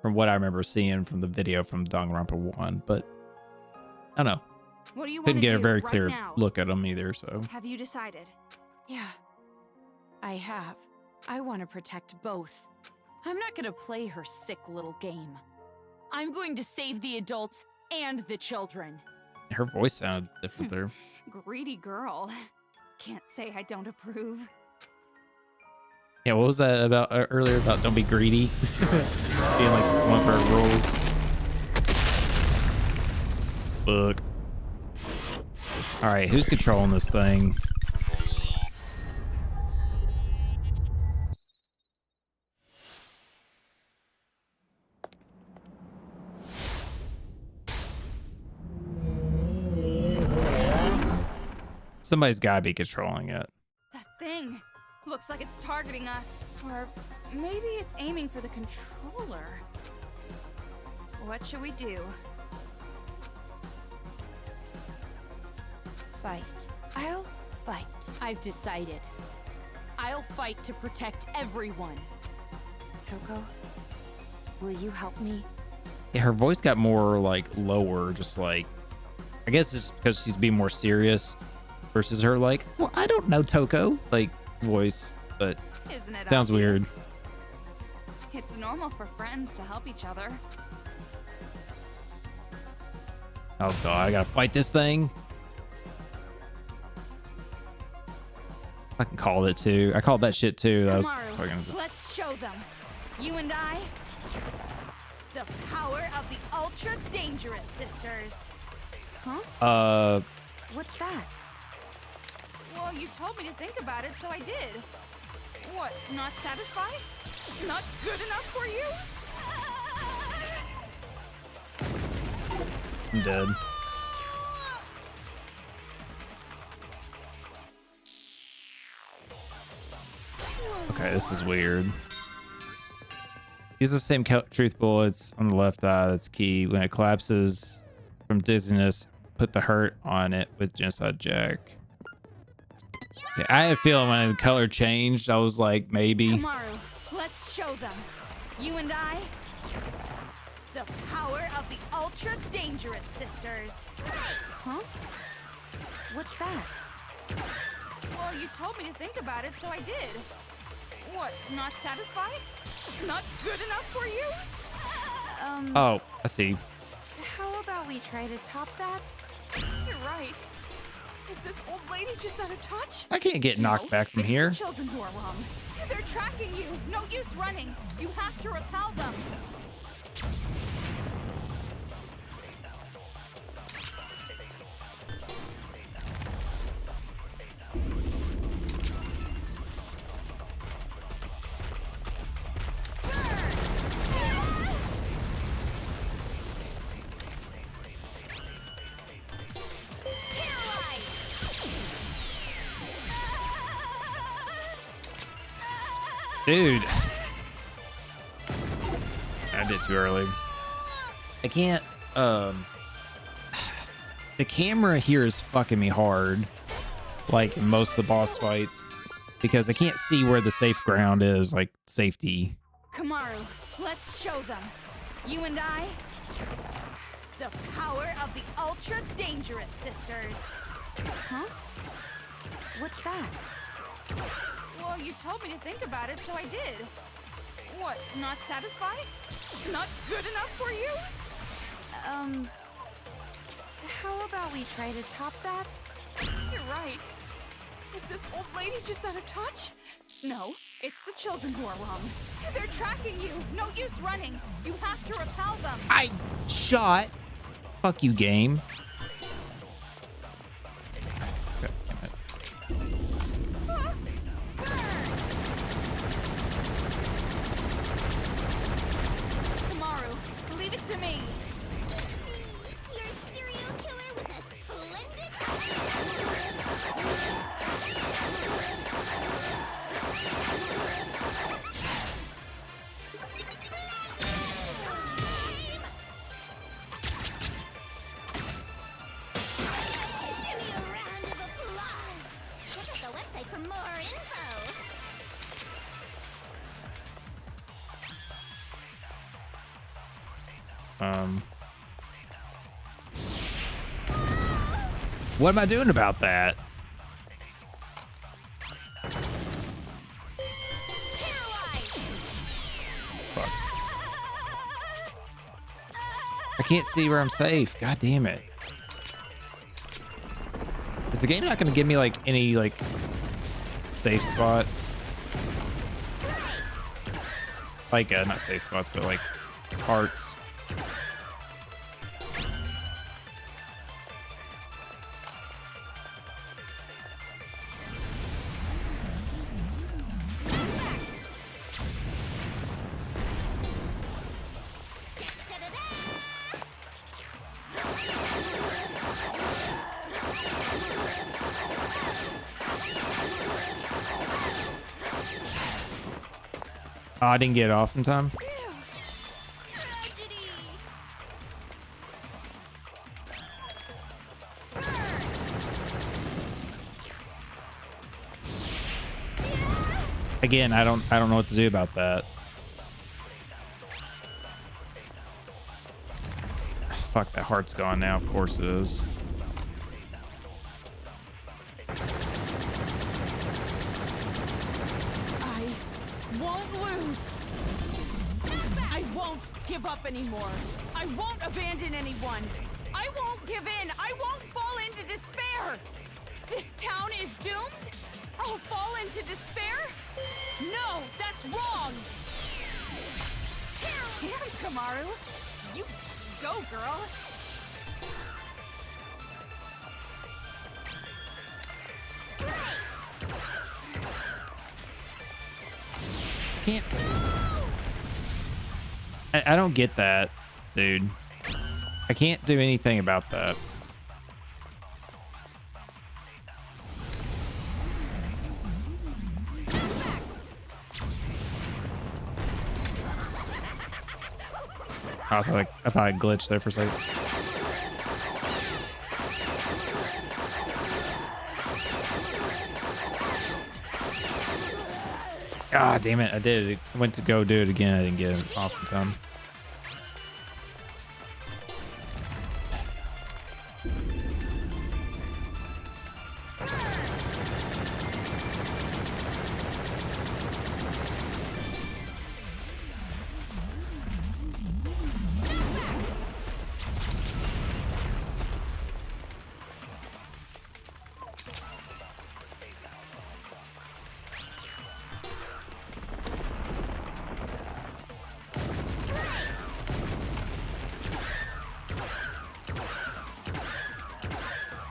S1: what I remember seeing from the video from Danganronpa 1. But I don't know.
S2: What do you want
S1: Couldn't
S2: to
S1: get a
S2: do
S1: very
S2: right
S1: clear
S2: now?
S1: look at them either, so.
S2: Have you decided?
S5: Yeah, I have. I want to protect both. I'm not going to play her sick little game. I'm going to save the adults and the children.
S1: Her voice sounded different there.
S2: Greedy girl. Can't say I don't approve.
S1: Yeah, what was that about earlier about don't be greedy? Being like one of our rules. Look. All right, who's controlling this thing? Somebody's gotta be controlling it.
S2: That thing looks like it's targeting us. Or maybe it's aiming for the controller. What should we do?
S5: Fight. I'll fight. I've decided. I'll fight to protect everyone. Toko, will you help me?
S1: Yeah, her voice got more like lower, just like, I guess it's because she's being more serious versus her like, well, I don't know, Toko, like voice, but
S2: Isn't it
S1: sounds weird.
S2: obvious? It's normal for friends to help each other.
S1: Oh god, I gotta fight this thing. I can call it too. I called that shit too. That was
S2: Kamaru,
S1: fucking...
S2: let's show them. You and I. The power of the ultra dangerous sisters.
S5: Huh? What's that?
S2: Well, you told me to think about it, so I did. What, not satisfied? Not good enough for you?
S1: I'm dead. Okay, this is weird. Use the same truth bullets on the left eye. That's key. When it collapses from dizziness, put the hurt on it with Genocide Jack. Yeah, I had a feeling when the color changed, I was like, maybe.
S2: Kamaru, let's show them. You and I. The power of the ultra dangerous sisters.
S5: Huh? What's that?
S2: Well, you told me to think about it, so I did. What, not satisfied? Not good enough for you?
S1: Oh, I see.
S4: How about we try to top that?
S2: You're right. Is this old lady just out of touch?
S1: I can't get knocked back from
S2: it's
S1: here.
S2: The children who are wrong. They're tracking you. No use running. You have to repel them.
S1: Dude. I did too early. I can't, the camera here is fucking me hard. Like in most of the boss fights. Because I can't see where the safe ground is, like safety.
S2: Kamaru, let's show them. You and I. The power of the ultra dangerous sisters.
S5: Huh? What's that?
S2: Well, you told me to think about it, so I did. What, not satisfied? Not good enough for you?
S4: How about we try to top that?
S2: You're right. Is this old lady just out of touch? No, it's the children who are wrong. They're tracking you. No use running. You have to repel them.
S1: I shot. Fuck you, game. Okay, damn it.
S2: Kamaru, leave it to me.
S7: You're a serial killer with a splendid Give me a round of applause. Check out the website for more info.
S1: What am I doing about that? Fuck. I can't see where I'm safe. God damn it. Is the game not going to give me like any like safe spots? like not safe spots, but like hearts. Oh, I didn't get it off in time. Again, I don't know what to do about that. Fuck, that heart's gone now. Of course it is.
S5: I won't lose. I won't give up anymore. I won't abandon anyone. I won't give in. I won't fall into despair. This town is doomed? I'll fall into despair? No, that's wrong. Damn, Kamaru. You go, girl.
S1: Can't. I don't get that, dude. I can't do anything about that. I thought I glitched there for a second. Ah, damn it! I did it. I went to go do it again. I didn't get it off in time.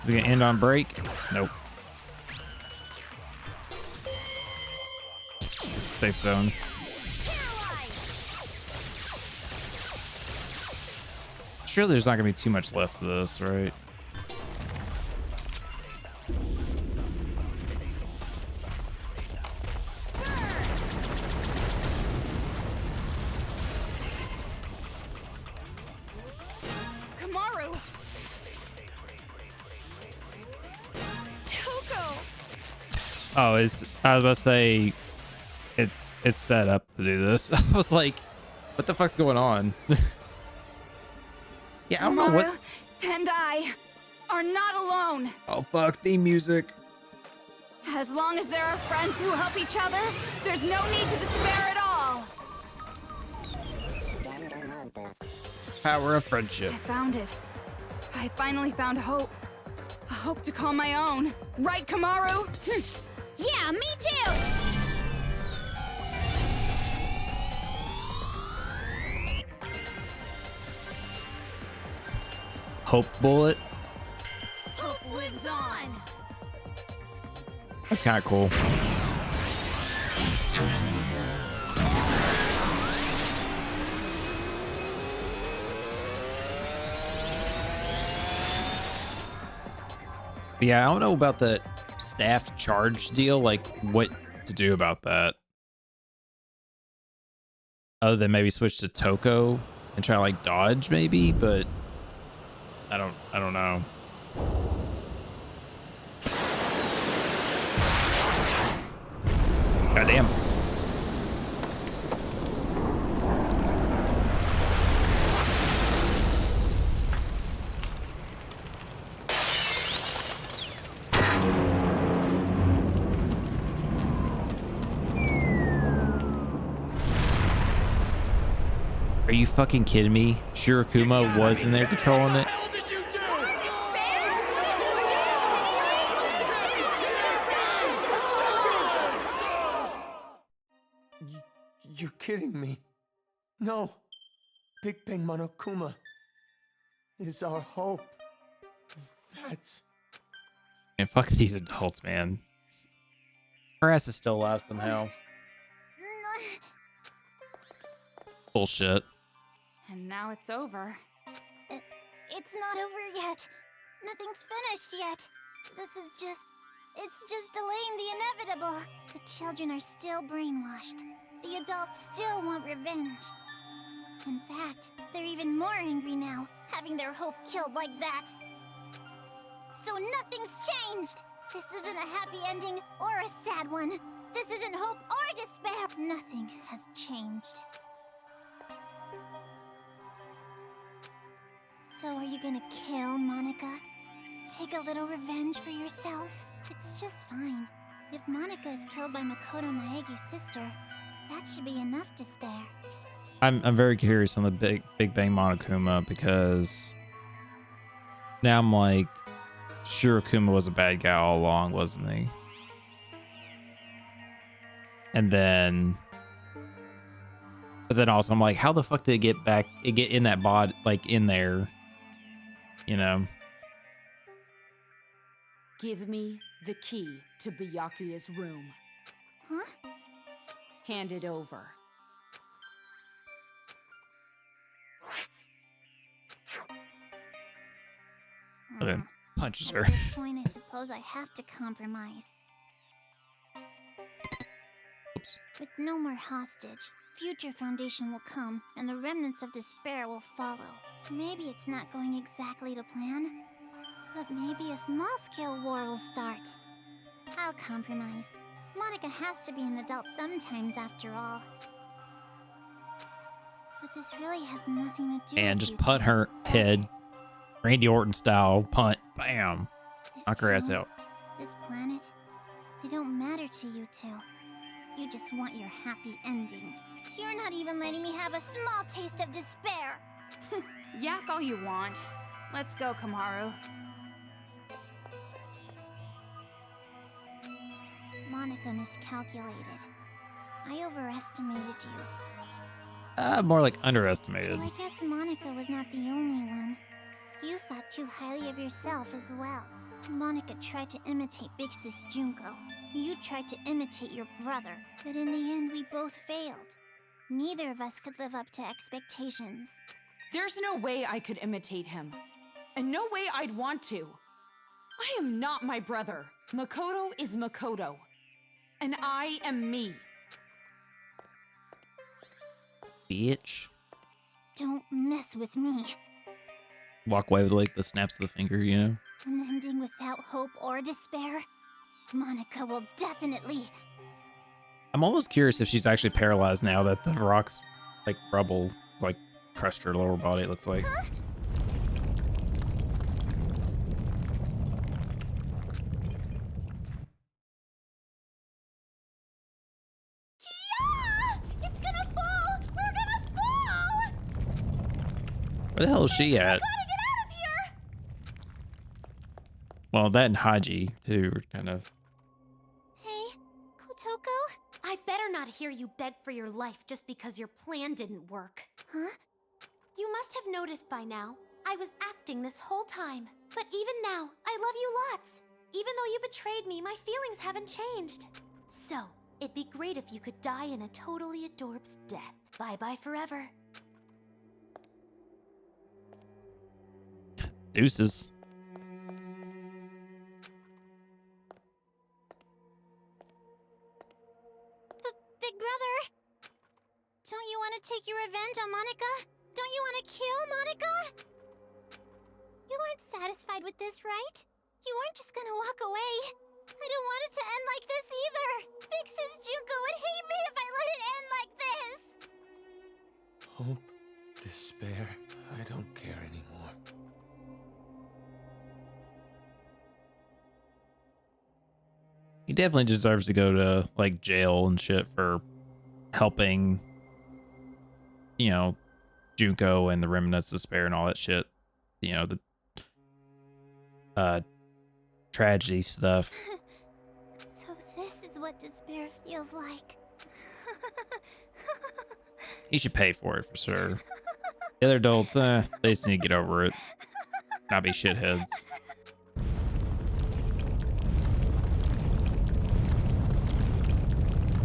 S1: Is it gonna end on break? Nope. Safe zone. Sure, there's not gonna be too much left of this, right? Oh, I was about to say it's set up to do this. I was like, what the fuck's going on? Yeah, I don't know what.
S2: And I are not alone.
S1: Oh fuck, theme music.
S2: As long as there are friends who help each other, there's no need to despair at all.
S1: Power of friendship.
S2: I found it. I finally found hope. A hope to call my own. Right, Kamaru?
S7: Yeah, me too!
S1: Hope bullet.
S2: Hope lives on.
S1: That's kind of cool. But yeah, I don't know about the staff charge deal, like what to do about that. Other than maybe switch to Toko and try to like dodge maybe, but I don't know. Goddamn. Are you fucking kidding me? Shirokuma was in there controlling it.
S3: You're kidding me. No. Big Bang Monokuma is our hope. That's...
S1: Man, fuck these adults, man. Her ass is still alive somehow. Bullshit.
S2: And now it's over.
S7: It's not over yet. Nothing's finished yet. It's just delaying the inevitable. The children are still brainwashed. The adults still want revenge. In fact, they're even more angry now, having their hope killed like that. So nothing's changed! This isn't a happy ending or a sad one. This isn't hope or despair. Nothing has changed. So are you gonna kill Monica? Take a little revenge for yourself? It's just fine. If Monica is killed by Makoto Naegi's sister, that should be enough despair.
S1: I'm very curious on the Big Bang Monokuma because now I'm like, sure, Akuma was a bad guy all along, wasn't he? And then, but then also I'm like, how the fuck did it get in that bod, like in there, you know?
S5: Give me the key to Byakuya's room.
S7: Huh?
S5: Hand it over.
S1: Okay. Punches her.
S7: At this point, I suppose I have to compromise.
S1: Oops.
S7: With no more hostage, future foundation will come, and the remnants of despair will follow. Maybe it's not going exactly to plan, but maybe a small-scale war will start. I'll compromise. Monica has to be an adult sometimes, after all. But this really has nothing to do
S1: And
S7: with
S1: just
S7: you
S1: punt
S7: two,
S1: her
S7: does
S1: head,
S7: it?
S1: Randy Orton style punt, bam,
S7: This
S1: knock her ass
S7: town,
S1: out.
S7: This planet, they don't matter to you two. You just want your happy ending. You're not even letting me have a small taste of despair.
S2: Yak all you want. Let's go, Kamaru.
S7: Monica miscalculated. I overestimated you.
S1: More like underestimated.
S7: So I guess Monica was not the only one. You thought too highly of yourself as well. Monica tried to imitate Big Sis Junko. You tried to imitate your brother. But in the end, we both failed. Neither of us could live up to expectations.
S5: There's no way I could imitate him. And no way I'd want to. I am not my brother. Makoto is Makoto. And I am me.
S1: Bitch.
S7: Don't mess with me.
S1: Walk away with like the snaps of the finger, you know?
S7: An ending without hope or despair? Monica will definitely...
S1: I'm almost curious if she's actually paralyzed now that the rocks, like rubble, like crushed her lower body, it looks like.
S7: Huh? Yeah! It's gonna fall! We're gonna fall!
S1: Where the hell is she at?
S7: Gotta get out of here!
S1: Well, that and Haji, too, are kind of...
S7: Hey, Kotoko?
S9: I better not hear you beg for your life just because your plan didn't work.
S7: Huh?
S9: You must have noticed by now, I was acting this whole time. But even now, I love you lots. Even though you betrayed me, my feelings haven't changed. So, it'd be great if you could die in a totally adorbs death. Bye-bye forever.
S1: Deuces.
S7: Big brother? Don't you want to take your revenge on Monica? Don't you want to kill Monica? You aren't satisfied with this, right? You aren't just gonna walk away. I don't want it to end like this either. Big Sis Junko would hate me if I let it end like this.
S3: Hope, despair, I don't care anymore.
S1: He definitely deserves to go to, like, jail and shit for helping, you know, Junko and the remnants of despair and all that shit. You know, the tragedy stuff.
S7: So this is what despair feels like.
S1: He should pay for it for sure. The other adults, they just need to get over it. Not be shitheads.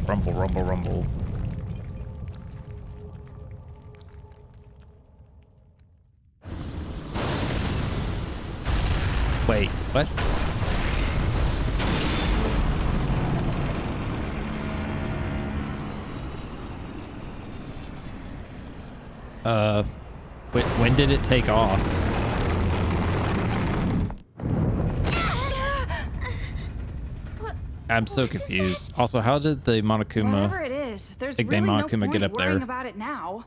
S1: Rumble, rumble, rumble. Wait, what? When did it take off? I'm so confused. Also, how did the
S2: Whatever
S1: Monokuma,
S2: it is, there's
S1: Big
S2: really
S1: Bang
S2: no
S1: Monokuma
S2: point
S1: get up
S2: worrying
S1: there?
S2: about it now.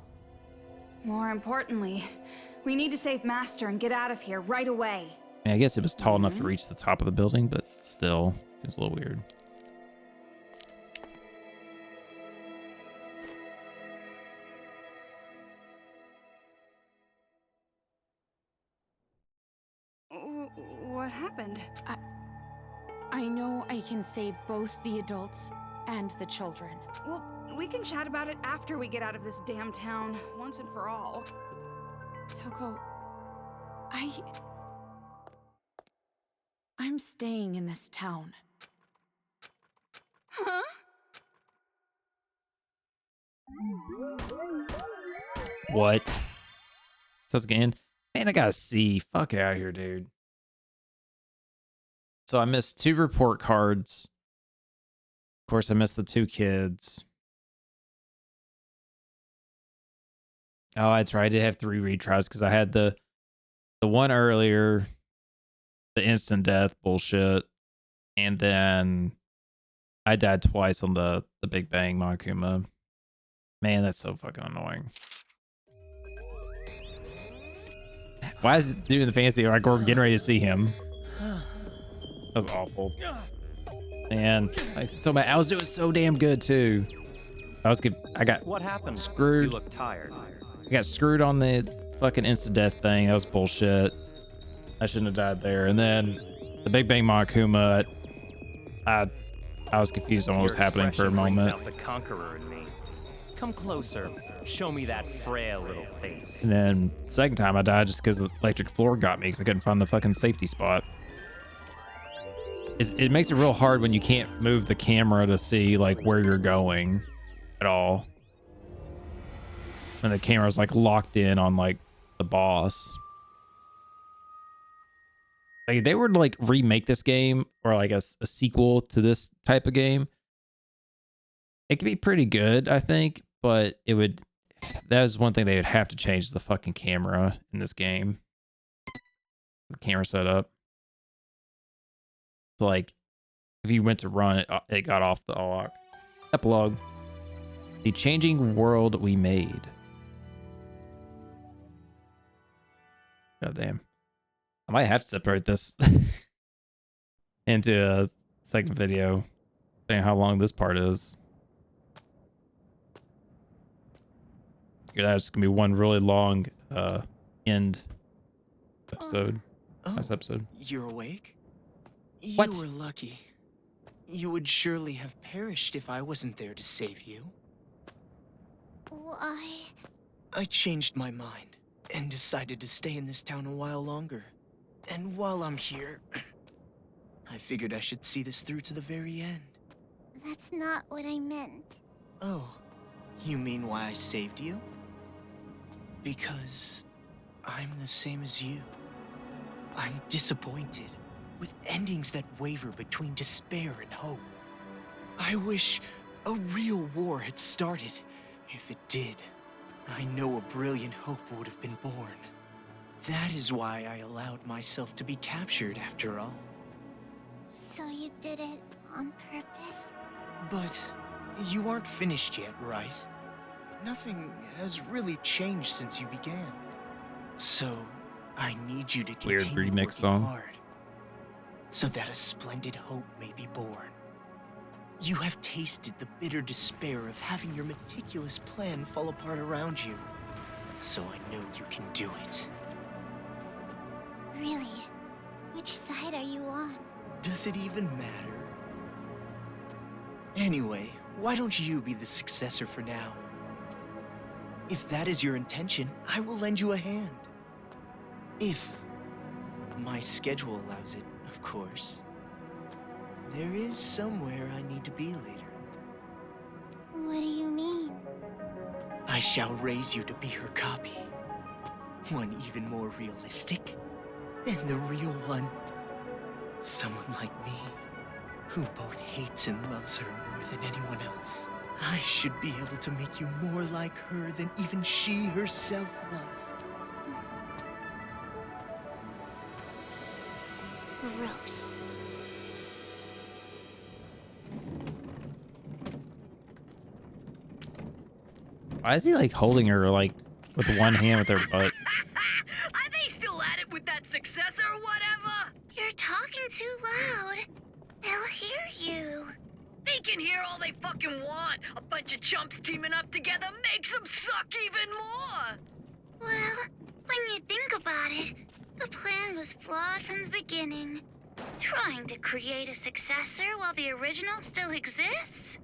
S2: More importantly, we need to save Master and get out of here right away.
S1: I mean, I guess it was tall enough to reach the top of the building, but still, seems a little weird.
S2: What happened?
S5: I know I can save both the adults and the children.
S2: Well, we can chat about it after we get out of this damn town, once and for all.
S5: Toko, I'm staying in this town.
S2: Huh?
S1: What? Again? Man, I gotta see. Fuck out of here, dude. So I missed 2 report cards. Of course, I missed the 2 kids. Oh, that's right. I did have 3 retries because I had the one earlier, the instant death bullshit, and then I died twice on the Big Bang Monokuma. Man, that's so fucking annoying. Why is it doing the fancy like we're getting ready to see him? That was awful. Man, like so bad. I was doing so damn good too. I got
S10: What happened?
S1: screwed.
S10: You look tired.
S1: I got screwed on the fucking instant death thing. That was bullshit. I shouldn't have died there. And then the Big Bang Monokuma, I was confused on what was happening for a moment.
S10: Out the conqueror in me. Come closer. Show me that frail little face.
S1: And then second time I died just because the electric floor got me because I couldn't find the fucking safety spot. It makes it real hard when you can't move the camera to see like where you're going at all. And the camera's like locked in on like the boss. Like if they were to like remake this game or like a sequel to this type of game, it could be pretty good, I think, but that is one thing they would have to change is the fucking camera in this game. The camera setup. So like if you went to run it, it got off the lock. Epilogue. The changing world we made. God damn. I might have to separate this into a second video, depending how long this part is. That's gonna be one really long end episode. Last episode.
S11: You're awake?
S1: What?
S11: You were lucky. You would surely have perished if I wasn't there to save you.
S7: Why?
S11: I changed my mind and decided to stay in this town a while longer. And while I'm here, I figured I should see this through to the very end.
S7: That's not what I meant.
S11: Oh, you mean why I saved you? Because I'm the same as you. I'm disappointed, with endings that waver between despair and hope. I wish a real war had started. If it did, I know a brilliant hope would have been born. That is why I allowed myself to be captured after all.
S7: So you did it on purpose?
S11: But you aren't finished yet, right? Nothing has really changed since you began. So I need you to
S1: Weird
S11: continue
S1: remix
S11: working
S1: song.
S11: hard, so that a splendid hope may be born. You have tasted the bitter despair of having your meticulous plan fall apart around you. So I know you can do it.
S7: Really? Which side are you on?
S11: Does it even matter? Anyway, why don't you be the successor for now? If that is your intention, I will lend you a hand. If my schedule allows it, of course. There is somewhere I need to be later.
S7: What do you mean?
S11: I shall raise you to be her copy. One even more realistic than the real one. Someone like me, who both hates and loves her more than anyone else. I should be able to make you more like her than even she herself was.
S7: Gross.
S1: Why is he like holding her like with one hand with her butt?
S6: Are they still at it with that successor or whatever?
S9: You're talking too loud. They'll hear you.
S6: They can hear all they fucking want. A bunch of chumps teaming up together makes them suck even more.
S9: Well, when you think about it, the plan was flawed from the beginning. Trying to create a successor while the original still exists?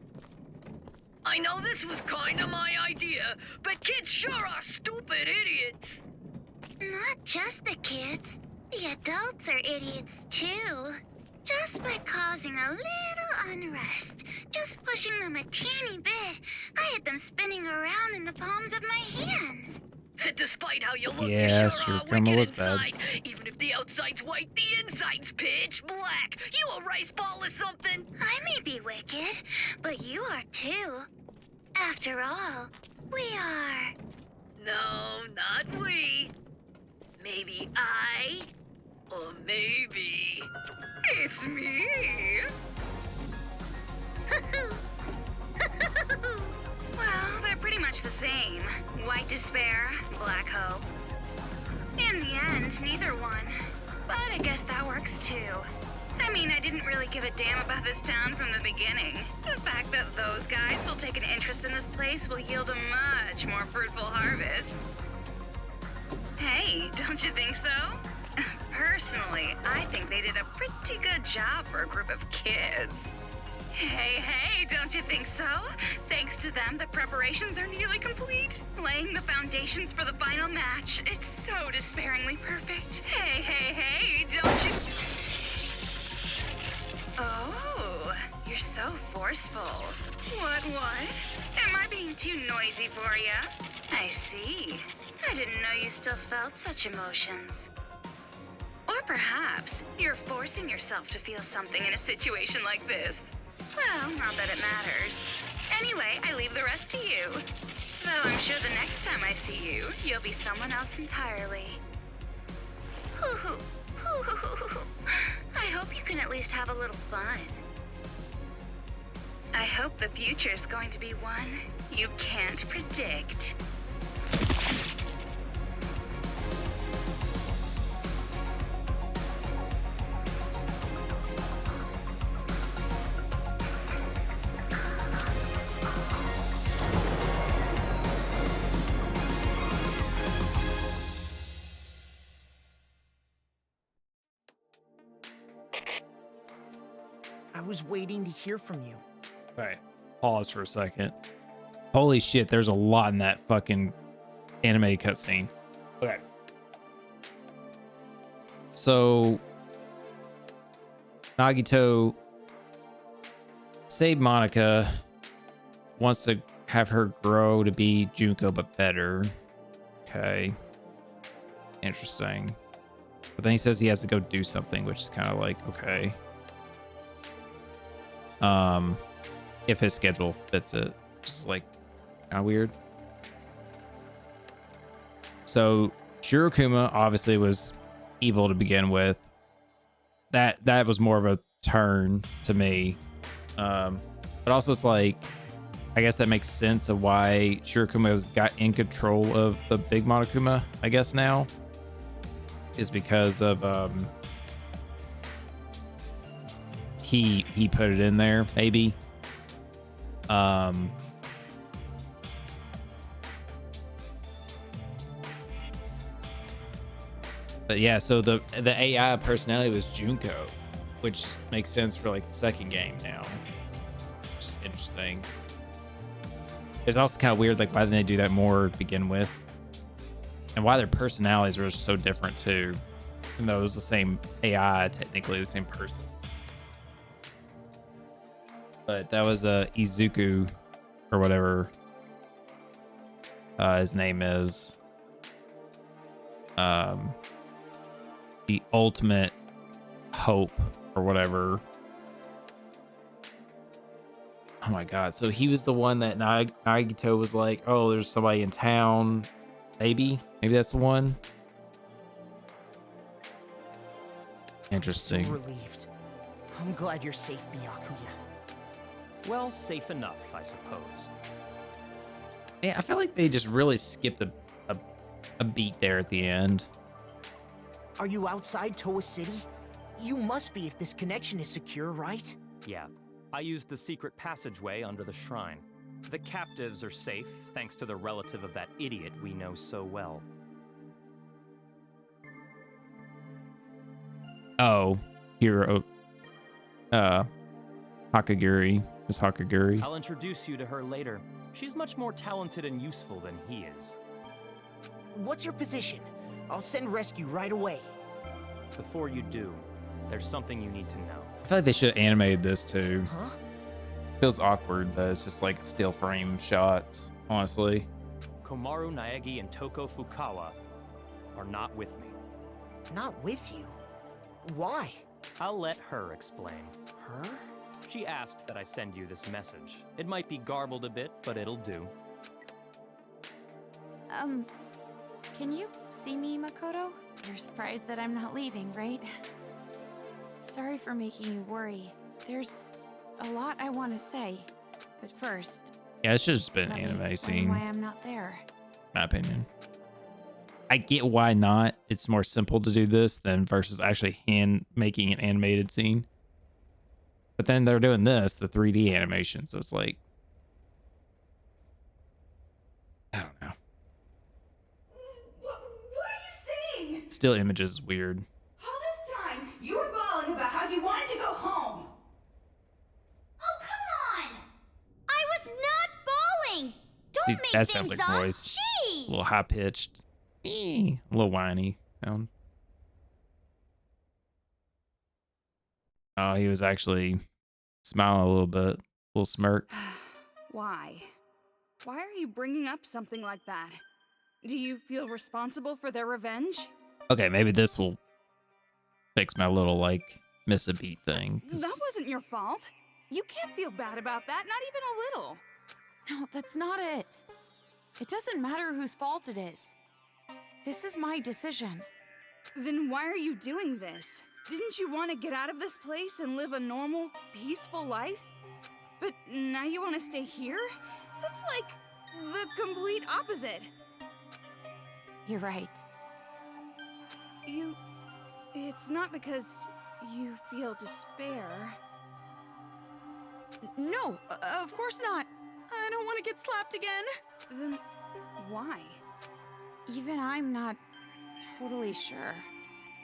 S6: I know this was kinda my idea, but kids sure are stupid idiots.
S9: Not just the kids. The adults are idiots too. Just by causing a little unrest, just pushing them a teeny bit, I had them spinning around in the palms of my hands.
S6: Despite how you look,
S1: Yeah,
S6: you
S1: sure,
S6: sure are
S1: Grandma
S6: wicked
S1: was bad.
S6: inside. Even if the outside's white, the inside's pitch black. You a rice ball or something?
S9: I may be wicked, but you are too. After all, we are.
S6: No, not we. Maybe I, or maybe it's me.
S2: Well, they're pretty much the same. White despair, black hope. In the end, neither one. But I guess that works too. I mean, I didn't really give a damn about this town from the beginning. The fact that those guys will take an interest in this place will yield a much more fruitful harvest. Hey, don't you think so? Personally, I think they did a pretty good job for a group of kids. Hey, don't you think so? Thanks to them, the preparations are nearly complete. Laying the foundations for the final match. It's so despairingly perfect. Hey, don't you... Oh, you're so forceful. What? Am I being too noisy for you? I see. I didn't know you still felt such emotions. Or perhaps you're forcing yourself to feel something in a situation like this. Well, not that it matters. Anyway, I leave the rest to you. Though I'm sure the next time I see you, you'll be someone else entirely. I hope you can at least have a little fun. I hope the future's going to be one you can't predict.
S11: I was waiting to hear from you.
S1: All right, pause for a second. Holy shit, there's a lot in that fucking anime cutscene. Okay. So, Nagito saved Monica, wants to have her grow to be Junko, but better. Okay. Interesting. But then he says he has to go do something, which is kind of like, okay. If his schedule fits it, just like kind of weird. So Shirokuma obviously was evil to begin with. That was more of a turn to me. But also it's like, I guess that makes sense of why Shirokuma has got in control of the big Monokuma, I guess now. Is because of he put it in there, maybe. But yeah, so the AI personality was Junko, which makes sense for like the second game now, which is interesting. It's also kind of weird, like, why didn't they do that more to begin with? And why their personalities were so different, too. Even though it was the same AI, technically, the same person. But that was Izuku, or whatever his name is. The ultimate hope, or whatever. Oh my god. So he was the one that Nagito was like, oh, there's somebody in town. Maybe that's the one. Interesting.
S11: So relieved. I'm glad you're safe, Byakuya.
S10: Well, safe enough, I suppose.
S1: Yeah, I feel like they just really skipped a beat there at the end.
S11: Are you outside Toa City? You must be if this connection is secure, right?
S10: Yeah. I used the secret passageway under the shrine. The captives are safe, thanks to the relative of that idiot we know so well.
S1: Oh, hero. Hakaguri. Miss Hakaguri.
S10: I'll introduce you to her later. She's much more talented and useful than he is.
S11: What's your position? I'll send rescue right away.
S10: Before you do, there's something you need to know.
S1: I feel like they should have animated this too.
S11: Huh?
S1: Feels awkward that it's just like still frame shots, honestly.
S10: Komaru Naegi and Toko Fukawa are not with me.
S11: Not with you? Why?
S10: I'll let her explain.
S11: Her?
S10: She asked that I send you this message. It might be garbled a bit, but it'll do.
S2: Can you see me, Makoto? You're surprised that I'm not leaving, right? Sorry for making you worry. There's a lot I want to say, but first,
S1: Yeah, it should have just been
S2: let
S1: an
S2: me
S1: anime
S2: explain
S1: scene,
S2: why I'm not there.
S1: my opinion. I get why not. It's more simple to do this than versus actually hand making an animated scene. But then they're doing this, the 3D animation, so it's like, I don't know.
S5: What are you saying?
S1: Still images is weird.
S5: All this time, you were bawling about how you wanted to go home.
S9: Oh, come on! I was not bawling! Don't
S1: See,
S9: make
S1: that
S9: things
S1: sounds like
S9: up!
S1: voice.
S9: Jeez!
S1: A little high pitched, a little whiny sound. Oh, he was actually smiling a little bit, a little smirk.
S2: Why? Why are you bringing up something like that? Do you feel responsible for their revenge?
S1: Okay, maybe this will fix my little like miss a beat thing. 'Cause
S2: That wasn't your fault. You can't feel bad about that, not even a little. No, that's not it. It doesn't matter whose fault it is. This is my decision. Then why are you doing this? Didn't you want to get out of this place and live a normal, peaceful life? But now you want to stay here? That's like the complete opposite. You're right. It's not because you feel despair. No, of course not. I don't want to get slapped again. Then why? Even I'm not totally sure.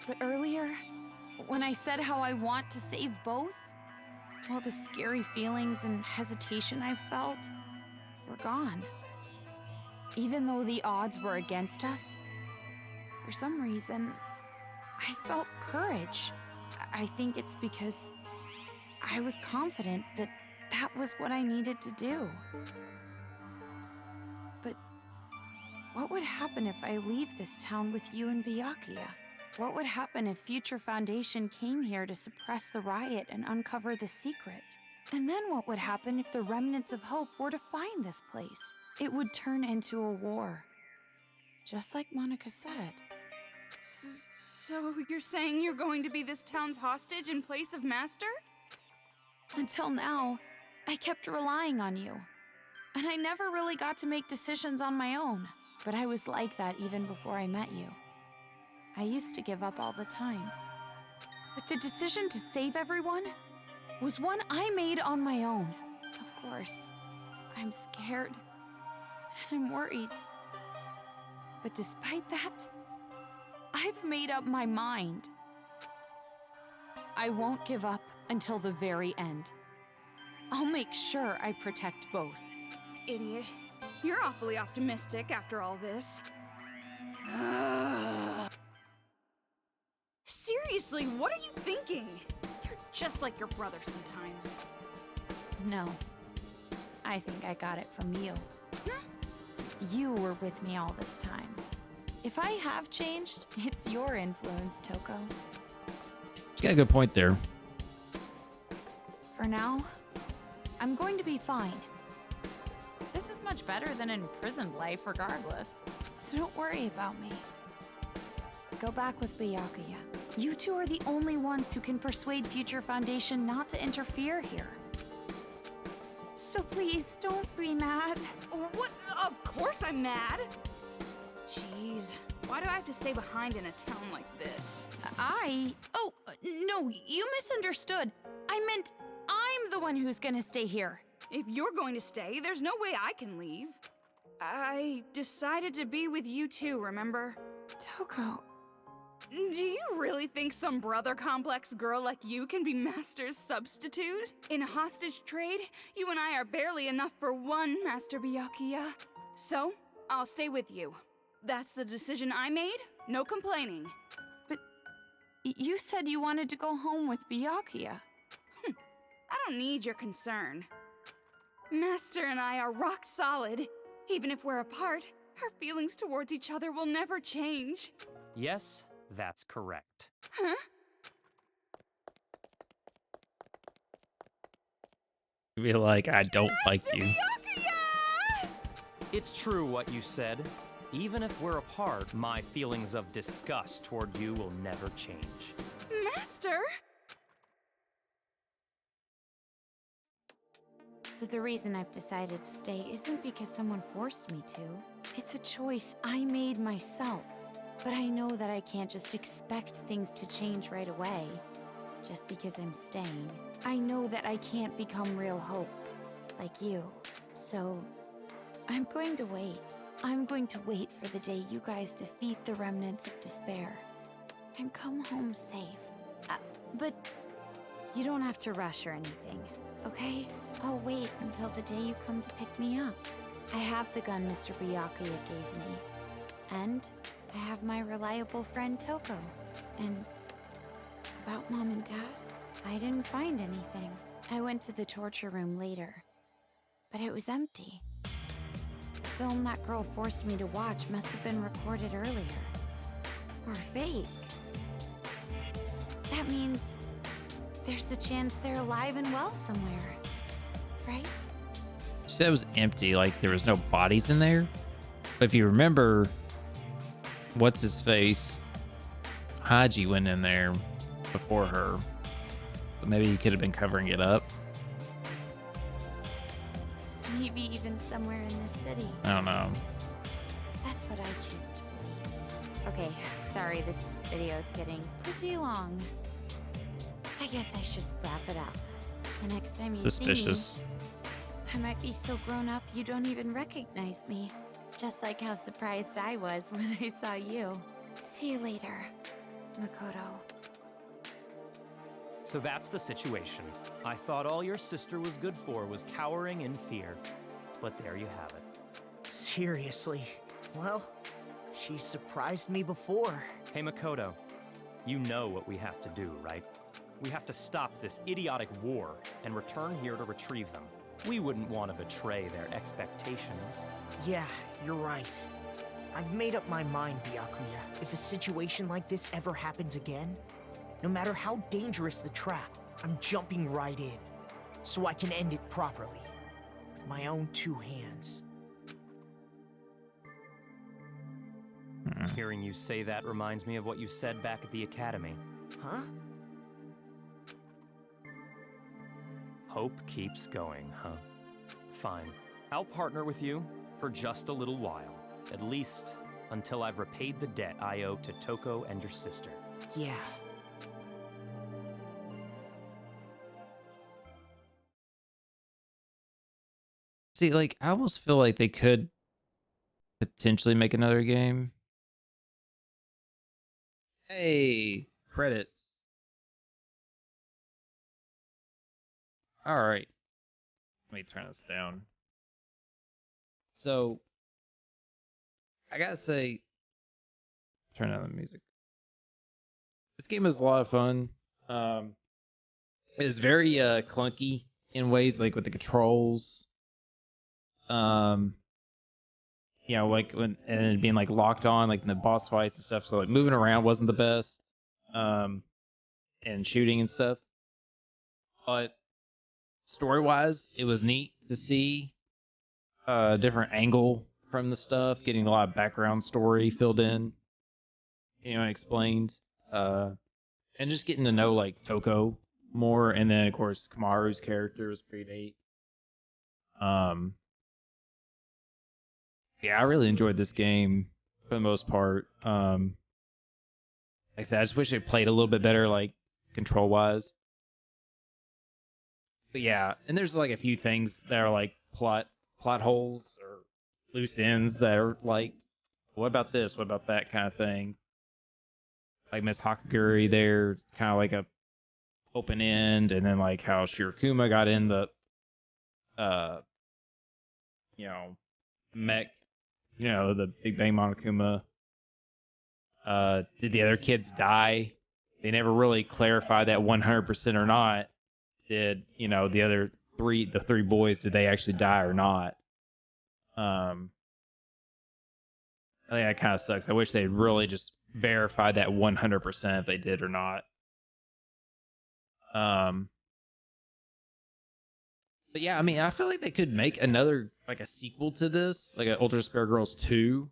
S2: But earlier, when I said how I want to save both, all the scary feelings and hesitation I felt were gone. Even though the odds were against us, for some reason, I felt courage. I think it's because I was confident that that was what I needed to do. But what would happen if I leave this town with you and Byakuya? What would happen if Future Foundation came here to suppress the riot and uncover the secret? And then what would happen if the remnants of hope were to find this place? It would turn into a war. Just like Monica said. So you're saying you're going to be this town's hostage in place of Master? Until now, I kept relying on you. And I never really got to make decisions on my own. But I was like that even before I met you. I used to give up all the time. But the decision to save everyone was one I made on my own. Of course, I'm scared and I'm worried. But despite that, I've made up my mind. I won't give up until the very end. I'll make sure I protect both. Idiot. You're awfully optimistic after all this. Seriously, what are you thinking? You're just like your brother sometimes.
S4: No. I think I got it from you. You were with me all this time. If I have changed, it's your influence, Toko.
S1: She got a good point there.
S4: For now, I'm going to be fine. This is much better than imprisoned life regardless, so don't worry about me. Go back with Byakuya. You two are the only ones who can persuade Future Foundation not to interfere here. So please, don't be mad.
S2: What? Of course I'm mad. Jeez, why do I have to stay behind in a town like this?
S4: Oh, no, you misunderstood. I meant I'm the one who's gonna stay here.
S2: If you're going to stay, there's no way I can leave. I decided to be with you too, remember?
S4: Toko.
S2: Do you really think some brother complex girl like you can be Master's substitute? In a hostage trade, you and I are barely enough for one, Master Byakuya. So, I'll stay with you. That's the decision I made, no complaining.
S4: But you said you wanted to go home with Byakuya.
S2: I don't need your concern. Master and I are rock solid. Even if we're apart, our feelings towards each other will never change.
S10: Yes, that's correct.
S2: Huh?
S1: Be like, I don't like you.
S2: Byakuya!
S10: It's true what you said. Even if we're apart, my feelings of disgust toward you will never change.
S2: Master?
S4: So the reason I've decided to stay isn't because someone forced me to. It's a choice I made myself. But I know that I can't just expect things to change right away, just because I'm staying. I know that I can't become real hope, like you. So, I'm going to wait. I'm going to wait for the day you guys defeat the remnants of despair and come home safe. But you don't have to rush or anything, okay? I'll wait until the day you come to pick me up. I have the gun Mr. Byakuya gave me, and I have my reliable friend Toko. And about Mom and Dad, I didn't find anything. I went to the torture room later, but it was empty. The film that girl forced me to watch must have been recorded earlier. Or fake. That means there's a chance they're alive and well somewhere, right?
S1: She said it was empty, like there was no bodies in there. But if you remember, what's his face? Haji went in there before her. So maybe he could have been covering it up.
S4: Maybe even somewhere in this city.
S1: I don't know.
S4: That's what I choose to believe. Okay, sorry, this video is getting pretty long. I guess I should wrap it up. The next time you
S1: Suspicious.
S4: see me, I might be so grown up you don't even recognize me. Just like how surprised I was when I saw you. See you later, Makoto.
S10: So that's the situation. I thought all your sister was good for was cowering in fear. But there you have it.
S11: Seriously. Well, she surprised me before.
S10: Hey Makoto, you know what we have to do, right? We have to stop this idiotic war and return here to retrieve them. We wouldn't want to betray their expectations.
S11: Yeah, you're right. I've made up my mind, Byakuya. If a situation like this ever happens again, no matter how dangerous the trap, I'm jumping right in, so I can end it properly, with my own two hands.
S10: Hearing you say that reminds me of what you said back at the academy.
S11: Huh?
S10: Hope keeps going, huh? Fine. I'll partner with you for just a little while. At least until I've repaid the debt I owe to Toko and your sister.
S11: Yeah.
S1: See, like, I almost feel like they could potentially make another game. Hey, credits. All right. Let me turn this down. So I gotta say, turn down the music. This game is a lot of fun. It's very clunky in ways, like with the controls. You know, like when and it being like locked on, like in the boss fights and stuff. So like moving around wasn't the best. And shooting and stuff. But story-wise, it was neat to see a different angle from the stuff, getting a lot of background story filled in, you know, explained, and just getting to know like Toko more, and then of course Kamaru's character was pretty neat. Yeah, I really enjoyed this game for the most part. Like I said, I just wish it played a little bit better, like control-wise. But yeah, and there's like a few things that are like plot holes or loose ends that are like, what about this? What about that kind of thing? Like Miss Hakaguri there, kind of like a open end, and then like how Shirokuma got in the, you know, mech, you know, the Big Bang Monokuma. Did the other kids die? They never really clarified that 100% or not. Did, you know, the three boys, did they actually die or not? I think that kind of sucks. I wish they'd really just verified that 100% if they did or not. But yeah, I mean, I feel like they could make another, like a sequel to this, like an Ultra Spare Girls 2,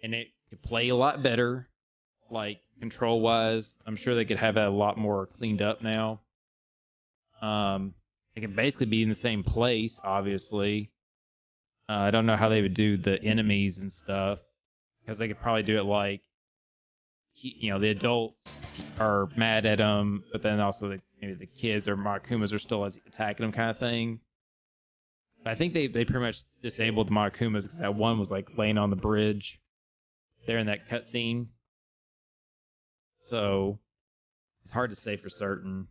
S1: and it could play a lot better, like control-wise. I'm sure they could have it a lot more cleaned up now. It can basically be in the same place, obviously. I don't know how they would do the enemies and stuff, because they could probably do it like, you know, the adults are mad at them, but then also maybe the kids or Monokumas are still attacking them, kind of thing. But I think they pretty much disabled the Monokumas because that one was like laying on the bridge there in that cutscene. So it's hard to say for certain.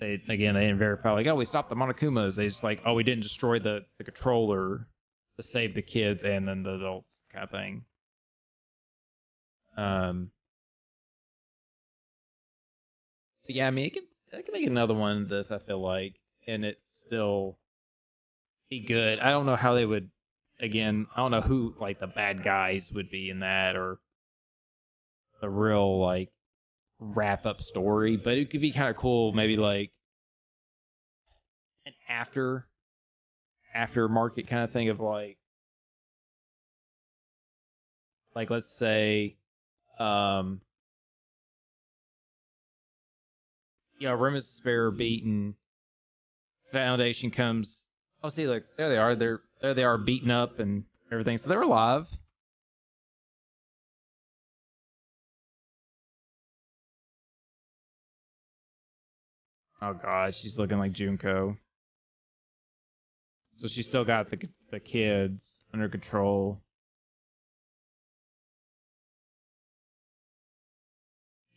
S1: They didn't verify, like, oh, we stopped the Monokumas. They just like, oh, we didn't destroy the controller to save the kids and then the adults, kind of thing. But yeah, I mean, I could make another one of this, I feel like, and it still be good. I don't know how they would, again, I don't know who, like, the bad guys would be in that, or the real, like, wrap-up story, but it could be kind of cool, maybe, like, an aftermarket kind of thing of, like, let's say, you know, Rim is Spare beaten. Foundation comes. Oh, see, look, there they are. There they are, beaten up and everything. So they're alive. Oh God, she's looking like Junko. So she's still got the kids under control.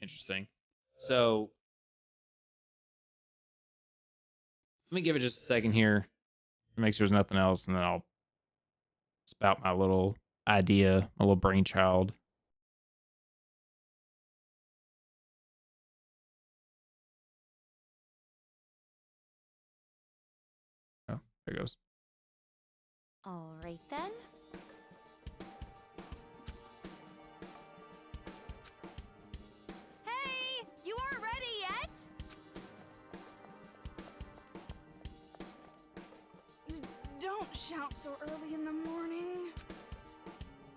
S1: Interesting. So let me give it just a second here. Make sure there's nothing else, and then I'll spout my little idea, my little brainchild. Oh, there it goes.
S9: All right then.
S2: Hey, you aren't ready yet? Don't shout so early in the morning.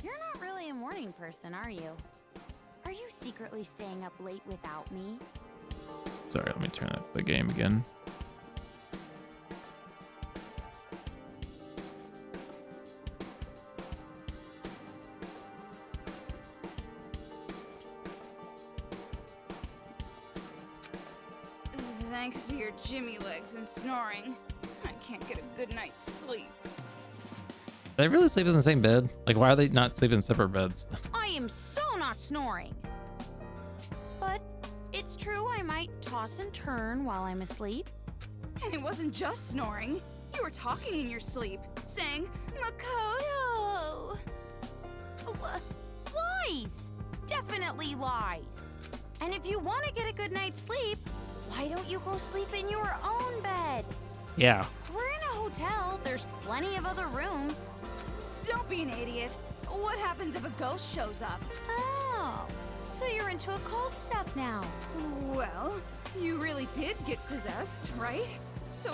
S4: You're not really a morning person, are you? Are you secretly staying up late without me?
S1: Sorry, let me turn up the game again.
S2: Thanks to your Jimmy legs and snoring, I can't get a good night's sleep.
S1: Do they really sleep in the same bed? Like, why are they not sleeping in separate beds?
S4: I am so not snoring. But it's true I might toss and turn while I'm asleep.
S2: And it wasn't just snoring. You were talking in your sleep. saying, Makoto. Lies! Definitely lies. And if you want to get a good night's sleep, why don't you go sleep in your own bed?
S1: Yeah.
S2: We're in a hotel. There's plenty of other rooms. Don't be an idiot. What happens if a ghost shows up? Oh, so you're into occult stuff now. Well, you really did get possessed, right? So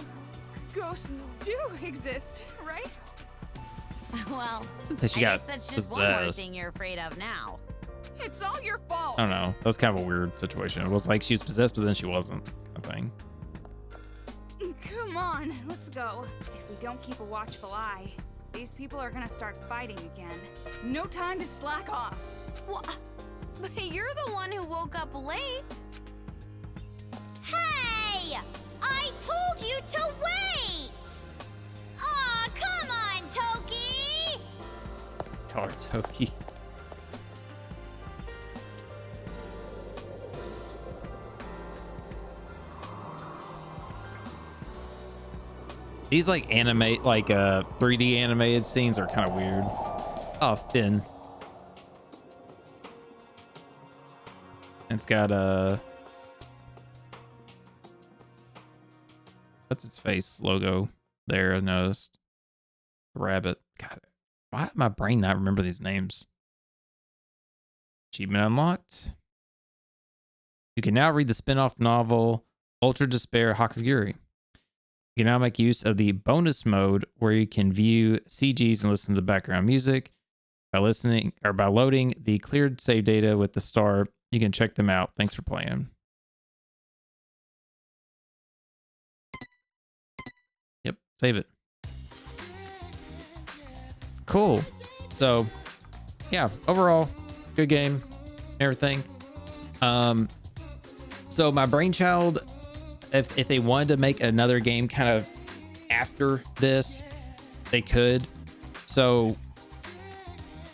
S2: ghosts do exist, right? Well,
S1: So she
S2: I
S1: got
S2: guess that's just one more
S1: possessed.
S2: thing you're afraid of now. It's all your fault.
S1: I don't know. That was kind of a weird situation. It was like she was possessed, but then she wasn't. I think.
S2: Come on, let's go. If we don't keep a watchful eye, these people are gonna start fighting again. No time to slack off. What? But you're the one who woke up late.
S7: Hey! I told you to wait! Aw, come on, Toki!
S1: Call her Toki. These like 3D animated scenes are kind of weird. Oh, Finn. It's got a what's its face logo there, I noticed. Rabbit. God, why did my brain not remember these names? Achievement unlocked. You can now read the spin-off novel Ultra Despair Hakaguri. You can now make use of the bonus mode where you can view CGs and listen to background music. By loading the cleared save data with the star, you can check them out. Thanks for playing. Yep, save it. Cool. So, yeah, overall, good game, everything. So my brainchild, if they wanted to make another game kind of after this, they could. So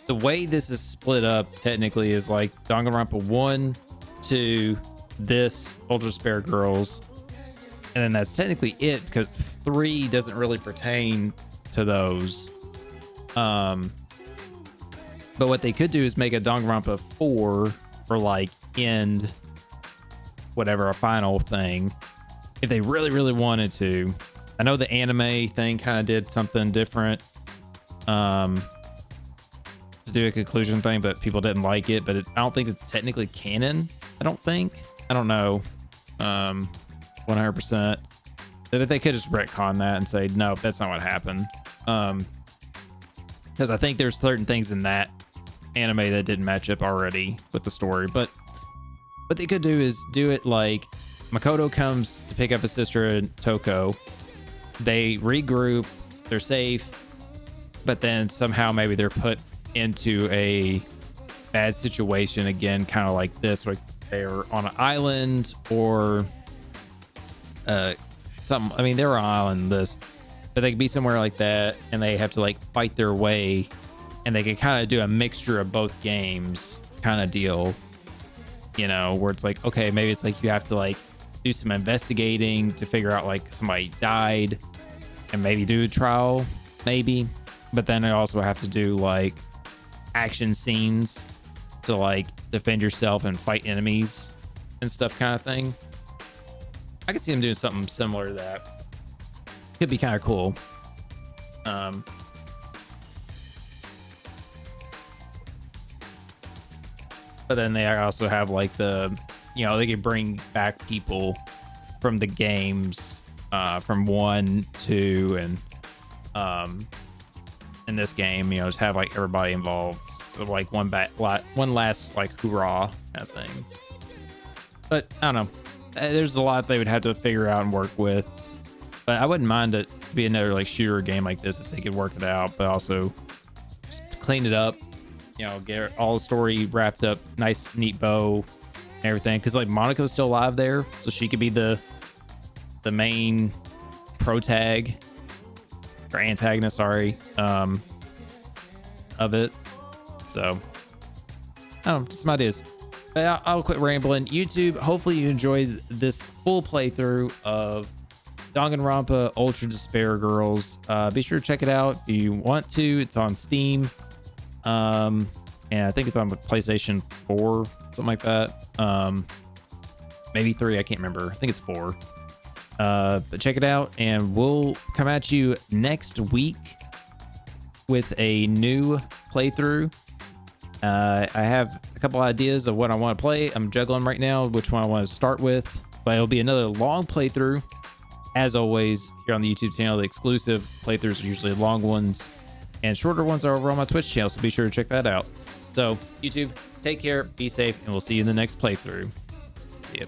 S1: the way this is split up technically is like Danganronpa 1 to this Ultra Despair Girls, and then that's technically it because 3 doesn't really pertain to those. But what they could do is make a Danganronpa 4 for like end whatever, a final thing, if they really, really wanted to. I know the anime thing kind of did something different to do a conclusion thing, but people didn't like it. But I don't think it's technically canon. I don't know 100%. But if they could just retcon that and say, no, that's not what happened. Because I think there's certain things in that anime that didn't match up already with the story. But what they could do is do it like Makoto comes to pick up his sister and Toko. They regroup, they're safe, but then somehow maybe they're put into a bad situation again, kind of like this, where they're on an island or something. I mean, they're on an island, but they could be somewhere like that, and they have to like fight their way, and they can kind of do a mixture of both games kind of deal, you know, where it's like, okay, maybe it's like you have to like do some investigating to figure out like somebody died and maybe do a trial, maybe, but then you also have to do like action scenes to like defend yourself and fight enemies and stuff, kind of thing. I could see them doing something similar to that. Could be kind of cool. But then they also have like the, you know, they could bring back people from the games, from 1, 2, and in this game, you know, just have like everybody involved. So like one last like hoorah kind of thing. But I don't know. There's a lot they would have to figure out and work with. But I wouldn't mind it be another like shooter game like this if they could work it out, but also just clean it up. You know, get all the story wrapped up, nice, neat bow, and everything. Because like Monica's still alive there, so she could be the main protag or antagonist, sorry, of it. So I don't know, just some ideas. But I'll quit rambling. YouTube, hopefully you enjoyed this full playthrough of Danganronpa Ultra Despair Girls. Be sure to check it out if you want to. It's on Steam. And I think it's on PlayStation 4, something like that. Maybe 3, I can't remember. I think it's 4. But check it out, and we'll come at you next week with a new playthrough. I have a couple ideas of what I want to play. I'm juggling right now which one I want to start with, but it'll be another long playthrough. As always, here on the YouTube channel, the exclusive playthroughs are usually long ones, and shorter ones are over on my Twitch channel, so be sure to check that out. So, YouTube, take care, be safe, and we'll see you in the next playthrough. See ya.